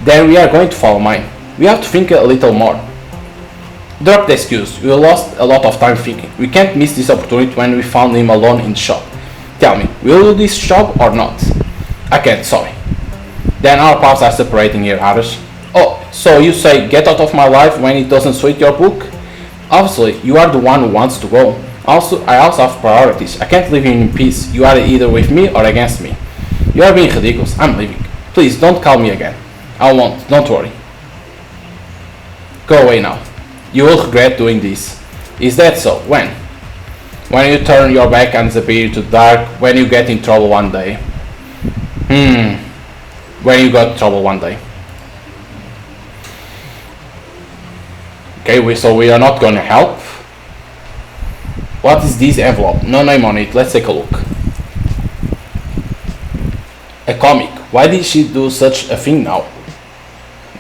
Then we are going to follow mine. We have to think a little more. Drop the excuse, we lost a lot of time thinking. We can't miss this opportunity when we found him alone in the shop. Tell me, will you do this job or not? I can't, sorry. Then our paths are separating here, Arash. Oh, so you say get out of my life when it doesn't suit your book? Obviously, you are the one who wants to go. I also have priorities. I can't leave you in peace. You are either with me or against me. You are being ridiculous. I'm leaving. Please don't call me again. I won't, don't worry. Go away now. You will regret doing this. Is that so? When? When you turn your back and disappear into the dark, when you get in trouble one day. When you got in trouble one day. Okay, so we are not gonna help. What is this envelope? No name on it. Let's take a look. A comic. Why did she do such a thing now?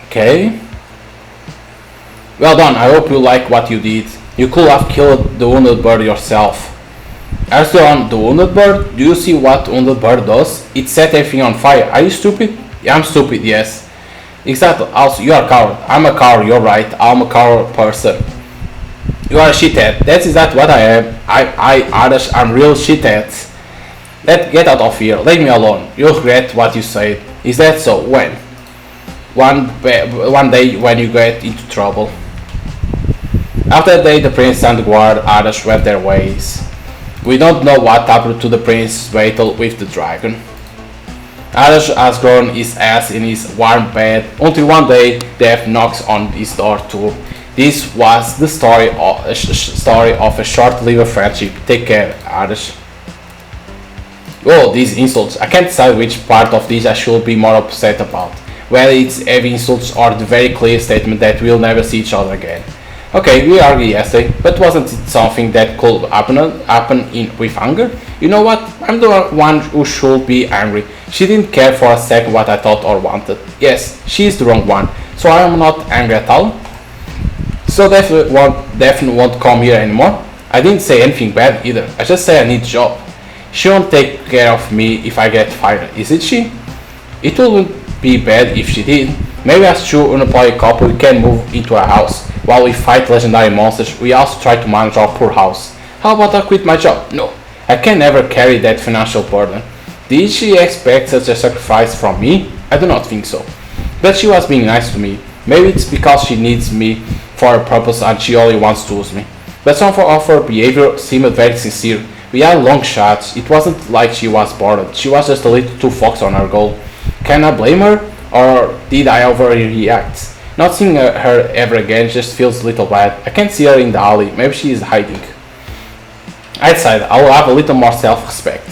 Okay. Well done. I hope you like what you did. You could have killed the wounded bird yourself. Are you on the wounded bird? Do you see what wounded bird does? It set everything on fire. Are you stupid? Yeah, I'm stupid, yes. Exactly. Also, you are a coward. I'm a coward, you're right. I'm a coward person. You are a shithead. That's exactly what I am. I'm real shithead. Get out of here. Leave me alone. You'll regret what you said. Is that so? When? One day when you get into trouble. After that day, the prince and the guard Arash went their ways. We don't know what happened to the prince's battle with the dragon. Arash has grown his ass in his warm bed until one day death knocks on his door too. This was the story of a short-lived friendship. Take care, Arash. Oh, these insults. I can't decide which part of this I should be more upset about. Whether it's heavy insults or the very clear statement that we'll never see each other again. Okay, we argued yesterday, but wasn't it something that could happen with anger? You know what? I'm the one who should be angry. She didn't care for a second what I thought or wanted. Yes, she's the wrong one, so I am not angry at all. So definitely won't come here anymore. I didn't say anything bad either. I just said I need a job. She won't take care of me if I get fired, isn't she? It wouldn't be bad if she did. Maybe as true unemployed couple we can move into a house. While we fight legendary monsters, we also try to manage our poor house. How about I quit my job? No, I can never carry that financial burden. Did she expect such a sacrifice from me? I do not think so. But she was being nice to me. Maybe it's because she needs me for a purpose and she only wants to use me. But some of her behavior seemed very sincere. We had long shots. It wasn't like she was bored. She was just a little too focused on her goal. Can I blame her? Or did I overreact? Not seeing her ever again just feels a little bad. I can't see her in the alley. Maybe she is hiding. I decided I will have a little more self-respect.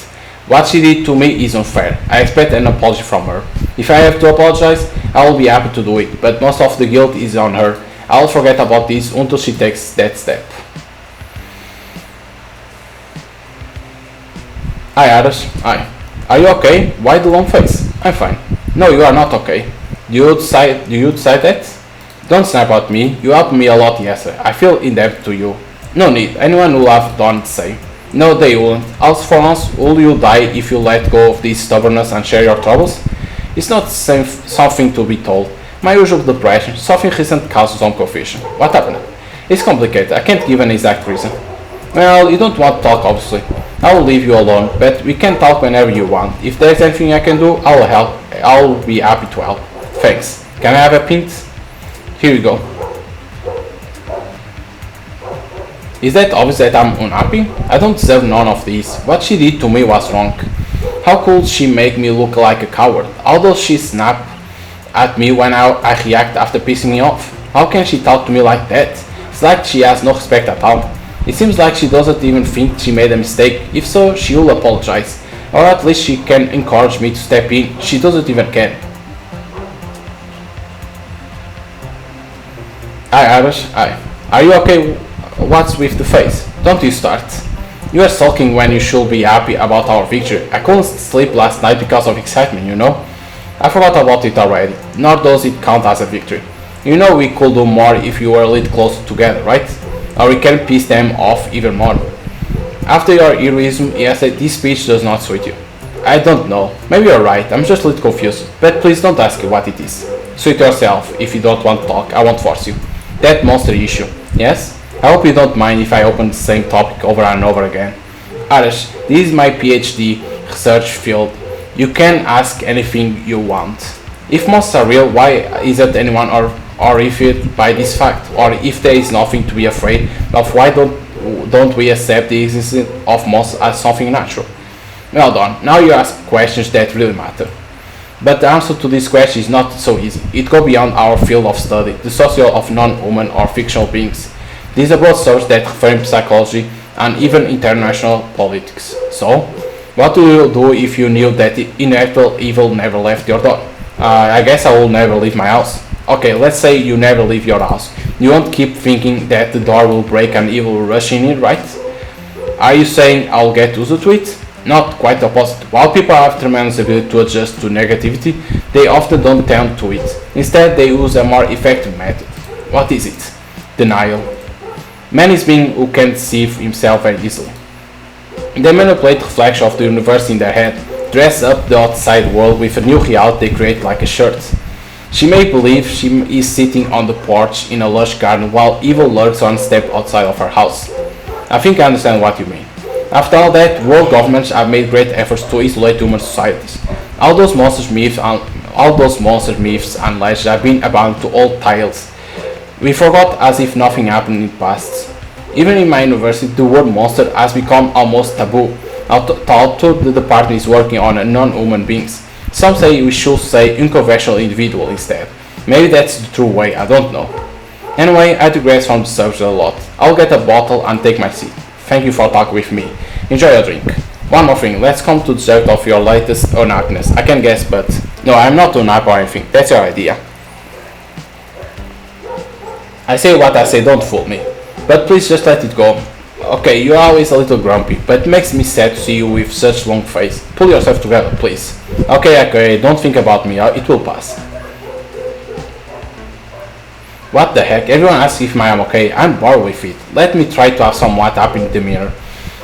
What she did to me is unfair. I expect an apology from her. If I have to apologize, I will be happy to do it, but most of the guilt is on her. I will forget about this until she takes that step. Hi Arash. Hi. Are you okay? Why the long face? I'm fine. No, you are not okay. Do you decide that? Don't snap at me. You helped me a lot yesterday. I feel indebted to you. No need. Anyone will have done the same. No, they won't. As for once, will you die if you let go of this stubbornness and share your troubles? It's not something to be told. My usual depression, something recent caused some confusion. What happened? It's complicated. I can't give an exact reason. Well, you don't want to talk, obviously. I will leave you alone, but we can talk whenever you want. If there's anything I can do, I will help. I'll be happy to help. Thanks. Can I have a pint? Here you go. Is that obvious that I'm unhappy? I don't deserve none of this. What she did to me was wrong. How could she make me look like a coward? How does she snap at me when I react after pissing me off? How can she talk to me like that? It's like she has no respect at all. It seems like she doesn't even think she made a mistake. If so, she will apologize. Or at least she can encourage me to step in. She doesn't even care. Hi Arash. Hi. Are you okay? What's with the face? Don't you start. You are sulking when you should be happy about our victory. I couldn't sleep last night because of excitement, you know? I forgot about it already. Nor does it count as a victory. You know we could do more if we were a little closer together, right? Or we can piss them off even more. After your heroism yesterday, this speech does not suit you. I don't know. Maybe you're right. I'm just a little confused. But please don't ask me what it is. Suit yourself. If you don't want to talk, I won't force you. That monster issue. Yes? I hope you don't mind if I open the same topic over and over again. Arash, this is my PhD research field. You can ask anything you want. If monsters are real, why isn't anyone horrified by this fact? Or if there is nothing to be afraid of, why don't we accept the existence of monsters as something natural? Well done. Now you ask questions that really matter. But the answer to this question is not so easy. It goes beyond our field of study, the social of non-human or fictional beings. This is a broad source that frames psychology and even international politics. So, what do you do if you knew that the inevitable evil never left your door? I guess I will never leave my house. Okay, let's say you never leave your house. You won't keep thinking that the door will break and evil will rush in, right? Are you saying I'll get used to it? Not quite the opposite. While people have tremendous ability to adjust to negativity, they often don't tend to it. Instead, they use a more effective method. What is it? Denial. Man is being who can't see himself very easily. They manipulate the reflection of the universe in their head, dress up the outside world with a new reality they create like a shirt. She may believe she is sitting on the porch in a lush garden while evil lurks one step outside of her house. I think I understand what you mean. After all that, world governments have made great efforts to isolate human societies. All those monsters myths and legends have been abandoned to old tales. We forgot as if nothing happened in the past. Even in my university, the word monster has become almost taboo, although the department is working on non-human beings. Some say we should say unconventional individual instead. Maybe that's the true way, I don't know. Anyway, I digress from the subject a lot. I'll get a bottle and take my seat. Thank you for talking with me. Enjoy your drink. One more thing, let's come to the subject of your latest unhappiness. I can guess, but no, I'm not unhappy or anything. That's your idea. I say what I say, don't fool me. But please just let it go. Okay, you're always a little grumpy, but it makes me sad to see you with such long face. Pull yourself together, please. Okay, don't think about me, it will pass. What the heck, everyone asks if I am okay, I'm bored with it. Let me try to have some what up in the mirror.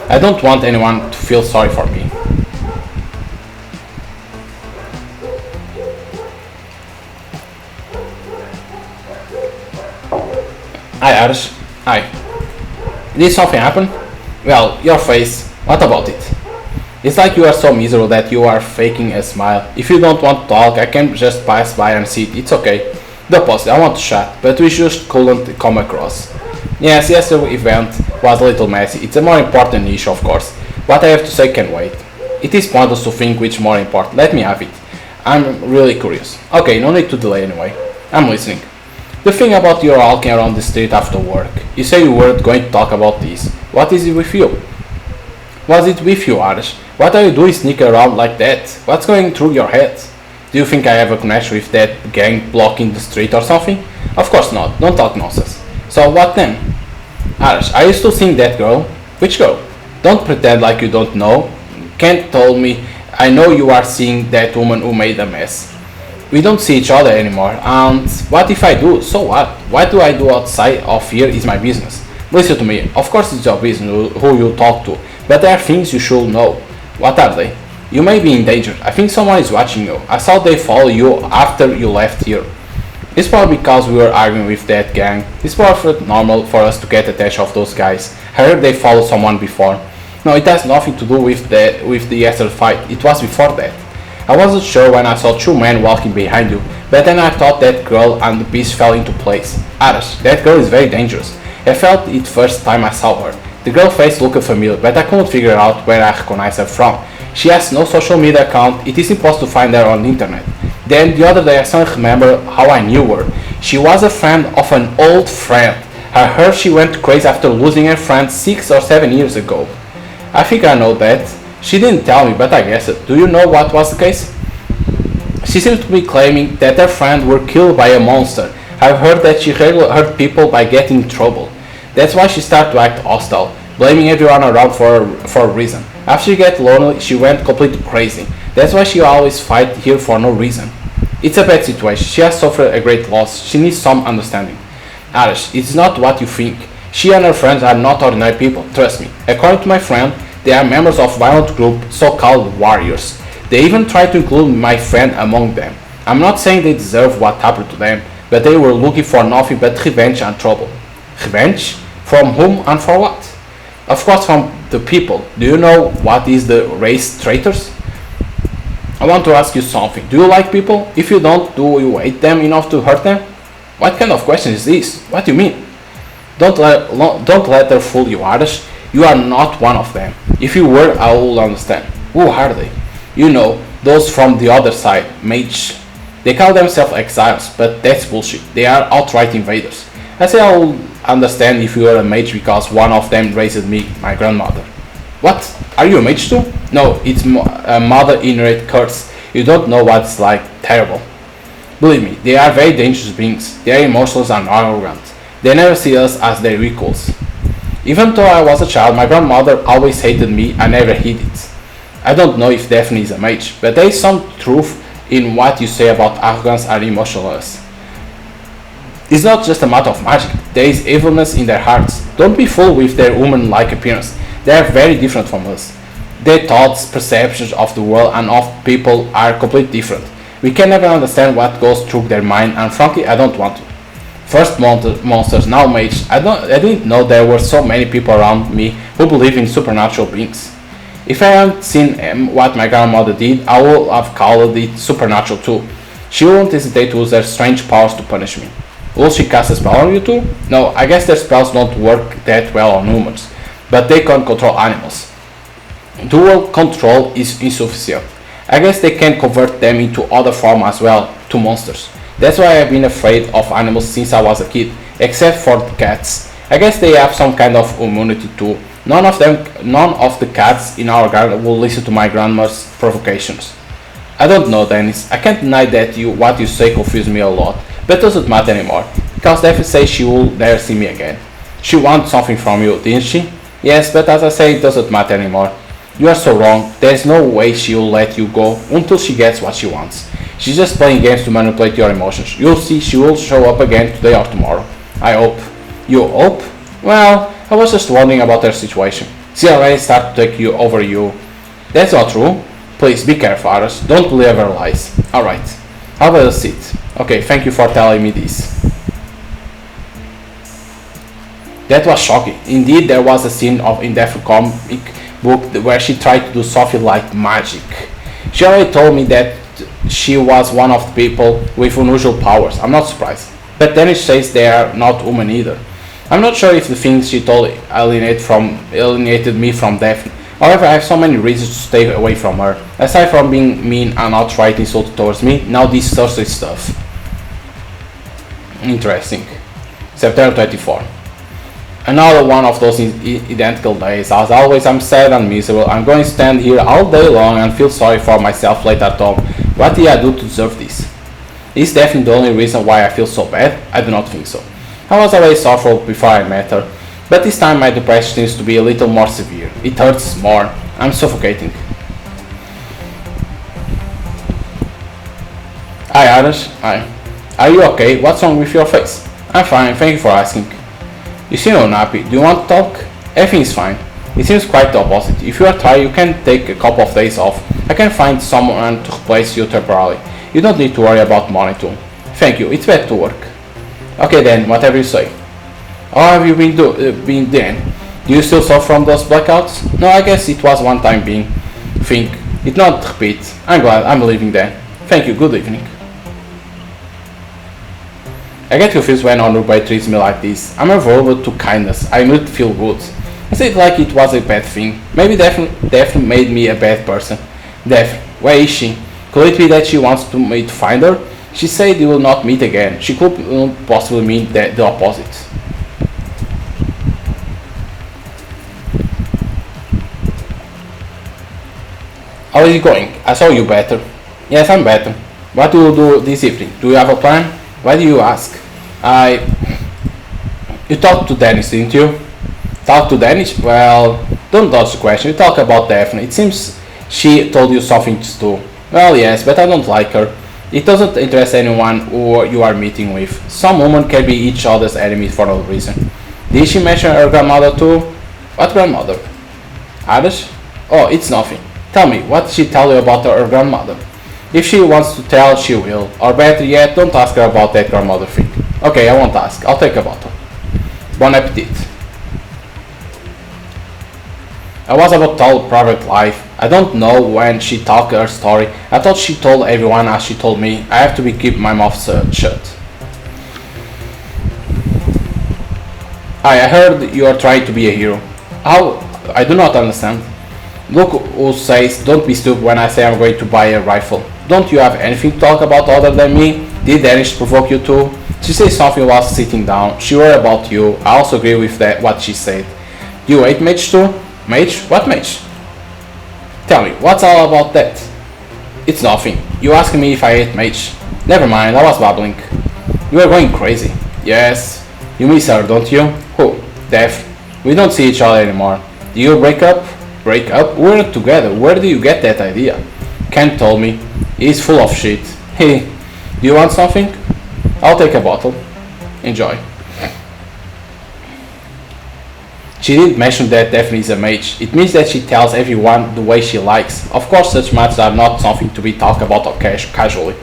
I don't want anyone to feel sorry for me. Hi Arsh. Hi. Did something happen? Well, your face. What about it? It's like you are so miserable that you are faking a smile. If you don't want to talk, I can just pass by and see it. It's okay. The opposite, I want to chat, but we just couldn't come across. Yes, yesterday's event was a little messy. It's a more important issue, of course. What I have to say can wait. It is pointless to think which more important. Let me have it. I'm really curious. Okay, no need to delay anyway. I'm listening. The thing about your walking around the street after work. You say you weren't going to talk about this. What is it with you? Was it with you, Arash? What are you doing sneaking around like that? What's going through your head? Do you think I have a connection with that gang blocking the street or something? Of course not. Don't talk nonsense. So what then? Arash, are you still seeing that girl? Which girl? Don't pretend like you don't know. Kent told me I know you are seeing that woman who made a mess. We don't see each other anymore, and what if I do? So what? What do I do outside of here is my business. Listen to me, of course it's your business who you talk to, but there are things you should know. What are they? You may be in danger. I think someone is watching you. I saw they follow you after you left here. It's probably because we were arguing with that gang. It's probably normal for us to get attention of those guys. I heard they followed someone before. No, it has nothing to do with the yesterday fight. It was before that. I wasn't sure when I saw two men walking behind you, but then I thought that girl and the piece fell into place. Arash, that girl is very dangerous. I felt it first time I saw her. The girl face looked familiar, but I couldn't figure out where I recognized her from. She has no social media account, it is impossible to find her on the internet. Then the other day I suddenly remember how I knew her. She was a friend of an old friend. I heard she went crazy after losing her friend 6 or 7 years ago. I think I know that. She didn't tell me, but I guessed it. Do you know what was the case? She seems to be claiming that her friend were killed by a monster. I've heard that she regularly hurt people by getting in trouble. That's why she started to act hostile, blaming everyone around for a reason. After she got lonely, she went completely crazy. That's why she always fight here for no reason. It's a bad situation. She has suffered a great loss. She needs some understanding. Arash, it's not what you think. She and her friends are not ordinary people, trust me. According to my friend, they are members of violent group so-called warriors. They even try to include my friend among them. I'm not saying they deserve what happened to them, but they were looking for nothing but revenge and trouble. Revenge? From whom and for what? Of course from the people. Do you know what is the race traitors? I want to ask you something. Do you like people? If you don't, do you hate them enough to hurt them? What kind of question is this? What do you mean? Don't let her fool you, Arash. You are not one of them. If you were, I will understand. Who are they? You know, those from the other side, mage. They call themselves exiles, but that's bullshit. They are outright invaders. I say I will understand if you are a mage because one of them raised me, my grandmother. What? Are you a mage too? No, it's a mother inherent curse. You don't know what it's like. Terrible. Believe me, they are very dangerous beings. They are emotionless and arrogant. They never see us as their equals. Even though I was a child, my grandmother always hated me and never hid it. I don't know if Daphne is a mage, but there is some truth in what you say about arrogance and emotionless. It's not just a matter of magic, there is evilness in their hearts. Don't be fooled with their woman-like appearance. They are very different from us. Their thoughts, perceptions of the world and of people are completely different. We can never understand what goes through their mind, and frankly I don't want to. First monsters, now mages. I didn't know there were so many people around me who believe in supernatural beings. If I hadn't seen what my grandmother did, I would have called it supernatural too. She won't hesitate to use her strange powers to punish me. Will she cast a spell on you too? No, I guess their spells don't work that well on humans, but they can control animals. Dual control is insufficient. I guess they can convert them into other form as well, to monsters. That's why I've been afraid of animals since I was a kid, except for the cats. I guess they have some kind of immunity too. None of the cats in our garden will listen to my grandma's provocations. I don't know, Dennis. I can't deny that what you say confuses me a lot, but it doesn't matter anymore, because Daphne says she will never see me again. She wants something from you, didn't she? Yes, but as I say, it doesn't matter anymore. You are so wrong. There's no way she will let you go until she gets what she wants. She's just playing games to manipulate your emotions. You'll see she will show up again today or tomorrow. I hope. You hope? Well, I was just wondering about her situation. She already started to take you over you. That's not true. Please be careful, Aras. Don't believe her lies. Alright. How about a seat? Okay, thank you for telling me this. That was shocking. Indeed, there was a scene in the comic book where she tried to do something like magic. She already told me that she was one of the people with unusual powers. I'm not surprised. But then it says they are not human either. I'm not sure if the things she told alienated me from Daphne. However, I have so many reasons to stay away from her. Aside from being mean and outright insulted towards me, now this thirsty stuff. Interesting. September 24. Another one of those identical days. As always, I'm sad and miserable. I'm going to stand here all day long and feel sorry for myself later at home. What did I do to deserve this? Is Daphne the only reason why I feel so bad? I do not think so. I was already sorrowful before I met her, but this time my depression seems to be a little more severe. It hurts more. I'm suffocating. Hi Aras. Hi. Are you okay? What's wrong with your face? I'm fine, thank you for asking. You seem unhappy. Do you want to talk? Everything is fine. It seems quite the opposite. If you are tired, you can take a couple of days off. I can find someone to replace you temporarily. You don't need to worry about money too. Thank you, it's better to work. Okay then, whatever you say. How have you been then? Do you still suffer from those blackouts? No, I guess it was one time thing. It not repeat. I'm glad, I'm leaving then. Thank you, good evening. I get confused when Honorable treats me like this. I'm evolved to kindness. I need to feel good. I say it like it was a bad thing. Maybe Daphne made me a bad person. Daphne, where is she? Could it be that she wants me to find her? She said we will not meet again. She could possibly mean the opposite. How is it going? I saw you better. Yes, I'm better. What do you do this evening? Do you have a plan? Why do you ask? You talked to Dennis, didn't you? Talk to Dennis? Well, don't dodge the question. You talk about Daphne. It seems she told you something to do. Well, yes, but I don't like her. It doesn't interest anyone who you are meeting with. Some women can be each other's enemies for no reason. Did she mention her grandmother too? What grandmother? Adas? Oh, it's nothing. Tell me, what did she tell you about her grandmother? If she wants to tell, she will. Or better yet, don't ask her about that grandmother thing. Okay, I won't ask. I'll take a bottle. Bon appetit. I was about to tell private life. I don't know when she told her story. I thought she told everyone as she told me. I have to keep my mouth shut. Hi, I heard you are trying to be a hero. How? I do not understand. Look who says don't be stupid when I say I'm going to buy a rifle. Don't you have anything to talk about other than me? Did Danish provoke you too? She said something while sitting down. She worried about you. I also agree with that what she said. You hate mage too? Mage? What mage? Tell me, what's all about that? It's nothing. You asked me if I hate mage. Never mind, I was babbling. You are going crazy. Yes. You miss her, don't you? Who? Def. We don't see each other anymore. Do you break up? Break up? We're together. Where do you get that idea? Ken told me. He's full of shit. Hey, do you want something? I'll take a bottle. Enjoy. She didn't mention that Daphne is a mage. It means that she tells everyone the way she likes. Of course, such matters are not something to be talked about casually.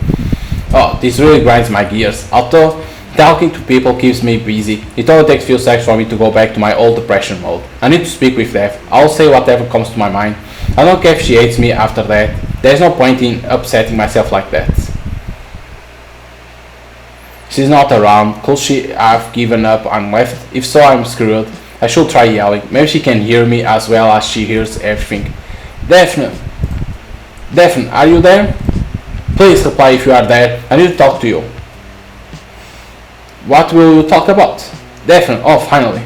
Oh, this really grinds my gears. Although talking to people keeps me busy, it only takes few seconds for me to go back to my old depression mode. I need to speak with Daph. I'll say whatever comes to my mind. I don't care if she hates me after that. There's no point in upsetting myself like that. She's not around. Could she have given up and left? If so, I'm screwed. I should try yelling. Maybe she can hear me as well as she hears everything. Daphne! Daphne, are you there? Please reply if you are there. I need to talk to you. What will you talk about? Daphne, oh, finally.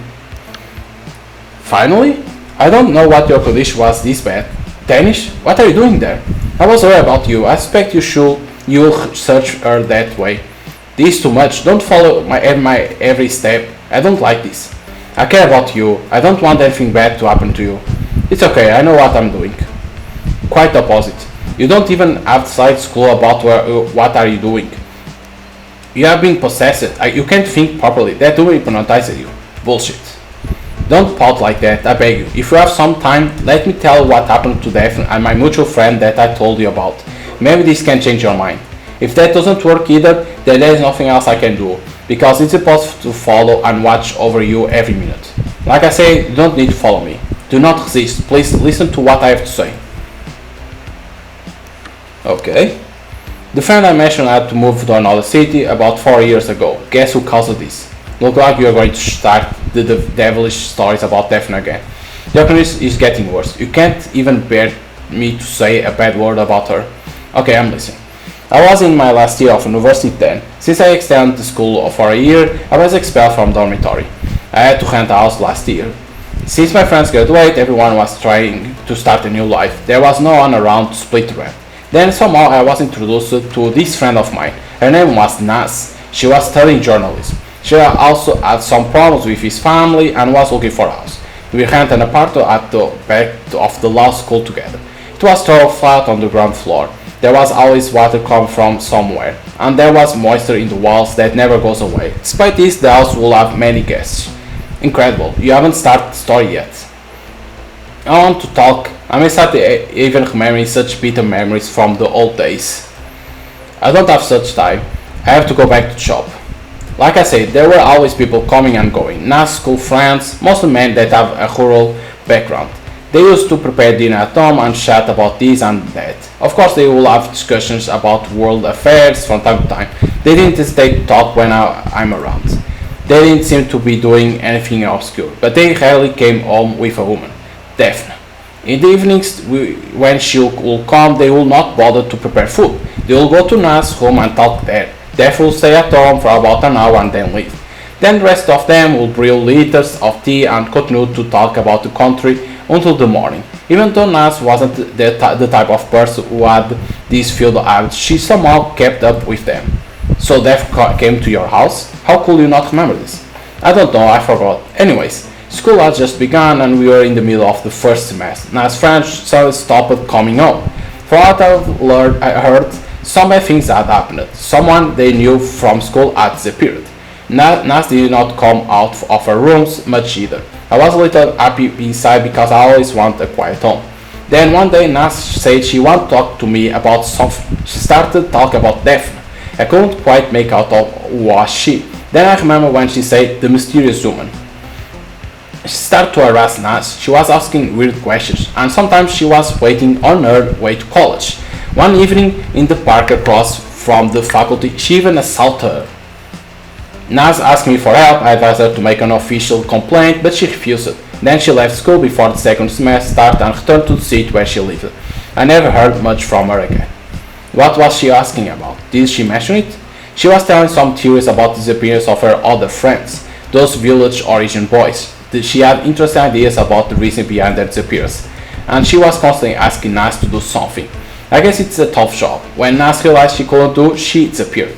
Finally? I don't know what your condition was this bad. Danish, what are you doing there? I was worried about you. I suspect you'll search her that way. This is too much. Don't follow my every step. I don't like this. I care about you. I don't want anything bad to happen to you. It's okay, I know what I'm doing. Quite the opposite. You don't even have side school about what are you doing. You have been possessed. You can't think properly. That will hypnotize you. Bullshit. Don't pout like that, I beg you. If you have some time, let me tell what happened to Daphne and my mutual friend that I told you about. Maybe this can change your mind. If that doesn't work either, then there is nothing else I can do, because it's impossible to follow and watch over you every minute. Like I say, you don't need to follow me. Do not resist. Please listen to what I have to say. Okay. The friend I mentioned had to move to another city about 4 years ago. Guess who caused this? Look like you are going to start the devilish stories about Daphne again. The occurrence is getting worse. You can't even bear me to say a bad word about her. Okay, I'm listening. I was in my last year of university then. Since I extended the school for a year, I was expelled from dormitory. I had to rent a house last year. Since my friends graduated, everyone was trying to start a new life. There was no one around to split the rent. Then somehow I was introduced to this friend of mine. Her name was Nas. She was studying journalism. She also had some problems with his family and was looking for a house. We rented an apartment at the back of the law school together. It was thrown flat on the ground floor. There was always water come from somewhere, and there was moisture in the walls that never goes away. Despite this, the house will have many guests. Incredible. You haven't started the story yet. I want to talk. I may start even remembering such bitter memories from the old days. I don't have such time. I have to go back to the shop. Like I said, there were always people coming and going. Nice school friends, mostly men that have a rural background. They used to prepare dinner at home and chat about this and that. Of course, they will have discussions about world affairs from time to time. They didn't hesitate to talk when I'm around. They didn't seem to be doing anything obscure, but they rarely came home with a woman, Daphne. In the evenings, when she will come, they will not bother to prepare food. They will go to Na's home and talk there. Daphne will stay at home for about an hour and then leave. Then the rest of them will brew liters of tea and continue to talk about the country until the morning. Even though Nas wasn't the type of person who had these field habits, she somehow kept up with them. So Daph came to your house? How could you not remember this? I don't know, I forgot. Anyways, school had just begun and we were in the middle of the first semester. Nas friends stopped coming home. For what I heard, some bad things had happened. Someone they knew from school had disappeared. Nas did not come out of her rooms much either. I was a little happy inside because I always want a quiet home. Then one day Nas said she wanted to talk to me about something. She started talking about Daphne. I couldn't quite make out who was she. Then I remember when she said the mysterious woman. She started to harass Nas. She was asking weird questions, and sometimes she was waiting on her way to college. One evening in the park across from the faculty, she even assaulted her. Nas asked me for help. I advised her to make an official complaint, but she refused. Then she left school before the second semester started and returned to the seat where she lived. I never heard much from her again. What was she asking about? Did she mention it? She was telling some theories about the disappearance of her other friends, those village origin boys. She had interesting ideas about the reason behind their disappearance, and she was constantly asking Nas to do something. I guess it's a tough job. When Nas realized she couldn't do, she disappeared.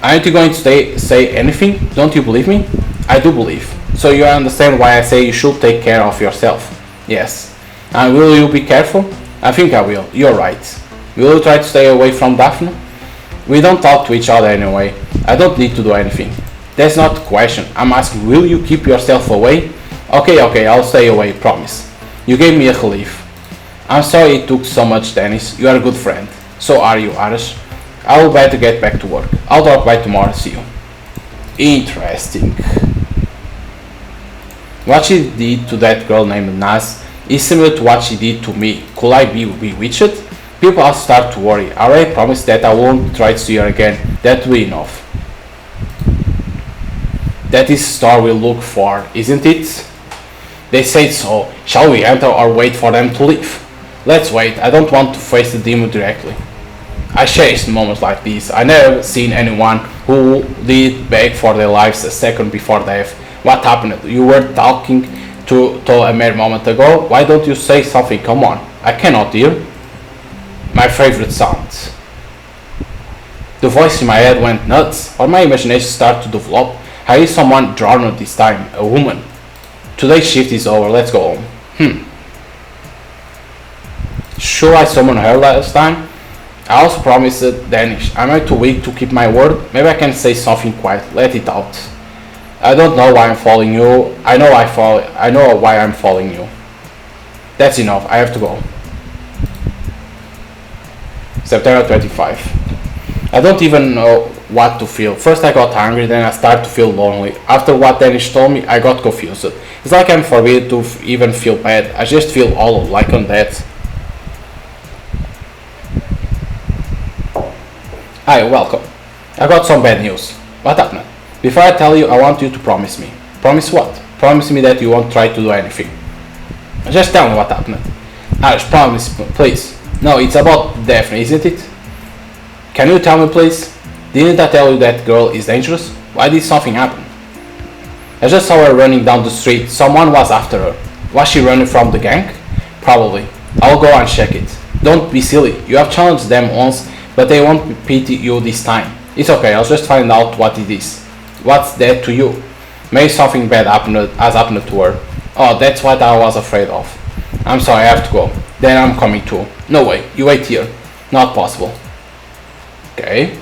Aren't you going to say anything? Don't you believe me? I do believe. So you understand why I say you should take care of yourself. Yes. And will you be careful? I think I will. You're right. Will you try to stay away from Daphne? We don't talk to each other anyway. I don't need to do anything. That's not the question. I'm asking, will you keep yourself away? Okay, I'll stay away, promise. You gave me a relief. I'm sorry it took so much, Dennis. You are a good friend. So are you, Arash. I will better get back to work. I'll drop by tomorrow. See you. Interesting. What she did to that girl named Naz is similar to what she did to me. Could I be bewitched? People will start to worry. I already promised that I won't try to see her again. That will be enough. That is the star we look for, isn't it? They say so. Shall we enter or wait for them to leave? Let's wait. I don't want to face the demon directly. I cherish moments like these. I never seen anyone who did beg for their lives a second before death. What happened? You were talking to a mere moment ago. Why don't you say something? Come on. I cannot hear. My favorite sounds. The voice in my head went nuts, or my imagination started to develop. I hear someone drawn this time, a woman. Today's shift is over. Let's go home. Sure, I summoned her last time. I also promised Danish. Am I too weak to keep my word? Maybe I can say something quiet. Let it out. I don't know why I'm following you. I know why I'm following you. That's enough. I have to go. September 25. I don't even know what to feel. First I got angry, then I started to feel lonely. After what Danish told me, I got confused. It's like I'm forbidden to even feel bad. I just feel hollow, like on that. Hi, welcome. I got some bad news. What happened? Before I tell you, I want you to promise me. Promise what? Promise me that you won't try to do anything. Just tell me what happened. Irish, promise, please. No, it's about Daphne, isn't it? Can you tell me, please? Didn't I tell you that girl is dangerous? Why did something happen? I just saw her running down the street. Someone was after her. Was she running from the gang? Probably. I'll go and check it. Don't be silly. You have challenged them once, but they won't pity you this time. It's okay, I'll just find out what it is. What's that to you? Maybe something bad has happened to her. Oh, that's what I was afraid of. I'm sorry, I have to go. Then I'm coming too. No way, you wait here. Not possible. Okay.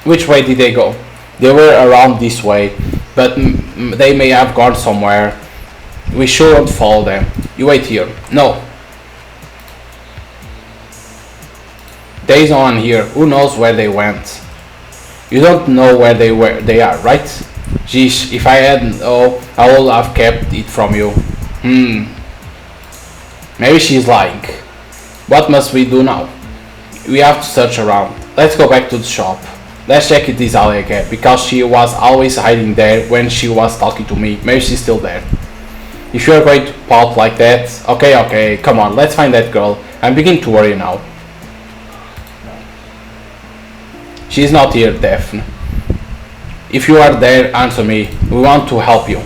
Which way did they go? They were around this way, but they may have gone somewhere. We shouldn't follow them. You wait here. No. There is no one here. Who knows where they went? You don't know where they are, right? Geesh, if I had known, I would have kept it from you. Maybe she's lying. What must we do now? We have to search around. Let's go back to the shop. Let's check this alley again, because she was always hiding there when she was talking to me. Maybe she's still there. If you're going to pout like that, okay, come on, let's find that girl. I'm beginning to worry now. She's not here, Daphne. If you are there, answer me. We want to help you.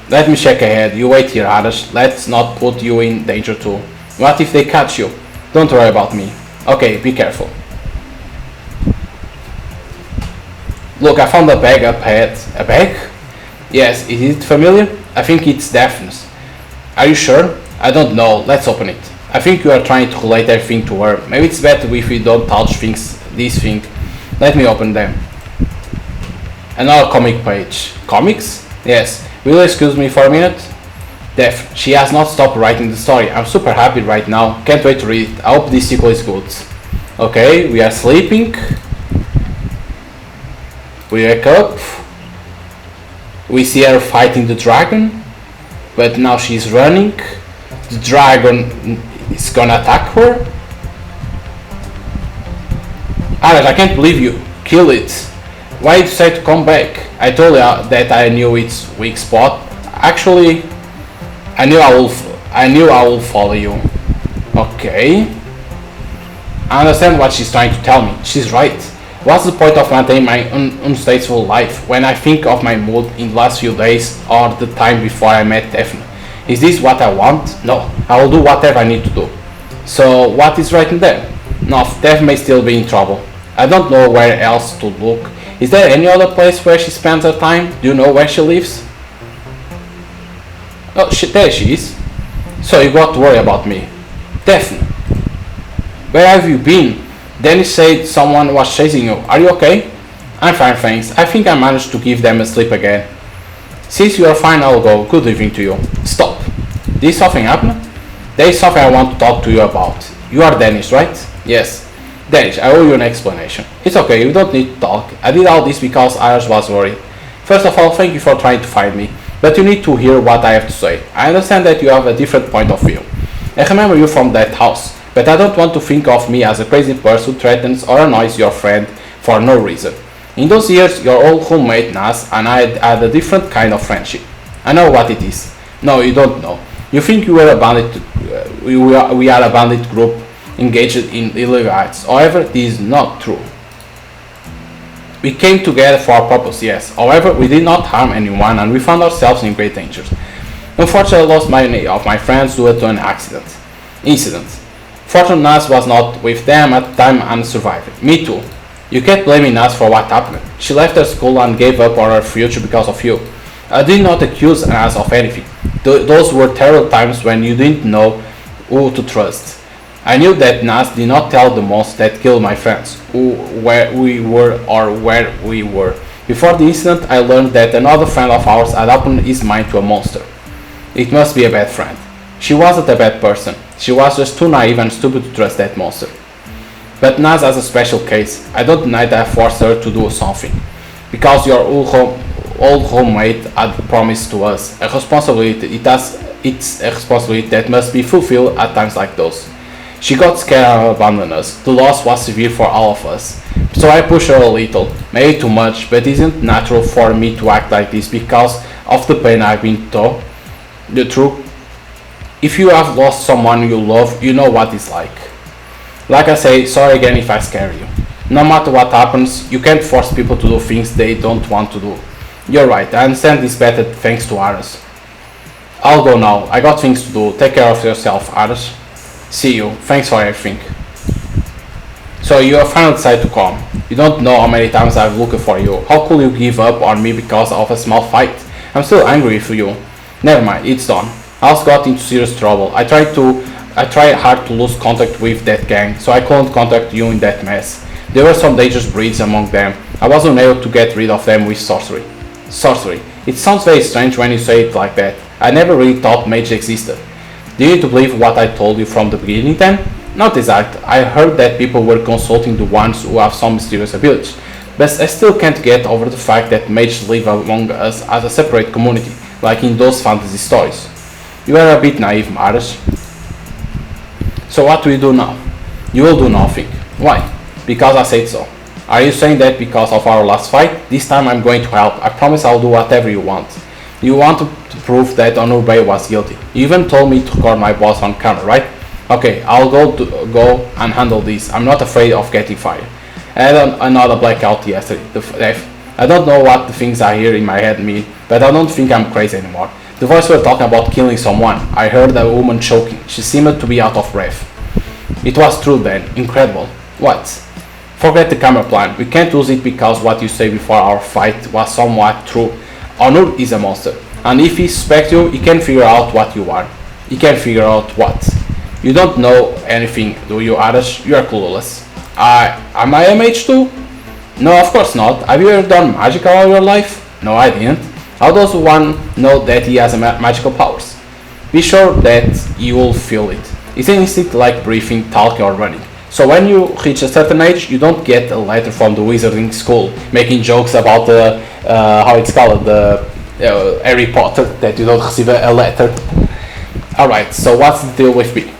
Let me check ahead. You wait here, Hadash. Let's not put you in danger too. What if they catch you? Don't worry about me. Okay, be careful. Look, I found a bag up ahead. A bag? Yes, is it familiar? I think it's Daphne's. Are you sure? I don't know. Let's open it. I think you are trying to relate everything to her. Maybe it's better if we don't touch these things. Let me open them. Another comic page. Comics? Yes, will you excuse me for a minute? Def, she has not stopped writing the story. I'm super happy right now. Can't wait to read it. I hope this sequel is good. Okay, we are sleeping. We wake up. We see her fighting the dragon. But now she's running. The dragon is gonna attack her. Alex, I can't believe you. Kill it. Why did you decide to come back? I told you that I knew its weak spot. Actually, I knew I will follow you. Okay. I understand what she's trying to tell me. She's right. What's the point of maintaining my unstable life when I think of my mood in the last few days or the time before I met Daphne? Is this what I want? No. I will do whatever I need to do. So what is right in there? No, Daphne may still be in trouble. I don't know where else to look. Is there any other place where she spends her time? Do you know where she lives? Oh, there she is. So you got to worry about me. Daphne. Where have you been? Dennis said someone was chasing you. Are you okay? I'm fine, thanks. I think I managed to give them a sleep again. Since you are fine, I'll go. Good evening to you. Stop. Did something happen? There is something I want to talk to you about. You are Dennis, right? Yes. Dennis, I owe you an explanation. It's okay, you don't need to talk. I did all this because Iris was worried. First of all, thank you for trying to find me. But you need to hear what I have to say. I understand that you have a different point of view. I remember you from that house. But I don't want to think of me as a crazy person who threatens or annoys your friend for no reason. In those years, your old roommate Nas and I had a different kind of friendship. I know what it is. No, you don't know. You think we are a bandit group engaged in illegal acts. However, this is not true. We came together for a purpose, yes. However, we did not harm anyone and we found ourselves in great danger. Unfortunately, I lost many of my friends due to an incident. Fortunately, Nas was not with them at the time and survived. Me too. You can't blame Nas for what happened. She left her school and gave up on her future because of you. I did not accuse Nas of anything. Those were terrible times when you didn't know who to trust. I knew that Nas did not tell the monster that killed my friends, where we were. Before the incident, I learned that another friend of ours had opened his mind to a monster. It must be a bad friend. She wasn't a bad person. She was just too naive and stupid to trust that monster. But Nas has a special case. I don't deny that I forced her to do something. Because your old roommate had promised to us a responsibility. It's a responsibility that must be fulfilled at times like those. She got scared and abandoned us. The loss was severe for all of us. So I pushed her a little, maybe too much, but it isn't natural for me to act like this because of the pain I've been through. The truth, if you have lost someone you love, you know what it's like. Like I say, sorry again if I scare you. No matter what happens, you can't force people to do things they don't want to do. You're right, I understand this better thanks to Ares. I'll go now, I got things to do. Take care of yourself, Ares. See you, thanks for everything. So you have finally decided to come. You don't know how many times I've looked for you. How could you give up on me because of a small fight? I'm still angry with you. Never mind, it's done. I also got into serious trouble. I tried hard to lose contact with that gang, so I couldn't contact you in that mess. There were some dangerous breeds among them. I was unable to get rid of them with sorcery. Sorcery. It sounds very strange when you say it like that. I never really thought mage existed. Do you need to believe what I told you from the beginning then? Not exactly. I heard that people were consulting the ones who have some mysterious abilities, but I still can't get over the fact that mages live among us as a separate community, like in those fantasy stories. You are a bit naive, Maris. So what do we do now? You will do nothing. Why? Because I said so. Are you saying that because of our last fight? This time I'm going to help. I promise I'll do whatever you want. You want to prove that Onurbe was guilty. You even told me to record my boss on camera, right? Okay, I'll go and handle this. I'm not afraid of getting fired. I had another blackout yesterday. I don't know what the things I hear in my head mean, but I don't think I'm crazy anymore. The voice were talking about killing someone. I heard a woman choking. She seemed to be out of breath. It was true then. Incredible. What? Forget the camera plan. We can't use it because what you said before our fight was somewhat true. Onur is a monster. And if he suspects you, he can figure out what you are. He can figure out what. You don't know anything, do you, Arash? You are clueless. Am I a mage too? No, of course not. Have you ever done magic all your life? No, I didn't. How does one know that he has magical powers? Be sure that you will feel it. It's an instinct like breathing, talking or running. So when you reach a certain age, you don't get a letter from the wizarding school making jokes about the, how it's called, the Harry Potter, that you don't receive a letter. Alright, so what's the deal with me?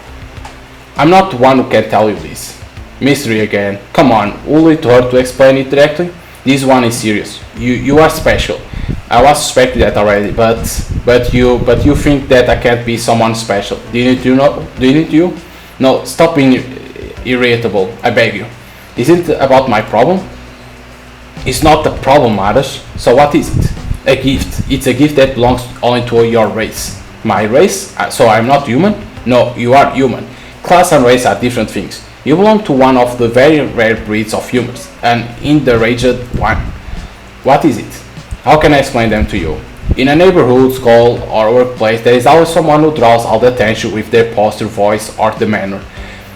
I'm not the one who can tell you this. Mystery again. Come on, will it hurt to explain it directly? This one is serious. You are special. I was suspecting that already, but you think that I can't be someone special. Do you need you? No, stop being irritable, I beg you. Isn't it about my problem? It's not the problem, Aras. So what is it? A gift. It's a gift that belongs only to your race. My race? So I'm not human? No, you are human. Class and race are different things. You belong to one of the very rare breeds of humans, an endangered one. What is it? How can I explain them to you? In a neighborhood, school, or workplace, there is always someone who draws all the attention with their posture, voice, or demeanor.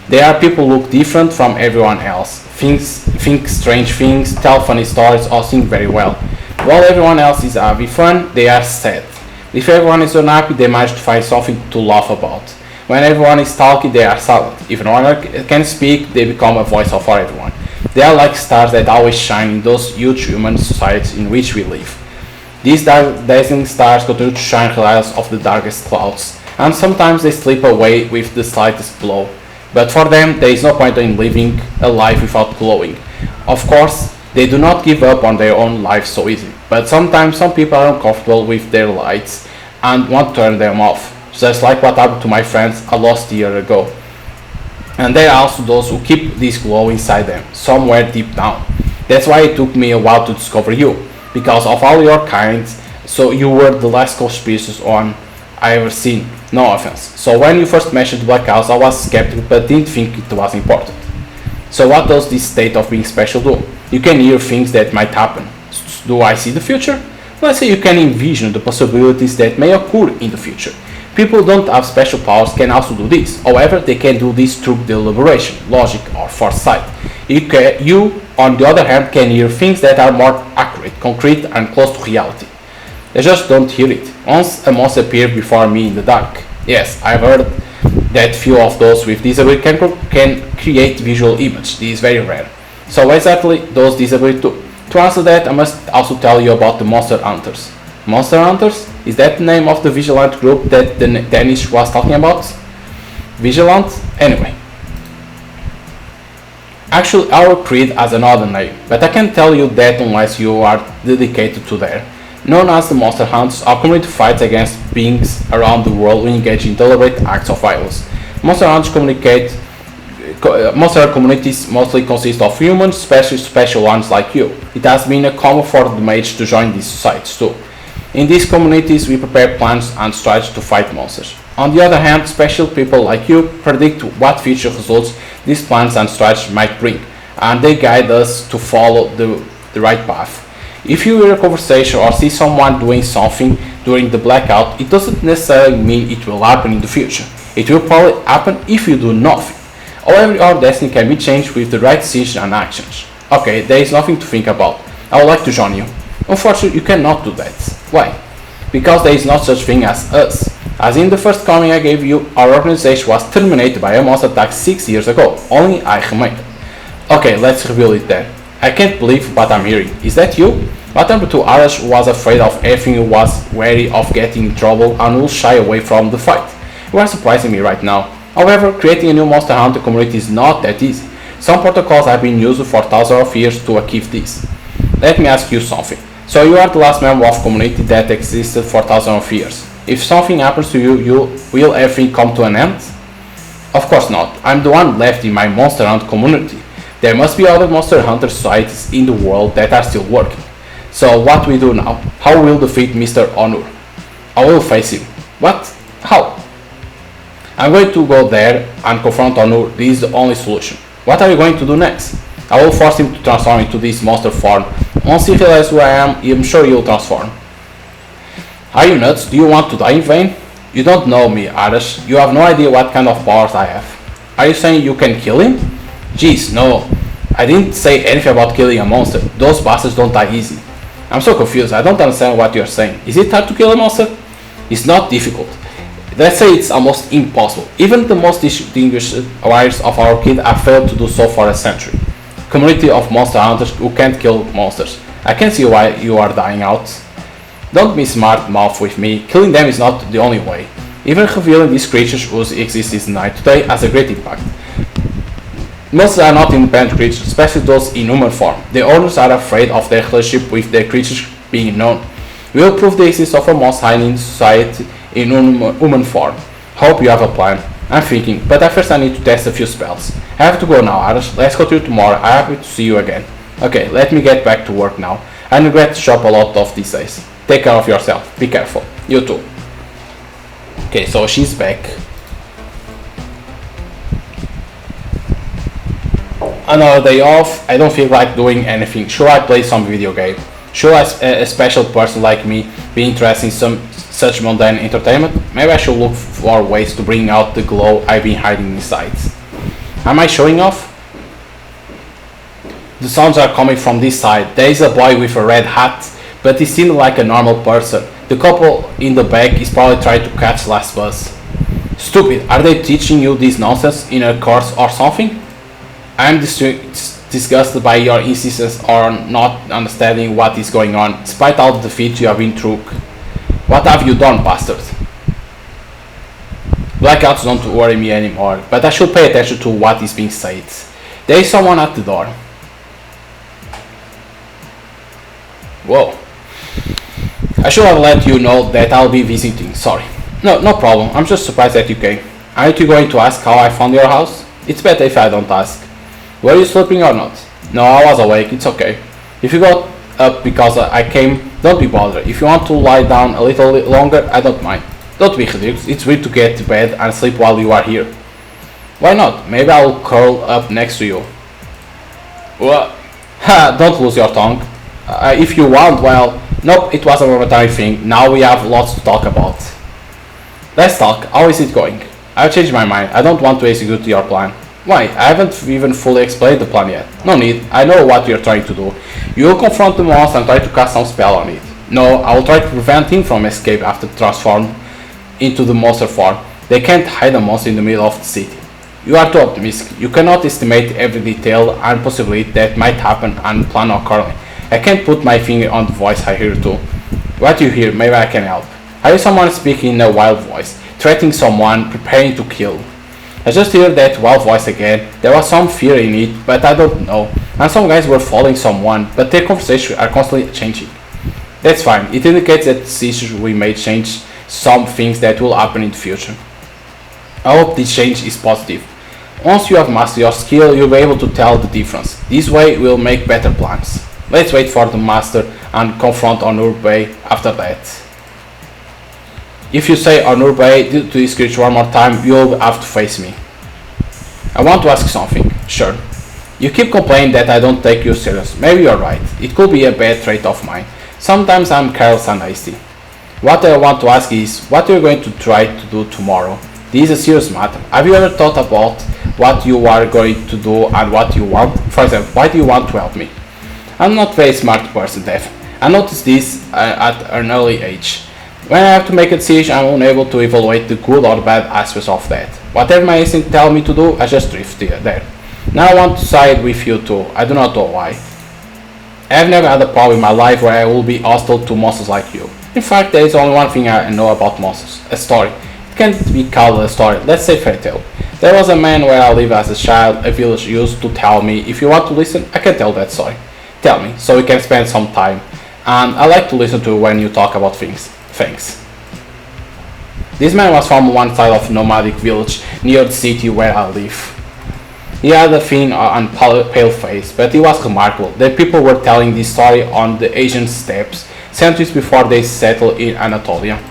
There are people who look different from everyone else, think strange things, tell funny stories, or sing very well. While everyone else is having fun, they are sad. If everyone is unhappy, they manage to find something to laugh about. When everyone is talking, they are silent. If no one can speak, they become a voice for everyone. They are like stars that always shine in those huge human societies in which we live. These dazzling stars continue to shine regardless of the darkest clouds, and sometimes they slip away with the slightest blow. But for them, there is no point in living a life without glowing. Of course, they do not give up on their own lives so easy, but sometimes some people are uncomfortable with their lights and want to turn them off, just like what happened to my friends I lost a year ago. And there are also those who keep this glow inside them, somewhere deep down. That's why it took me a while to discover you, because of all your kinds, so you were the last conspicuous one I ever seen. No offense. So when you first mentioned the Black House, I was skeptical but didn't think it was important. So what does this state of being special do? You can hear things that might happen. Do I see the future? Let's say you can envision the possibilities that may occur in the future. People who don't have special powers can also do this. However, they can do this through deliberation, logic, or foresight. You, on the other hand, can hear things that are more accurate, concrete, and close to reality. I just don't hear it. Once a monster appeared before me in the dark. Yes, I've heard that few of those with disability can create visual image. This is very rare. So exactly those disability too. To answer that, I must also tell you about the Monster Hunters. Monster Hunters? Is that the name of the vigilant group that Danish was talking about? Vigilant? Anyway. Actually, our creed has another name, but I can't tell you that unless you are dedicated to there. Known as the Monster Hunters, our community fights against beings around the world who engage in deliberate acts of violence. Monster communities mostly consist of humans, especially special ones like you. It has been a common for the mage to join these societies too. In these communities, we prepare plans and strategies to fight monsters. On the other hand, special people like you predict what future results these plans and strategies might bring, and they guide us to follow the right path. If you hear a conversation or see someone doing something during the blackout, it doesn't necessarily mean it will happen in the future. It will probably happen if you do nothing. However, your destiny can be changed with the right decision and actions. Okay, there is nothing to think about. I would like to join you. Unfortunately, you cannot do that. Why? Because there is no such thing as us. As in the first comment I gave you, our organization was terminated by a monster attack 6 years ago. Only I remained. Okay, let's reveal it then. I can't believe what I'm hearing. Is that you? What happened to Arash was afraid of everything, was wary of getting in trouble and will shy away from the fight. You are surprising me right now. However, creating a new Monster Hunter community is not that easy. Some protocols have been used for thousands of years to achieve this. Let me ask you something. So you are the last member of community that existed for thousands of years. If something happens to you, will everything come to an end? Of course not. I'm the one left in my Monster Hunter community. There must be other Monster Hunter societies in the world that are still working. So what we do now? How will defeat Mr. Honor? I will face him. What? How? I'm going to go there and confront Honor. This is the only solution. What are you going to do next? I will force him to transform into this monster form. Once he realizes who I am sure he will transform. Are you nuts? Do you want to die in vain? You don't know me, Arash. You have no idea what kind of powers I have. Are you saying you can kill him? Jeez, no. I didn't say anything about killing a monster. Those bastards don't die easy. I'm so confused, I don't understand what you're saying. Is it hard to kill a monster? It's not difficult. Let's say it's almost impossible. Even the most distinguished warriors of our kid have failed to do so for a century. Community of monster hunters who can't kill monsters. I can see why you are dying out. Don't be smart mouth with me, killing them is not the only way. Even revealing these creatures whose existence in night today has a great impact. Monsters are not independent creatures, especially those in human form. The owners are afraid of their relationship with their creatures being known. We will prove the existence of a monster hiding in society in human form. Hope you have a plan. I'm thinking, but at first I need to test a few spells. I have to go now, Ares. Let's continue tomorrow. I'm happy to see you again. Okay, let me get back to work now. I regret to shop a lot of these days. Take care of yourself. Be careful. You too. Okay, so she's back. Another day off. I don't feel like doing anything. Should I play some video game? Should a special person like me be interested in such mundane entertainment? Maybe I should look for ways to bring out the glow I've been hiding inside. Am I showing off? The sounds are coming from this side. There is a boy with a red hat, but he seemed like a normal person. The couple in the back is probably trying to catch last bus. Stupid, are they teaching you this nonsense in a course or something? I am disgusted by your insistence on not understanding what is going on, despite all the defeat you have been through. What have you done, bastard? Blackouts don't worry me anymore, but I should pay attention to what is being said. There is someone at the door. Whoa. I should have let you know that I'll be visiting, sorry. No problem, I'm just surprised that you came. Aren't you going to ask how I found your house? It's better if I don't ask. Were you sleeping or not? No, I was awake, it's okay. If you got up because I came, don't be bothered. If you want to lie down a little longer, I don't mind. Don't be ridiculous, it's weird to get to bed and sleep while you are here. Why not? Maybe I'll curl up next to you. What? Ha, don't lose your tongue. If you want, well, nope, it was a momentary thing. Now we have lots to talk about. Let's talk. How is it going? I've changed my mind. I don't want to execute your plan. Why? I haven't even fully explained the plan yet. No need. I know what you're trying to do. You will confront the monster and try to cast some spell on it. No, I will try to prevent him from escape after transformed into the monster form. They can't hide a monster in the middle of the city. You are too optimistic. You cannot estimate every detail and possibility that might happen and plan accordingly. I can't put my finger on the voice I hear too. What you hear, maybe I can help. I hear someone speaking in a wild voice, threatening someone, preparing to kill. I just hear that wild voice again. There was some fear in it, but I don't know. And some guys were following someone, but their conversations are constantly changing. That's fine. It indicates that decisions we may change some things that will happen in the future. I hope this change is positive. Once you have mastered your skill, you'll be able to tell the difference. This way we'll make better plans. Let's wait for the master and confront Onur Bey after that. If you say Onur Bey to this creature one more time, you'll have to face me. I want to ask something. Sure. You keep complaining that I don't take you serious. Maybe you're right. It could be a bad trait of mine. Sometimes I'm careless and hasty. What I want to ask is, what are you going to try to do tomorrow? This is a serious matter. Have you ever thought about what you are going to do and what you want? For example, why do you want to help me? I'm not a very smart person, Dev. I noticed this at an early age. When I have to make a decision, I'm unable to evaluate the good or bad aspects of that. Whatever my instincts tell me to do, I just drift there. Now I want to side with you too. I do not know why. I have never had a problem in my life where I will be hostile to monsters like you. In fact, there is only one thing I know about monsters. A story. It can't be called a story. Let's say fairy tale. There was a man where I lived as a child. A village used to tell me, if you want to listen, I can tell that story. Tell me, so we can spend some time. And I like to listen to when you talk about things. Thanks. This man was from one side of a nomadic village near the city where I live. He had a thin and pale face, but he was remarkable. The people were telling this story on the Asian steppes, centuries before they settled in Anatolia.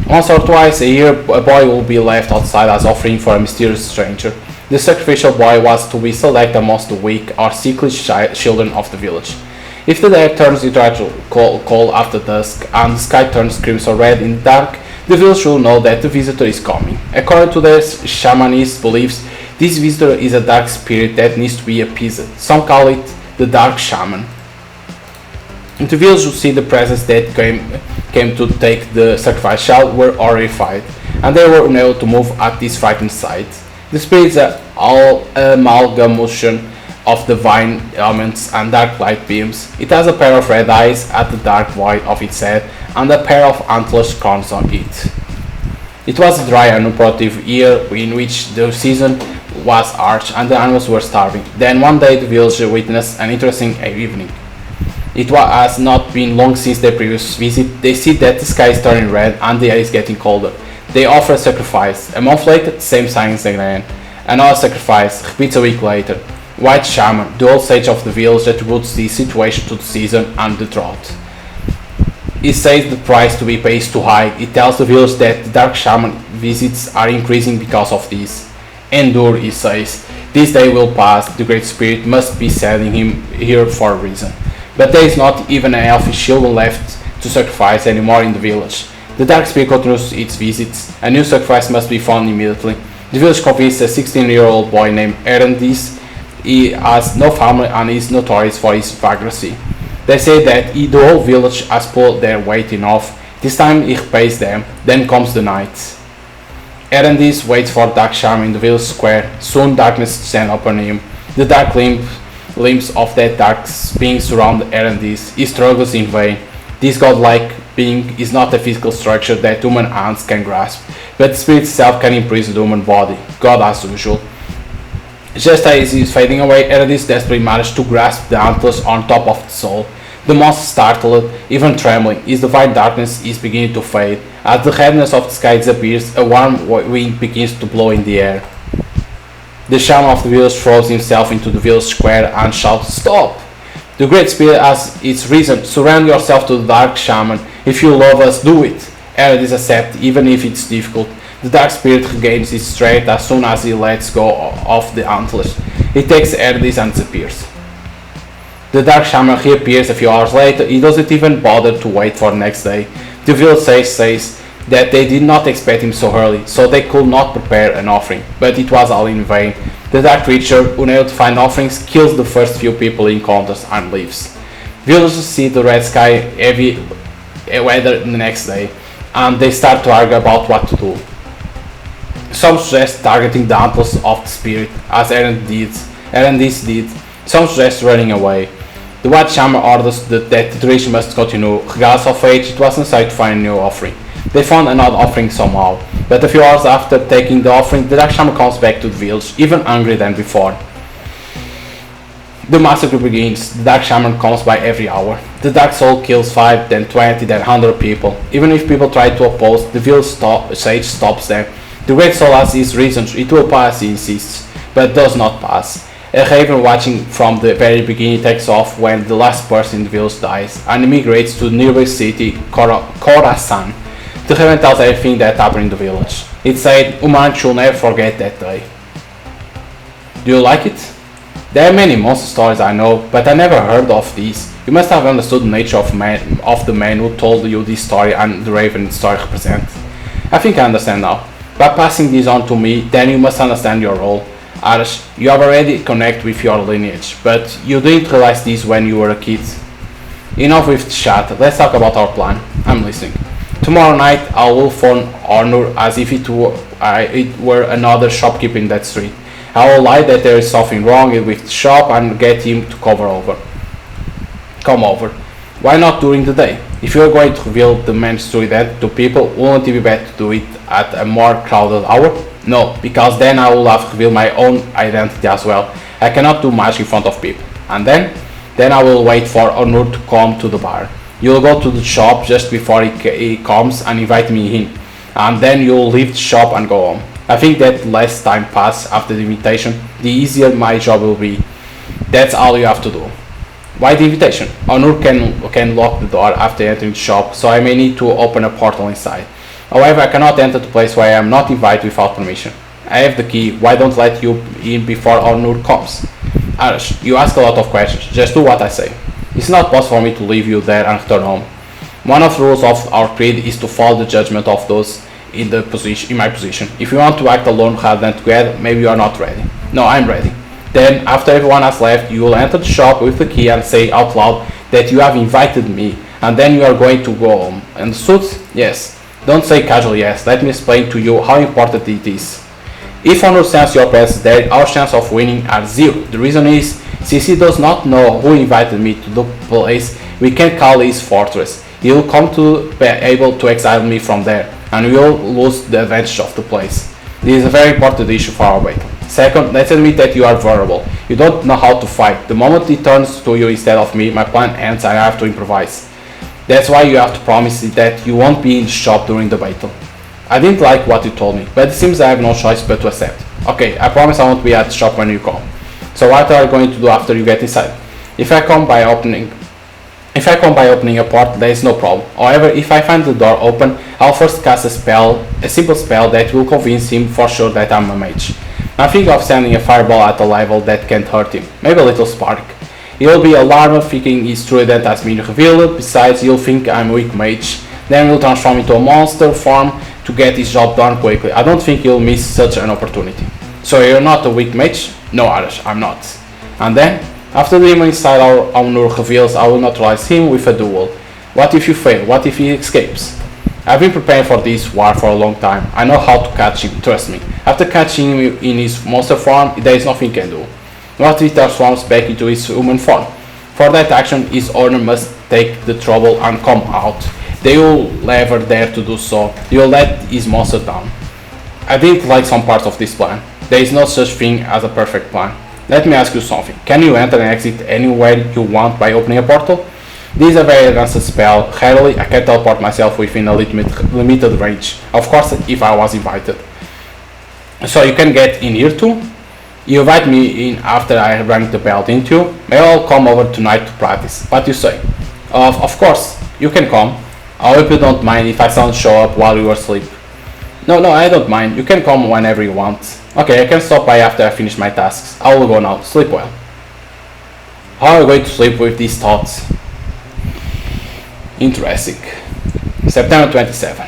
Once or twice a year, a boy will be left outside as offering for a mysterious stranger. The sacrificial boy was to be selected amongst the weak or sickly children of the village. If the day turns into a cold after dusk and the sky turns crimson red in the dark, the village will know that the visitor is coming. According to their shamanist beliefs, this visitor is a dark spirit that needs to be appeased. Some call it the dark shaman. In the village you see the presence that came to take the sacrifice child were horrified, and they were unable to move at this frightened sight. The spirits are all amalgamation of divine elements and dark light beams. It has a pair of red eyes at the dark void of its head and a pair of antler's corns on it. It was a dry and unproductive year in which the season was harsh and the animals were starving. Then one day the village witnessed an interesting evening. It has not been long since their previous visit. They see that the sky is turning red and the air is getting colder. They offer a sacrifice. A month later, same signs again. Another sacrifice, repeats a week later. White Shaman, the old sage of the village, attributes the situation to the season and the drought. He says the price to be paid is too high. He tells the village that the Dark Shaman visits are increasing because of this. Endure, he says. This day will pass. The Great Spirit must be sending him here for a reason. But there is not even a healthy children left to sacrifice anymore in the village. The Dark Spirit continues its visits. A new sacrifice must be found immediately. The village convinces a 16-year-old boy named Erendis. He has no family and is notorious for his vagrancy. They say that the whole village has pulled their weight enough. This time he repays them. Then comes the night. Erendis waits for Dark Shaman in the village square. Soon darkness descends upon him. The dark limbs of that dark being surround Erendis. He struggles in vain. This godlike being is not a physical structure that human hands can grasp, but the spirit itself can imprison the human body. God as usual. Just as he is fading away, Erendis desperately manages to grasp the antlers on top of the soul. The monster, startled, even trembling, his divine darkness is beginning to fade. As the redness of the sky disappears, a warm wind begins to blow in the air. The shaman of the village throws himself into the village square and shouts, "Stop! The Great Spirit has its reason. Surrender yourself to the Dark Shaman. If you love us, do it." Erendis accepts, even if it's difficult. The Dark Spirit regains its strength as soon as he lets go of the antlers. He takes Erendis and disappears. The Dark Shaman reappears a few hours later. He doesn't even bother to wait for the next day. The village sage says that they did not expect him so early, so they could not prepare an offering, but it was all in vain. The dark creature, unable to find offerings, kills the first few people he encounters and leaves. Villagers see the red sky, heavy weather the next day, and they start to argue about what to do. Some suggest targeting the antlers of the spirit, as Erendis did. Some suggest running away. The White Shaman orders that the tradition must continue. Regardless of age, it was necessary to find a new offering. They found another offering somehow, but a few hours after taking the offering, the Dark Shaman comes back to the village, even angrier than before. The massacre begins. The Dark Shaman comes by every hour. The Dark Soul kills 5, then 20, then 100 people. Even if people try to oppose, the village sage stops them. The Great Soul has his reasons. It will pass, he insists, but does not pass. A raven watching from the very beginning takes off when the last person in the village dies and immigrates to the nearby city, Khorasan. The raven tells everything that happened in the village. It said, humanity should never forget that day. Do you like it? There are many monster stories I know, but I never heard of these. You must have understood the nature of the man who told you this story and the raven story represents. I think I understand now. By passing this on to me, then you must understand your role. Arash, you have already connected with your lineage, but you didn't realize this when you were a kid. Enough with the chat, let's talk about our plan. I'm listening. Tomorrow night I will phone Honor as if it were another shopkeeper in that street. I will lie that there is something wrong with the shop and get him to come over. Why not during the day? If you are going to reveal the man's true identity to people, wouldn't it be better to do it at a more crowded hour? No, because then I will have revealed my own identity as well. I cannot do much in front of people. And then I will wait for Onur to come to the bar. You'll go to the shop just before he comes and invite me in. And then you'll leave the shop and go home. I think that less time passes after the invitation, the easier my job will be. That's all you have to do. Why the invitation? Onur can lock the door after entering the shop, so I may need to open a portal inside. However, I cannot enter the place where I am not invited without permission. I have the key. Why don't let you in before Onur comes? Arash, you ask a lot of questions. Just do what I say. It's not possible for me to leave you there and return home. One of the rules of our creed is to follow the judgment of those in my position. If you want to act alone rather than together, maybe you are not ready. No, I'm ready. Then, after everyone has left, you will enter the shop with the key and say out loud that you have invited me and then you are going to go home. Understood? Yes. Don't say casual yes. Let me explain to you how important it is. If Honor senses your presence there, our chances of winning are 0. The reason is, since he does not know who invited me to the place, we can call his fortress. He will come to be able to exile me from there, and we will lose the advantage of the place. This is a very important issue for our battle. Second, let's admit that you are vulnerable. You don't know how to fight. The moment he turns to you instead of me, my plan ends and I have to improvise. That's why you have to promise that you won't be in the shop during the battle. I didn't like what you told me, but it seems I have no choice but to accept. Okay, I promise I won't be at the shop when you come. So what are you going to do after you get inside? If I come by opening a port, there is no problem. However, if I find the door open, I'll first cast a simple spell that will convince him for sure that I'm a mage. I'm thinking of sending a fireball at a level that can't hurt him, maybe a little spark. He'll be alarmed thinking his trident has been revealed, besides he'll think I'm a weak mage, then he'll transform into a monster form to get his job done quickly. I don't think he'll miss such an opportunity. So you're not a weak mage? No, Arash, I'm not. And then, after the demon inside our owner reveals, I will neutralize him with a duel. What if you fail? What if he escapes? I've been preparing for this war for a long time. I know how to catch him, trust me. After catching him in his monster form, there is nothing he can do. What if he transforms back into his human form? For that action, his owner must take the trouble and come out. They will never dare to do so. He will let his monster down. I didn't like some parts of this plan. There is no such thing as a perfect plan. Let me ask you something. Can you enter and exit anywhere you want by opening a portal? This is a very advanced spell. Rarely I can teleport myself within a limited range. Of course, if I was invited. So you can get in here too? You invite me in after I rang the bell, didn't you? May I all come over tonight to practice? What do you say? Of course, you can come. I hope you don't mind if I don't show up while you are asleep. No, I don't mind. You can come whenever you want. Okay, I can stop by after I finish my tasks. I will go now. Sleep well. How are you going to sleep with these thoughts? Interesting. September 27.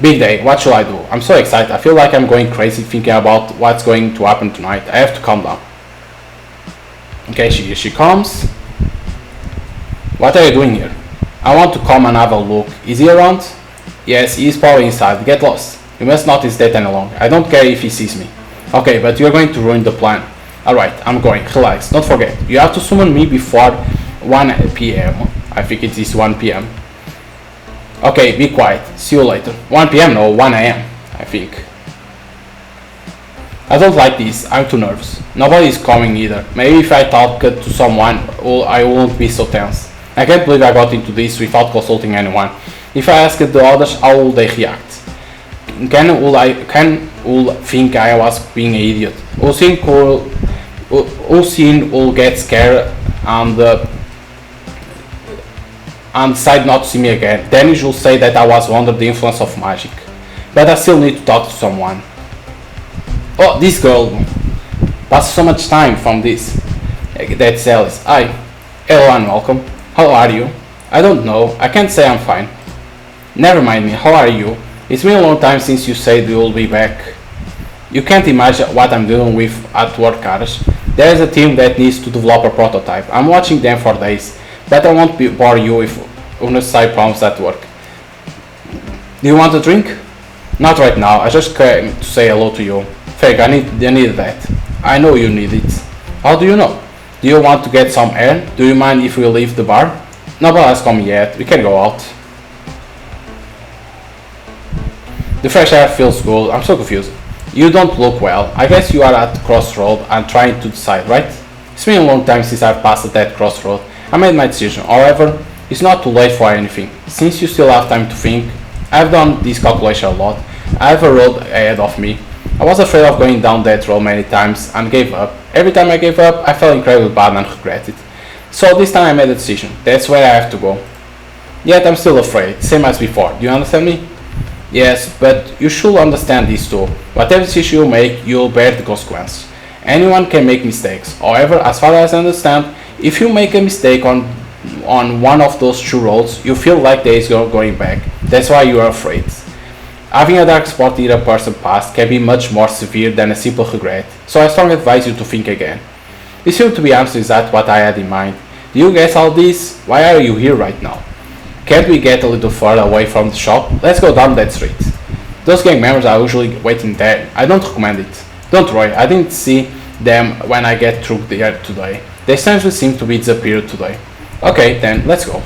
Big day. What should I do? I'm so excited. I feel like I'm going crazy thinking about what's going to happen tonight. I have to calm down. Okay, she comes. What are you doing here? I want to come and have a look. Is he around? Yes, he is probably inside. Get lost. You must notice that any longer. I don't care if he sees me. Okay, but you're going to ruin the plan. Alright, I'm going. Relax. Don't forget. You have to summon me before 1 p.m. I think it is 1 p.m. Okay, be quiet. See you later. 1 p.m. No, 1 a.m. I think. I don't like this. I'm too nervous. Nobody is coming either. Maybe if I talk to someone, I won't be so tense. I can't believe I got into this without consulting anyone. If I ask the others, how will they react? Will think I was being an idiot? Ulsin will get scared and decide not to see me again. Then you will say that I was under the influence of magic. But I still need to talk to someone. Oh, this girl passes so much time from this. That's Alice. Hi. Hello and welcome. How are you? I don't know. I can't say I'm fine. Never mind me. How are you? It's been a long time since you said you will be back. You can't imagine what I'm dealing with at work, Arash. There is a team that needs to develop a prototype. I'm watching them for days, but I won't bore you with unnecessary problems at work. Do you want a drink? Not right now. I just came to say hello to you. Fake, I need that. I know you need it. How do you know? Do you want to get some air? Do you mind if we leave the bar? Nobody has come yet. We can go out. The fresh air feels good. I'm so confused. You don't look well. I guess you are at the crossroad and trying to decide, right? It's been a long time since I've passed that crossroad. I made my decision. However, it's not too late for anything. Since you still have time to think, I've done this calculation a lot. I have a road ahead of me. I was afraid of going down that road many times and gave up. Every time I gave up, I felt incredibly bad and regretted. So this time I made a decision. That's where I have to go. Yet I'm still afraid, same as before. Do you understand me? Yes, but you should understand this too. Whatever decision you make, you'll bear the consequences. Anyone can make mistakes. However, as far as I understand, if you make a mistake on one of those two roads, you feel like there is no going back. That's why you are afraid. Having a dark spot in a person's past can be much more severe than a simple regret, so I strongly advise you to think again. This seemed to be honest exactly what I had in mind. Do you guess all this? Why are you here right now? Can't we get a little further away from the shop? Let's go down that street. Those gang members are usually waiting there. I don't recommend it. Don't worry, I didn't see them when I get through there today. They strangely seem to be disappeared today. Okay, then, let's go.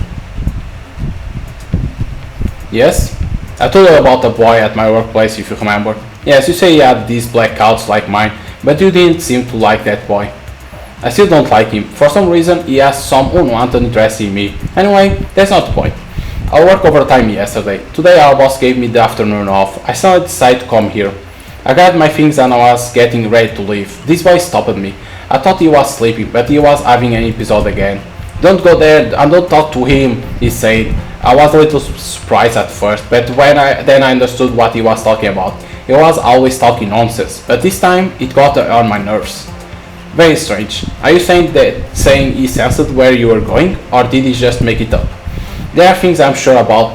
Yes? I told you about the boy at my workplace, if you remember. Yes, you say he had these black coats like mine, but you didn't seem to like that boy. I still don't like him. For some reason, he has some unwanted interest in me. Anyway, that's not the point. I worked overtime yesterday. Today our boss gave me the afternoon off. I suddenly decided to come here. I got my things and I was getting ready to leave. This boy stopped me. I thought he was sleeping, but he was having an episode again. Don't go there and don't talk to him, he said. I was a little surprised at first, but then I understood what he was talking about. He was always talking nonsense, but this time it got on my nerves. Very strange. Are you saying he sensed where you were going, or did he just make it up? There are things I'm sure about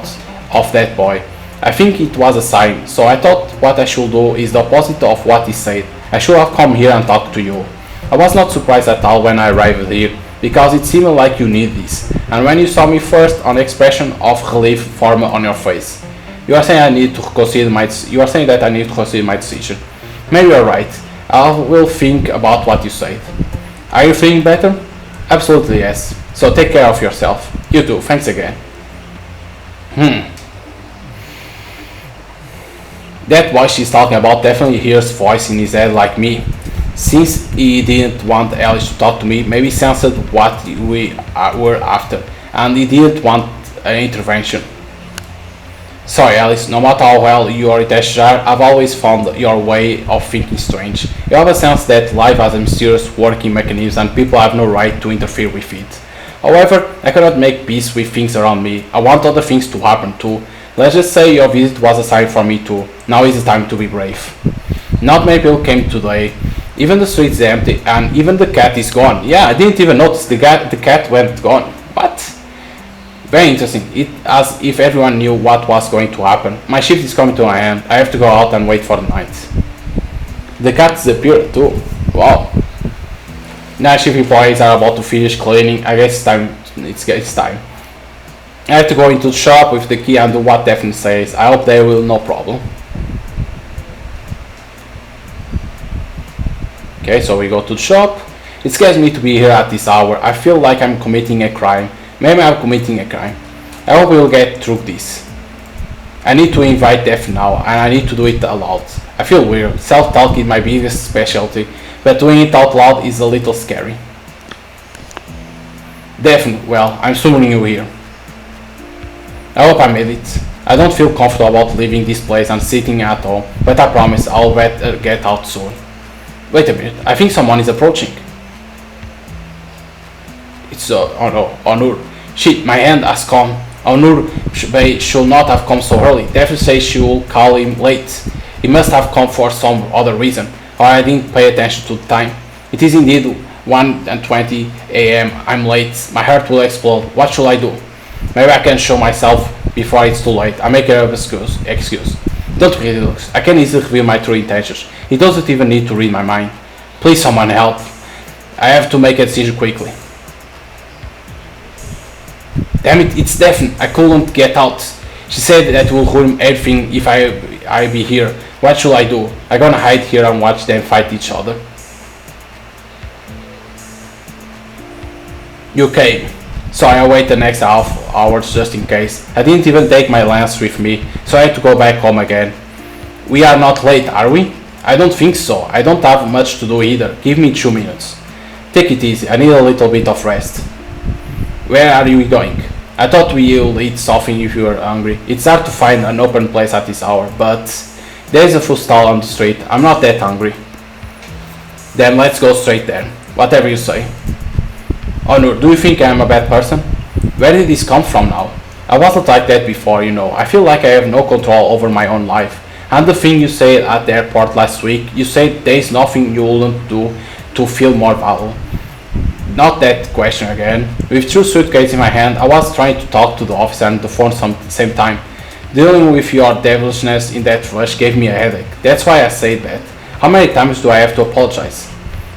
of that boy. I think it was a sign, so I thought what I should do is the opposite of what he said. I should have come here and talked to you. I was not surprised at all when I arrived here, because it seemed like you need this, and when you saw me first, an expression of relief formed on your face. You are saying that I need to consider my decision. Maybe you're right. I will think about what you said. Are you feeling better? Absolutely yes. So take care of yourself. You too. Thanks again. That boy she's talking about definitely hears voice in his head like me. Since he didn't want Alice to talk to me, maybe he sensed what we were after, and he didn't want an intervention. Sorry Alice, no matter how well your intentions are, I've always found your way of thinking strange. You have a sense that life has a mysterious working mechanism and people have no right to interfere with it. However, I cannot make peace with things around me. I want other things to happen too. Let's just say your visit was a sign for me too. Now is the time to be brave. Not many people came today. Even the street is empty and even the cat is gone. Yeah, I didn't even notice the cat went gone. What? Very interesting. It as if everyone knew what was going to happen. My shift is coming to an end. I have to go out and wait for the night. The cat disappeared too. Wow. Night shift employees are about to finish cleaning. I guess it's time. I have to go into the shop with the key and do what Daphne says. I hope they will no problem. Okay, so we go to the shop. It scares me to be here at this hour. I feel like I'm committing a crime. Maybe I'm committing a crime. I hope we'll get through this. I need to invite Daphne now, and I need to do it aloud. I feel weird. Self-talk is my biggest specialty, but doing it out loud is a little scary. Daphne, well, I'm summoning you here. I hope I made it. I don't feel comfortable about leaving this place and sitting at home, but I promise I'll get out soon. Wait a minute, I think someone is approaching. It's oh no, Onur. Shit, my hand has come. Onur should not have come so early. Daphne says she will call him late. He must have come for some other reason, or I didn't pay attention to the time. It is indeed 1:20 a.m. I'm late. My heart will explode. What should I do? Maybe I can show myself before it's too late. I make an excuse. Don't read it. I can easily reveal my true intentions. He doesn't even need to read my mind. Please someone help. I have to make a decision quickly. Damn it, it's Daphne. I couldn't get out. She said that will ruin everything if I be here. What should I do? I'm gonna hide here and watch them fight each other. You came. So I wait the next half hours just in case. I didn't even take my lance with me, so I had to go back home again. We are not late, are we? I don't think so. I don't have much to do either. Give me 2 minutes. Take it easy. I need a little bit of rest. Where are you going? I thought we'll eat something if you are hungry. It's hard to find an open place at this hour, but there's a food stall on the street. I'm not that hungry. Then let's go straight there. Whatever you say. Onur, do you think I am a bad person? Where did this come from now? I wasn't like that before, you know. I feel like I have no control over my own life. And the thing you said at the airport last week, you said there's nothing you wouldn't do to feel more valuable. Not that question again. With 2 suitcases in my hand, I was trying to talk to the officer and the phone at the same time. Dealing with your devilishness in that rush gave me a headache. That's why I said that. How many times do I have to apologize?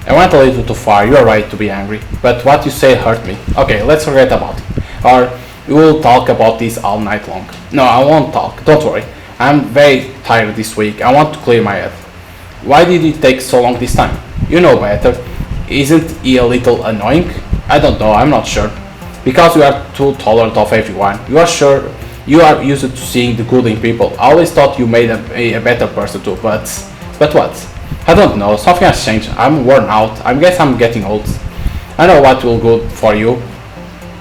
I went a little too far, you're right to be angry, but what you say hurt me. Okay, let's forget about it. Or we will talk about this all night long. No, I won't talk, don't worry. I'm very tired this week, I want to clear my head. Why did it take so long this time? You know better. Isn't he a little annoying? I don't know, I'm not sure. Because you are too tolerant of everyone. You are sure you are used to seeing the good in people. I always thought you made a better person too, but what? I don't know, something has changed. I'm worn out. I guess I'm getting old. I know what will good for you.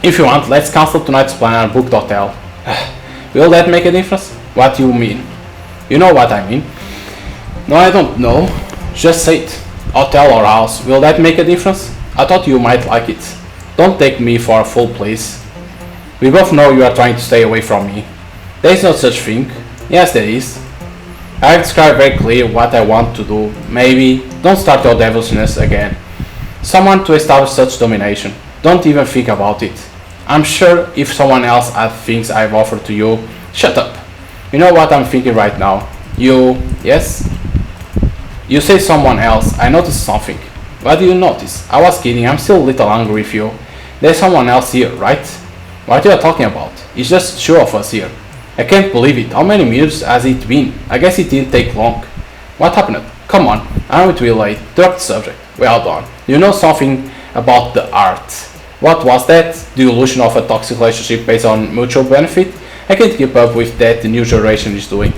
If you want, let's cancel tonight's plan and book the hotel. Will that make a difference? What do you mean? You know what I mean. No, I don't know. Just say it. Hotel or house. Will that make a difference? I thought you might like it. Don't take me for a fool, please. We both know you are trying to stay away from me. There is no such thing. Yes, there is. I have described very clear what I want to do. Maybe don't start your devilishness again. Someone to establish such domination. Don't even think about it. I'm sure if someone else had things I've offered to you. Shut up. You know what I'm thinking right now. You... yes? You say someone else. I noticed something. What do you notice? I was kidding. I'm still a little angry with you. There's someone else here, right? What are you talking about? It's just two of us here. I can't believe it. How many minutes has it been? I guess it didn't take long. What happened? Come on. Aren't we late? Direct subject. Well done. You know something about the art. What was that? The illusion of a toxic relationship based on mutual benefit? I can't keep up with that the new generation is doing.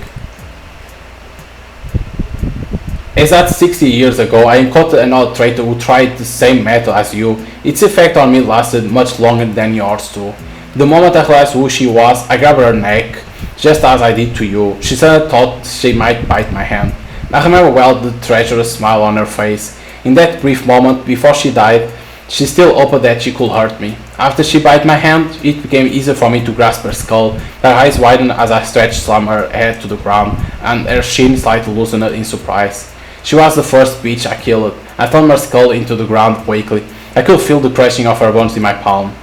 Exactly 60 years ago, I encountered another traitor who tried the same method as you. Its effect on me lasted much longer than yours too. The moment I realized who she was, I grabbed her neck, just as I did to you. She suddenly thought she might bite my hand. I remember well the treacherous smile on her face. In that brief moment before she died, she still hoped that she could hurt me. After she bit my hand, it became easier for me to grasp her skull. Her eyes widened as I stretched from her head to the ground, and her chin slightly loosened in surprise. She was the first bitch I killed. I thumped her skull into the ground quickly. I could feel the crushing of her bones in my palm.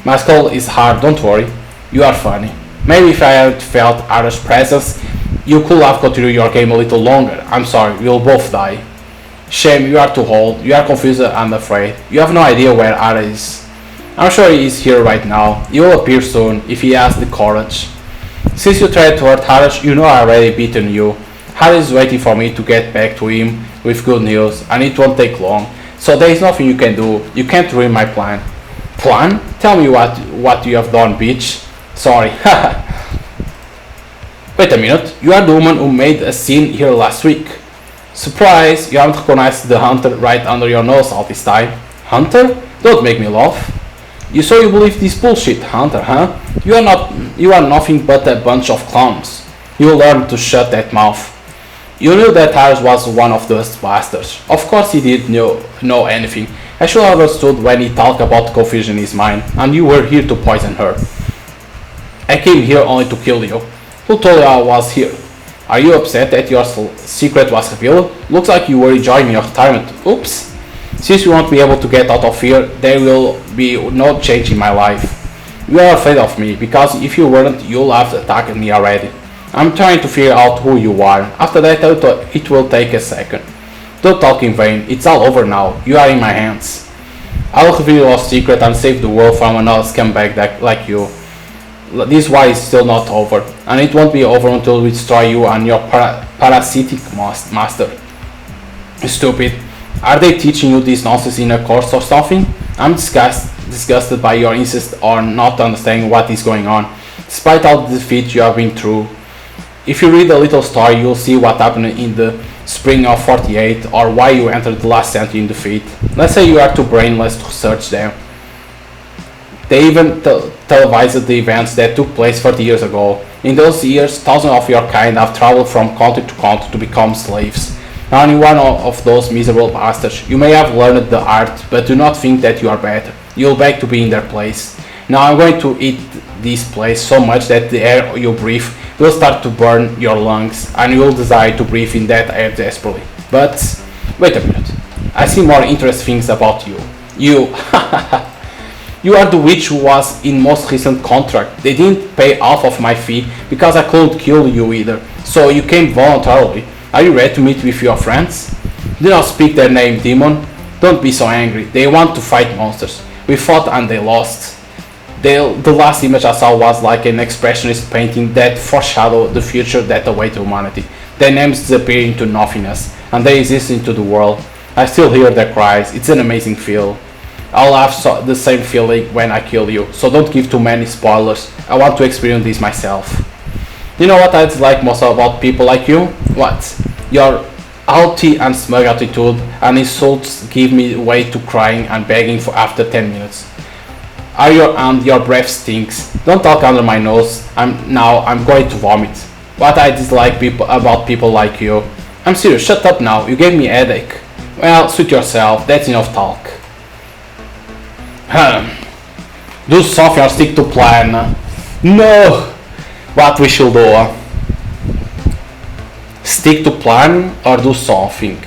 My skull is hard, don't worry. You are funny. Maybe if I had felt Ara's presence, you could have continued your game a little longer. I'm sorry, we'll both die. Shame, you are too old. You are confused and afraid. You have no idea where Ara is. I'm sure he is here right now. He will appear soon, if he has the courage. Since you tried to hurt Harish, you know I already beaten you. Harish is waiting for me to get back to him with good news, and it won't take long. So there is nothing you can do. You can't ruin my plan. Plan? Tell me what you have done, bitch. Sorry. Wait a minute. You are the woman who made a scene here last week. Surprise! You haven't recognized the hunter right under your nose all this time. Hunter? Don't make me laugh. You believe this bullshit, Hunter, huh? You are nothing but a bunch of clowns. You learn to shut that mouth. You knew that Harris was one of those bastards. Of course he didn't know anything. I should have understood when he talked about confusion in his mind, and you were here to poison her. I came here only to kill you. Who told you I was here? Are you upset that your secret was revealed? Looks like you were enjoying your retirement. Oops. Since you won't be able to get out of here, there will be no change in my life. You are afraid of me, because if you weren't, you'll have attacked me already. I'm trying to figure out who you are. After that, it will take a second. Don't talk in vain. It's all over now. You are in my hands. I'll reveal your secret and save the world from another scumbag like you. This war is still not over, and it won't be over until we destroy you and your parasitic master. Stupid. Are they teaching you this nonsense in a course or something? I'm disgusted by your insist on not understanding what is going on, despite all the defeat you have been through. If you read a little story, you'll see what happened in the spring of 48, or why you entered the last century in defeat. Let's say you are too brainless to search them. They even televised the events that took place 30 years ago. In those years, thousands of your kind have traveled from country to country to become slaves. Now, only one of those miserable bastards. You may have learned the art, but do not think that you are better. You'll beg to be in their place. Now I'm going to eat this place so much that the air you breathe will start to burn your lungs, and you will desire to breathe in that air desperately. But, wait a minute. I see more interesting things about you. You, you are the witch who was in most recent contract. They didn't pay half of my fee because I couldn't kill you either. So you came voluntarily. Are you ready to meet with your friends? Do not speak their name, demon. Don't be so angry. They want to fight monsters. We fought and they lost. The last image I saw was like an expressionist painting that foreshadowed the future that awaits humanity. Their names disappear into nothingness, and they exist into the world. I still hear their cries. It's an amazing feel. I'll have the same feeling when I kill you, so don't give too many spoilers. I want to experience this myself. You know what I like most about people like you? What? Your haughty and smug attitude and insults give me way to crying and begging for after 10 minutes. Your breath stinks. Don't talk under my nose. I'm going to vomit. What I dislike about people like you. I'm serious, shut up now. You gave me a headache. Well, suit yourself. That's enough talk. Do something or stick to plan. No! What we should do? Stick to plan or do something?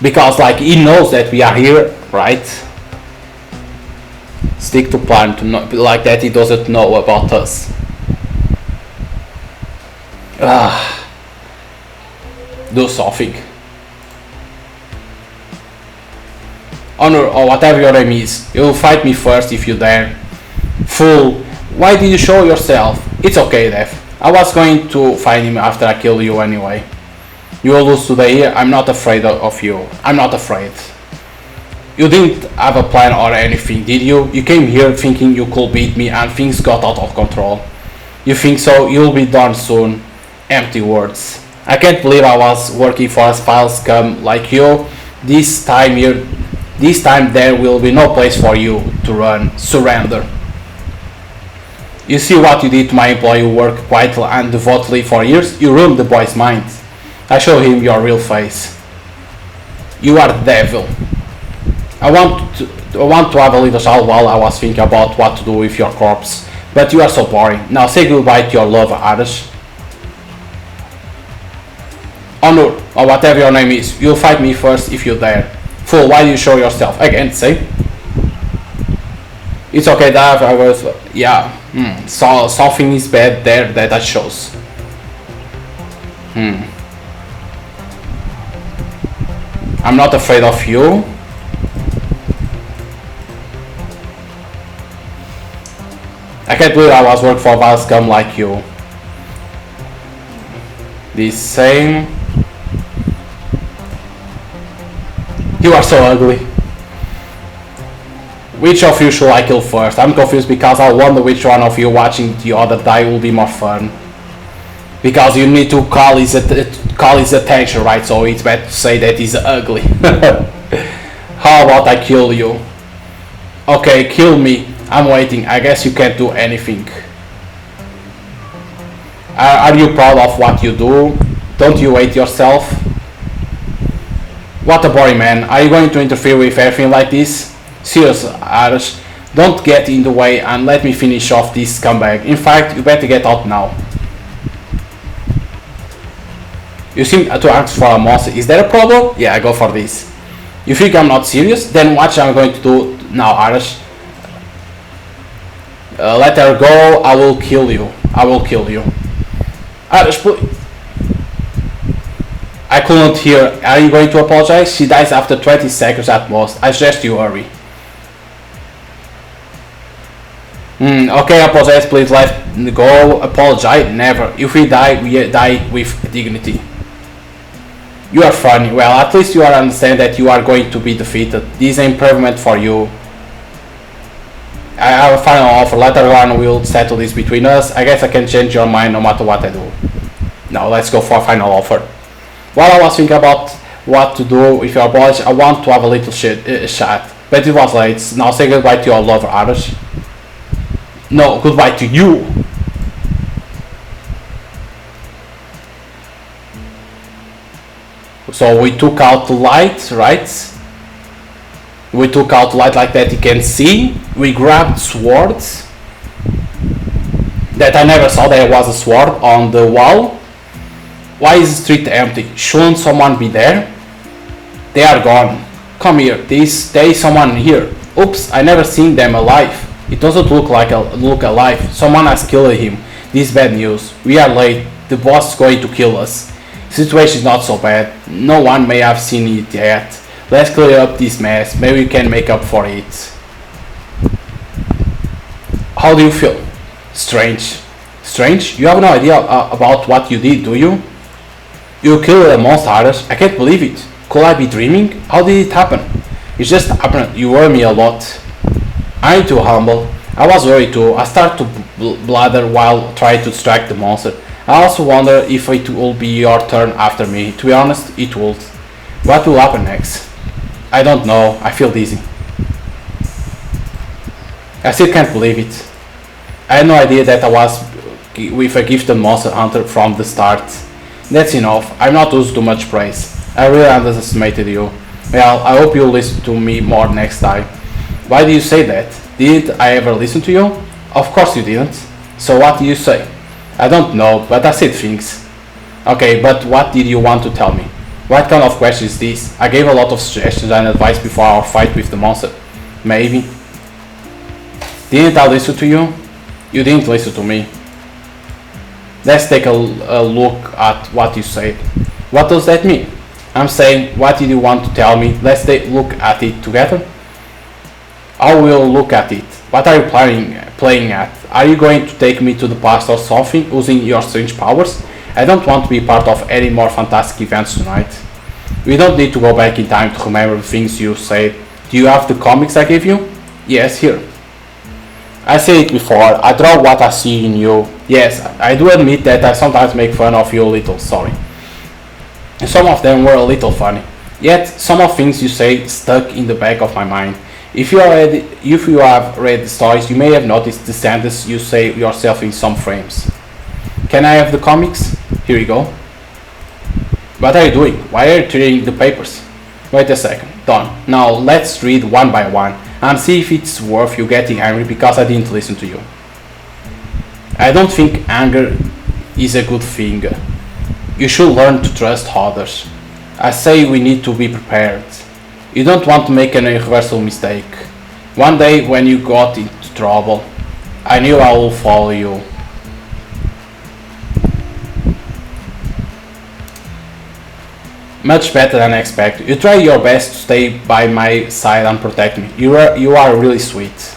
Because like he knows that we are here, right? Stick to plan to not like that he doesn't know about us. Do something. Honor or whatever your name is, you'll fight me first if you dare. Fool, why did you show yourself? It's okay, Dev. I was going to find him after I kill you anyway. You will lose today. I'm not afraid of you. I'm not afraid. You didn't have a plan or anything, did you? You came here thinking you could beat me and things got out of control. You think so? You'll be done soon. Empty words. I can't believe I was working for a vile scum like you. This time there will be no place for you to run. Surrender. You see what you did to my employee who worked quietly and devotedly for years? You ruined the boy's mind. I show him your real face. You are the devil. I want to have a little chat while I was thinking about what to do with your corpse, but you are so boring. Now say goodbye to your lover, Arash. Honor, or whatever your name is, you'll fight me first if you dare. Fool, why do you show yourself? Again, say. It's okay, Dave, I was... Yeah, so something is bad there that shows. I'm not afraid of you. I can't believe I was working for a vile scum like you. The same. You are so ugly. Which of you should I kill first? I'm confused because I wonder which one of you watching the other die will be more fun. Because you need to call his attention, right? So it's better to say that he's ugly. How about I kill you? Okay, kill me. I'm waiting. I guess you can't do anything. Are you proud of what you do? Don't you hate yourself? What a boring man. Are you going to interfere with everything like this? Serious, Arash. Don't get in the way and let me finish off this scumbag. In fact, you better get out now. You seem to ask for a monster. Is that a problem? Yeah, I go for this. You think I'm not serious? Then watch I'm going to do now, Arash. Let her go. I will kill you. I will kill you. Arash, please. I couldn't hear. Are you going to apologize? She dies after 20 seconds at most. I suggest you hurry. Okay, apologize, please let go. Apologize, never. If we die with dignity. You are funny. Well, at least you understand that you are going to be defeated. This is an improvement for you. I have a final offer. Later on we'll settle this between us. I guess I can change your mind no matter what I do. Now let's go for a final offer. While I was thinking about what to do with your boys, I want to have a little chat. But it was late. Now say goodbye to your lover, Arash. No, goodbye to you. So we took out the light, right? We took out light like that you can see. We grabbed swords. That I never saw there was a sword on the wall. Why is the street empty? Shouldn't someone be there? They are gone. Come here. There is someone here. Oops, I never seen them alive. It doesn't look alive. Someone has killed him. This is bad news. We are late. The boss is going to kill us. Situation is not so bad. No one may have seen it yet. Let's clear up this mess. Maybe we can make up for it. How do you feel? Strange. Strange? You have no idea about what you did, do you? You killed a monster. I can't believe it. Could I be dreaming? How did it happen? It just happened. You worry me a lot. I'm too humble. I was worried too. I start to blather while trying to distract the monster. I also wonder if it will be your turn after me. To be honest, it would. What will happen next? I don't know. I feel dizzy. I still can't believe it. I had no idea that I was with a gifted monster hunter from the start. That's enough. I'm not used to much praise. I really underestimated you. Well, I hope you'll listen to me more next time. Why do you say that? Didn't I ever listen to you? Of course you didn't. So what did you say? I don't know, but I said things. Okay, but what did you want to tell me? What kind of question is this? I gave a lot of suggestions and advice before our fight with the monster. Maybe. Didn't I listen to you? You didn't listen to me. Let's take a look at what you said. What does that mean? I'm saying, what did you want to tell me? Let's take a look at it together. I will look at it. What are you playing at? Are you going to take me to the past or something, using your strange powers? I don't want to be part of any more fantastic events tonight. We don't need to go back in time to remember the things you said. Do you have the comics I gave you? Yes, here. I said it before, I draw what I see in you. Yes, I do admit that I sometimes make fun of you a little, sorry. Some of them were a little funny. Yet, some of things you say stuck in the back of my mind. If you have read the stories, you may have noticed the sentence you say yourself in some frames. Can I have the comics? Here you go. What are you doing? Why are you tearing the papers? Wait a second. Done. Now let's read one by one and see if it's worth you getting angry because I didn't listen to you. I don't think anger is a good thing. You should learn to trust others. I say we need to be prepared. You don't want to make an irreversible mistake. One day when you got into trouble, I knew I would follow you. Much better than I expected. You try your best to stay by my side and protect me. You are really sweet.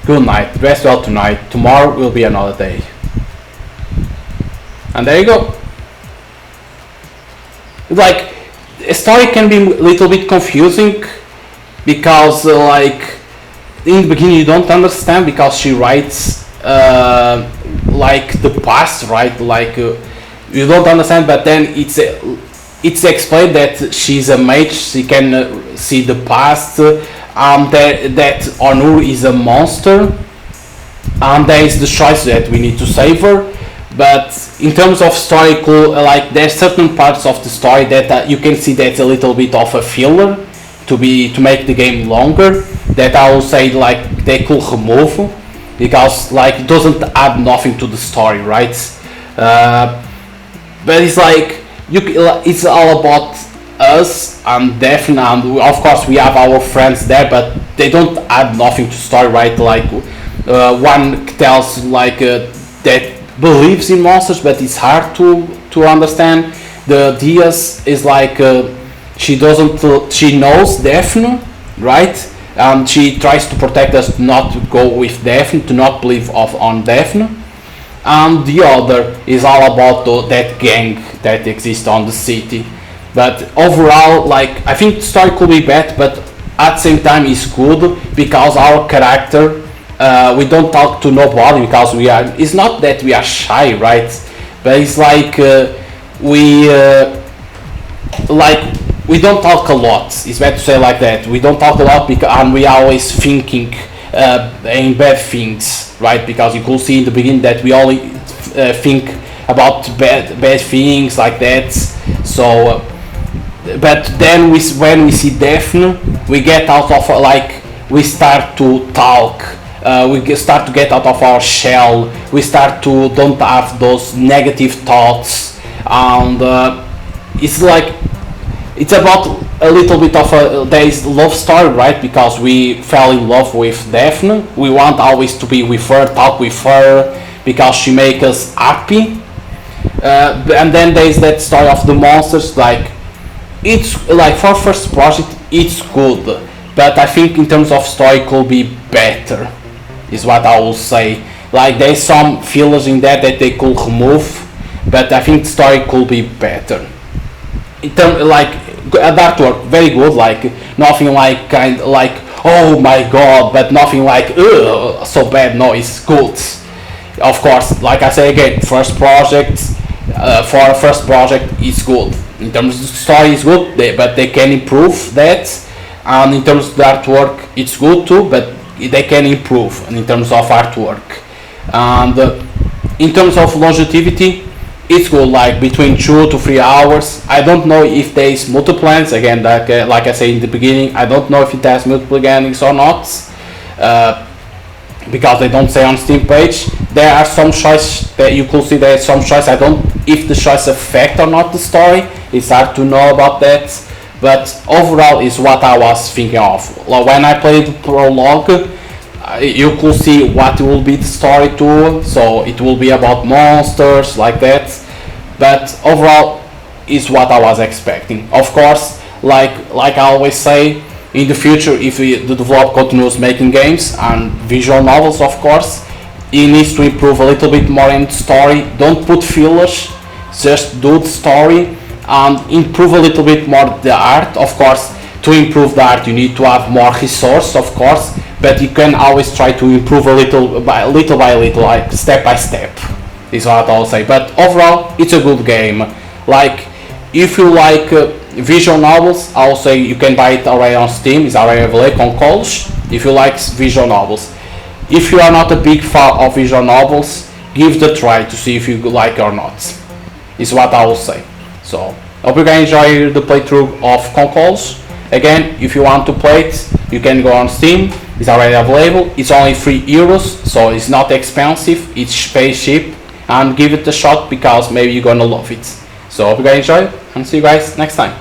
Good night. Rest well tonight. Tomorrow will be another day. And there you go. Like, a story can be a little bit confusing because like in the beginning you don't understand because she writes like the past, right? Like you don't understand, but then it's explained that she's a mage, she can see the past, that Onur is a monster, and there is the choice that we need to save her. But in terms of story, like there's certain parts of the story that you can see that's a little bit of a filler to make the game longer, that I will say like they could remove because like it doesn't add nothing to the story, right? But it's like it's all about us and Daphne, and of course we have our friends there, but they don't add nothing to story, right? Like one tells like that believes in monsters, but it's hard to understand. The Diaz is like she knows Daphne, right? And she tries to protect us not to go with Daphne, to not believe on Daphne. And the other is all about that gang that exists on the city. But overall, like I think the story could be bad, but at the same time it's good because our character, we don't talk to nobody because it's not that we are shy, right? But it's like we don't talk a lot. It's better to say like that. We don't talk a lot and we are always thinking in bad things, right? Because you could see in the beginning that we only think about bad things like that. So, but then when we see Daphne, we get out of we start to talk. We start to get out of our shell. We start to don't have those negative thoughts, and it's like it's about a little bit of there is love story, right? Because we fell in love with Daphne. We want always to be with her, talk with her, because she makes us happy. And then there is that story of the monsters. Like it's like for first project, it's good, but I think in terms of story could be better, is what I will say. Like there's some fillers in there that they could remove, but I think the story could be better. In terms like that work very good, like nothing like kind like oh my god, but nothing like ugh, so bad. No, it's good. Of course, like I say again, first project for a first project is good. In terms of the story is good, but they can improve that. And in terms of the artwork, it's good too, but they can improve. And in terms of artwork, and in terms of longevity, it's good, like between 2 to 3 hours. I don't know if there is multiple endings. Again, like I say in the beginning, I don't know if it has multiple endings or not, because they don't say on Steam page. There are some choices that you could see. There are some choices. I don't if the choice affect or not the story. It's hard to know about that. But overall, is what I was thinking of. Like when I played the prologue, you could see what will be the story too. So it will be about monsters like that. But overall, is what I was expecting. Of course, like I always say, in the future, if the developer continues making games and visual novels, of course, he needs to improve a little bit more in the story. Don't put fillers, just do the story and improve a little bit more the art. Of course, to improve the art, you need to have more resource, of course, but you can always try to improve a little by little, like step by step, is what I'll say. But overall, it's a good game. Like, if you like visual novels, I'll say you can buy it already on Steam. It's already available, Koncolos, if you like visual novels. If you are not a big fan of visual novels, give it a try to see if you like it or not, is what I will say. So, hope you guys enjoy the playthrough of Koncolos. Again, if you want to play it, you can go on Steam. It's already available. It's only €3, so it's not expensive. It's cheap, and give it a shot because maybe you're gonna love it. So hope you guys enjoy, and see you guys next time.